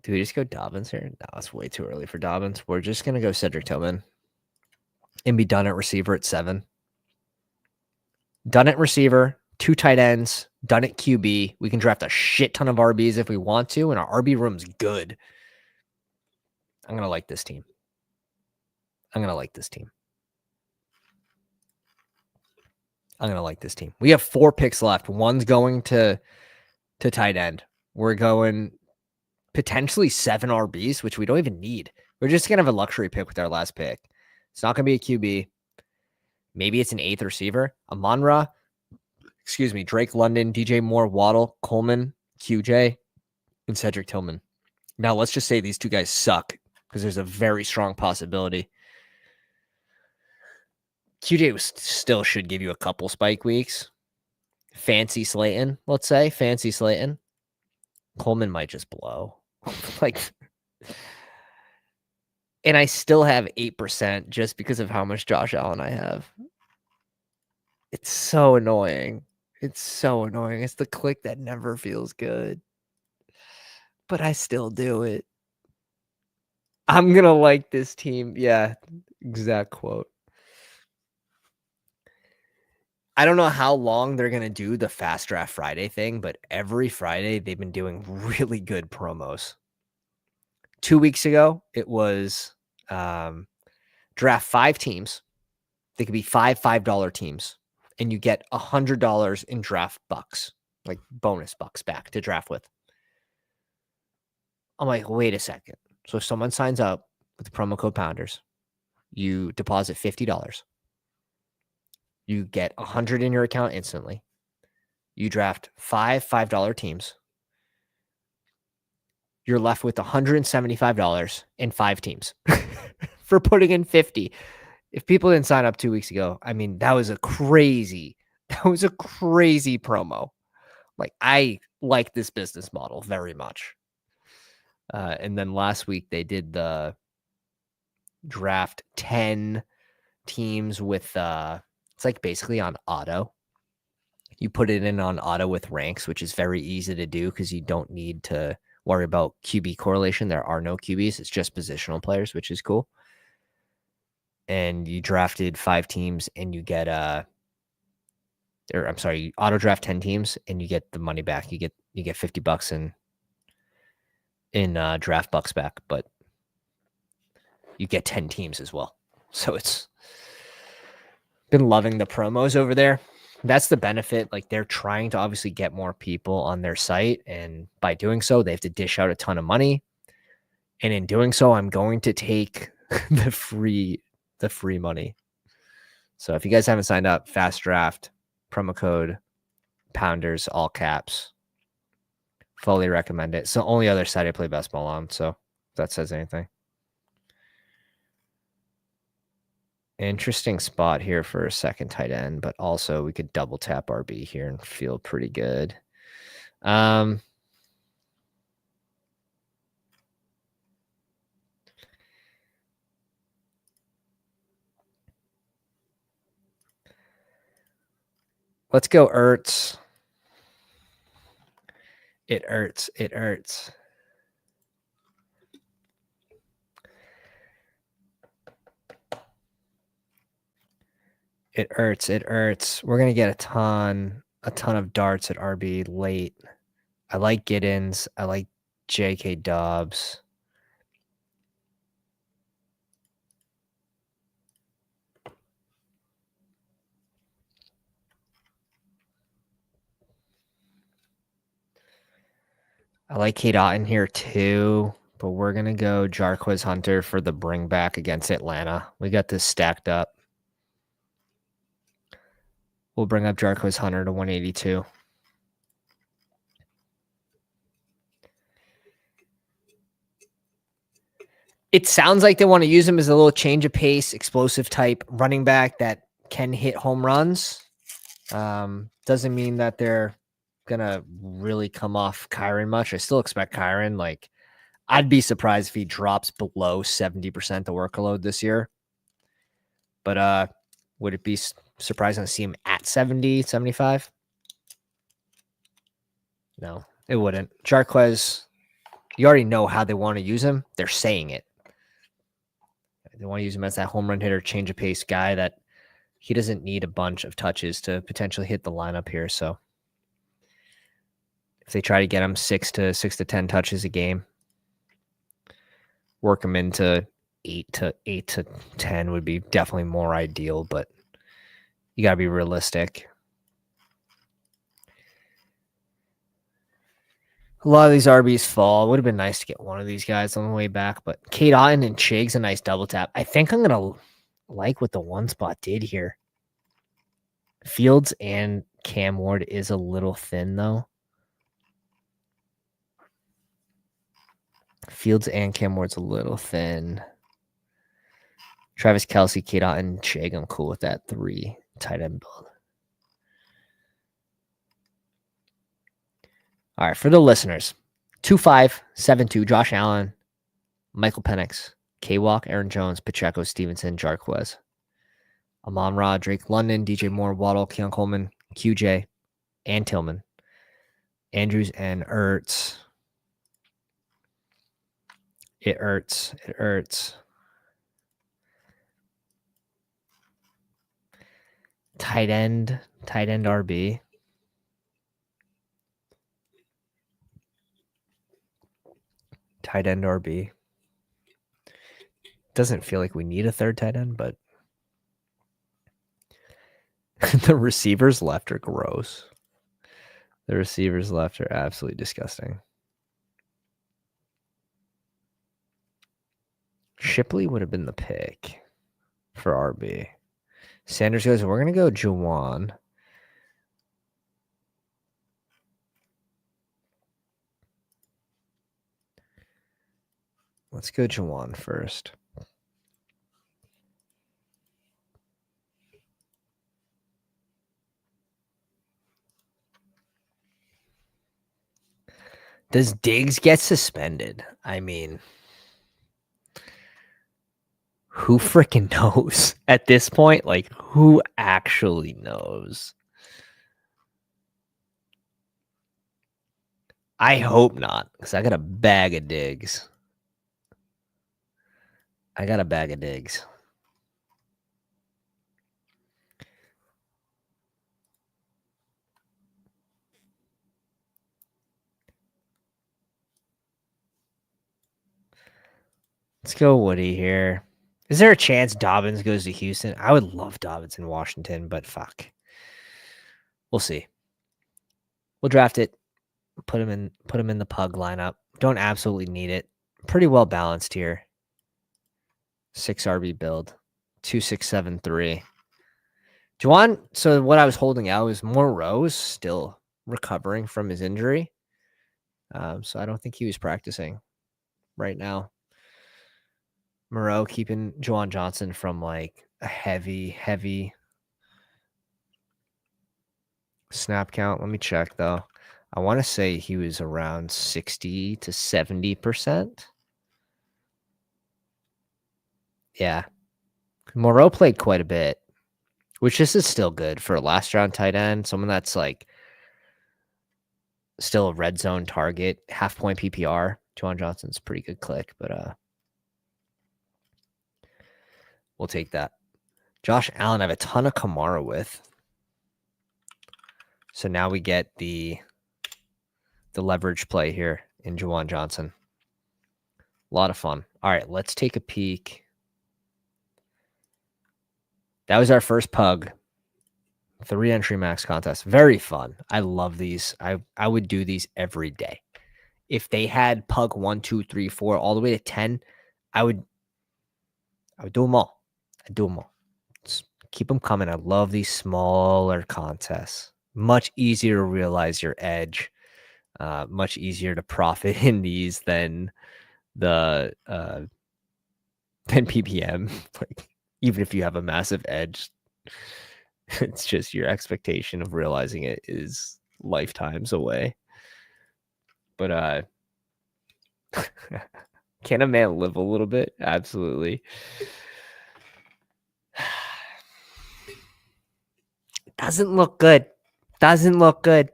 Do we just go Dobbins here? No, it's way too early for Dobbins. We're just going to go Cedric Tillman and be done at receiver at 7. Done at receiver, 2 tight ends, done at QB. We can draft a shit ton of RBs if we want to, and our RB room's good. I'm going to like this team. We have 4 picks left. One's going to tight end. We're going potentially 7 RBs, which we don't even need. We're just going to have a luxury pick with our last pick. It's not going to be a QB. Maybe it's an 8th receiver. Amon-Ra, Drake London, DJ Moore, Waddle, Coleman, QJ, and Cedric Tillman. Now, let's just say these 2 guys suck because there's a very strong possibility. QJ still should give you a couple spike weeks. Fancy Slayton, let's say. Fancy Slayton. Coleman might just blow. And I still have 8% just because of how much Josh Allen I have. It's so annoying. It's the click that never feels good. But I still do it. I'm going to like this team. Yeah, exact quote. I don't know how long they're going to do the Fast Draft Friday thing, but every Friday they've been doing really good promos. 2 weeks ago, it was draft 5 teams. They could be 5 $5 teams, and you get $100 in draft bucks, like bonus bucks back to draft with. I'm like, wait a second. So if someone signs up with the promo code Pounders, you deposit $50. You get $100 in your account instantly. You draft 5 $5 teams. You're left with $175 in 5 teams for putting in 50. If people didn't sign up 2 weeks ago, I mean, that was a crazy promo. Like, I like this business model very much. And then last week they did the draft 10 teams with it's like basically on auto. You put it in on auto with ranks, which is very easy to do because you don't need to worry about QB correlation. There are no QBs. It's just positional players, which is cool. And you drafted 5 teams and you get you auto draft 10 teams and you get the money back. You get $50 in draft bucks back, but you get 10 teams as well. So it's been loving the promos over there. That's the benefit. Like, they're trying to obviously get more people on their site, and by doing so, they have to dish out a ton of money. And in doing so, I'm going to take the free money. So if you guys haven't signed up, Fast Draft, promo code Pounders, all caps. Fully recommend it. It's the only other site I play best ball on, so if that says anything. Interesting spot here for a second tight end, but also we could double tap RB here and feel pretty good. Let's go Ertz. It hurts. It hurts. It hurts. It hurts. We're gonna get a ton of darts at RB late. I like Giddens. I like J.K. Dobbs. I like Kate Otten here too, But we're going to go Jarquez Hunter for the bring back against Atlanta. We got this stacked up. We'll bring up Jarquez Hunter to 182. It sounds like they want to use him as a little change of pace, explosive type running back that can hit home runs. Doesn't mean that they're going to really come off Kyron much. I still expect Kyron. Like, I'd be surprised if he drops below 70% the workload this year. But would it be surprising to see him at 70, 75? No, it wouldn't. Jarquez, you already know how they want to use him. They're saying it. They want to use him as that home run hitter, change of pace guy that he doesn't need a bunch of touches to potentially hit the lineup here. So if they try to get him 6 to 10 touches a game, work him into 8 to 10 would be definitely more ideal, but you got to be realistic. A lot of these RBs fall. It would have been nice to get one of these guys on the way back, but Kate Otten and Chig's a nice double tap. I think I'm going to like what the one spot did here. Fields and Cam Ward is a little thin, though. Fields and Cam Ward's a little thin. Travis Kelce, Kate Otten, Chig. I'm cool with that 3 tight end build. All right, for the listeners, 2572, Josh Allen, Michael Penix, K-Walk, Aaron Jones, Pacheco, Stevenson, Jarquez, Amon-Ra, Drake London, DJ Moore, Waddle, Keon Coleman, QJ, and Tillman, Andrews, and Ertz. It hurts. It hurts. Tight end RB. Tight end RB. Doesn't feel like we need a third tight end, but the receivers left are gross. The receivers left are absolutely disgusting. Shipley would have been the pick for RB. Sanders goes, we're going to go Juwan. Let's go Juwan first. Does Diggs get suspended? I mean, who freaking knows at this point? Like, who actually knows? I hope not, because I got a bag of Diggs. Let's go Woody here. Is there a chance Dobbins goes to Houston? I would love Dobbins in Washington, but fuck. We'll see. We'll draft it. Put him in the PUG lineup. Don't absolutely need it. Pretty well balanced here. 6 RB build. 2, 6, 7, 3. Juwan, so what I was holding out was Moreau's still recovering from his injury. So I don't think he was practicing right now. Moreau keeping Juwan Johnson from like a heavy snap count. Let me check though. I want to say he was around 60 to 70%. Yeah. Moreau played quite a bit, which this is still good for a last round tight end. Someone that's like still a red zone target, half point PPR. Juwan Johnson's a pretty good click, but we'll take that. Josh Allen, I have a ton of Kamara with. So now we get the leverage play here in Juwan Johnson. A lot of fun. All right, let's take a peek. That was our first PUG. 3 entry max contest. Very fun. I love these. I would do these every day if they had PUG 1, 2, 3, 4, all the way to 10, I would do them all. I'd do them all. Just keep them coming. I love these smaller contests. Much easier to realize your edge. Much easier to profit in these than the than PPM. Like, even if you have a massive edge, it's just your expectation of realizing it is lifetimes away. But can a man live a little bit? Absolutely. Doesn't look good. Doesn't look good.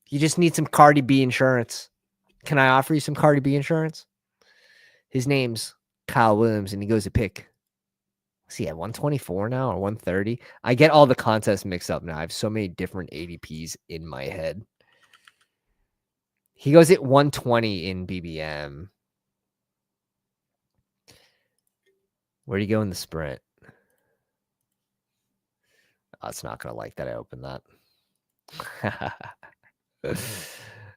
You just need some Cardi B insurance. Can I offer you some Cardi B insurance? His name's Kyle Williams, and he goes to pick. Is he at 124 now or 130? I get all the contests mixed up now. I have so many different ADPs in my head. He goes at 120 in BBM. Where do you go in the sprint? Oh, it's not going to like that I opened that.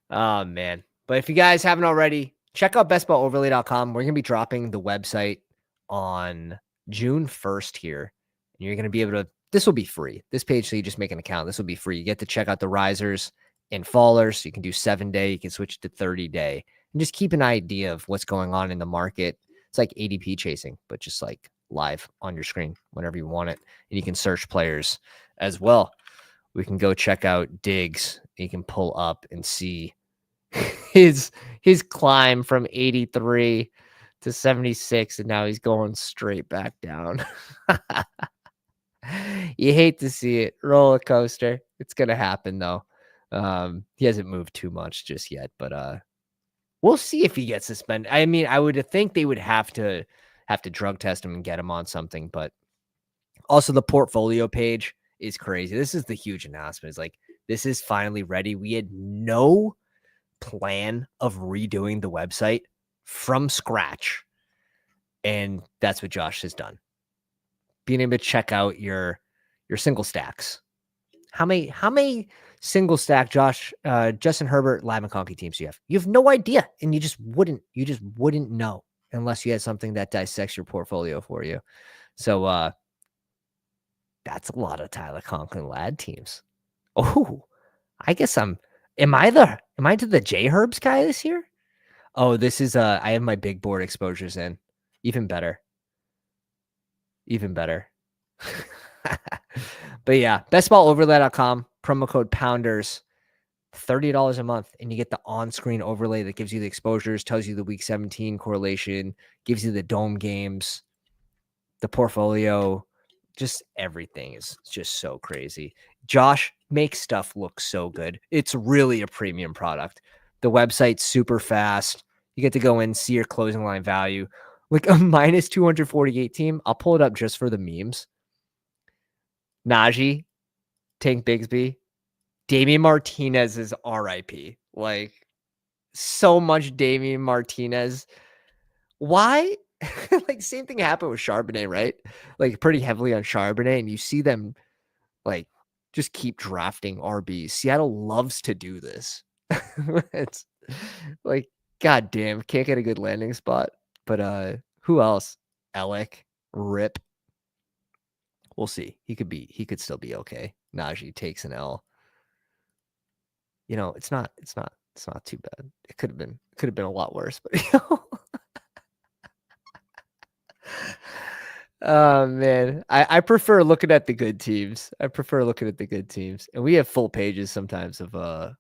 Oh, man. But if you guys haven't already, check out bestballoverlay.com. We're going to be dropping the website on June 1st here. And you're going to be able to, this will be free. This page, so you just make an account. This will be free. You get to check out the risers and fallers. So you can do 7-day. You can switch to 30-day. And just keep an idea of what's going on in the market. It's like ADP chasing, but just like live on your screen whenever you want it. And you can search players as well. We can go check out Diggs. You can pull up and see his climb from 83 to 76, and now he's going straight back down. You hate to see it. Roller coaster. It's gonna happen though. He hasn't moved too much just yet, but we'll see if he gets suspended. I mean, I would think they would have to drug test him and get him on something, but also the portfolio page is crazy. This is the huge announcement. It's like, this is finally ready. We had no plan of redoing the website from scratch, and that's what Josh has done. Being able to check out your single stacks. How many single stack Justin Herbert, Lab McConkey teams do you have? You have no idea, and you just wouldn't know unless you had something that dissects your portfolio for you. So that's a lot of Tyler Conklin Lad teams. Oh, I guess am I to the J Herbs guy this year? Oh, this is I have my big board exposures in. Even better. But yeah, bestballoverlay.com, promo code Pounders, $30 a month, and you get the on-screen overlay that gives you the exposures, tells you the week 17 correlation, gives you the dome games, the portfolio, just everything is just so crazy. Josh makes stuff look so good. It's really a premium product. The website's super fast. You get to go in, see your closing line value. Like a minus 248 team. I'll pull it up just for the memes. Najee, Tank Bigsby, Damian Martinez is RIP. Like, so much Damian Martinez. Why? Like, same thing happened with Charbonnet, right? Like, pretty heavily on Charbonnet, and you see them like just keep drafting RBs. Seattle loves to do this. It's like, goddamn, can't get a good landing spot. But who else? Alec, Rip. We'll see. He could still be okay. Najee takes an L. You know, it's not too bad. It could have been a lot worse, but you know. Oh man, I prefer looking at the good teams. And we have full pages sometimes of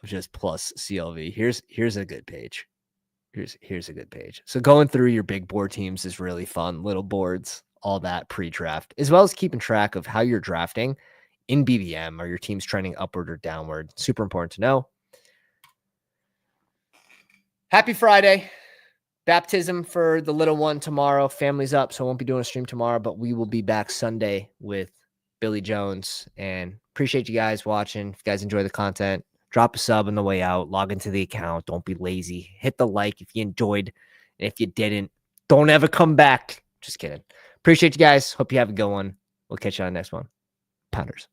just plus CLV. Here's a good page. Here's a good page. So going through your big board teams is really fun. Little boards, all that pre-draft, as well as keeping track of how you're drafting in BBM. Are your teams trending upward or downward? Super important to know. Happy Friday. Baptism for the little one tomorrow. Family's up, so I won't be doing a stream tomorrow, but we will be back Sunday with Billy Jones. And appreciate you guys watching. If you guys enjoy the content, drop a sub on the way out. Log into the account. Don't be lazy. Hit the like if you enjoyed. And if you didn't, don't ever come back. Just kidding. Appreciate you guys. Hope you have a good one. We'll catch you on the next one. Pounders.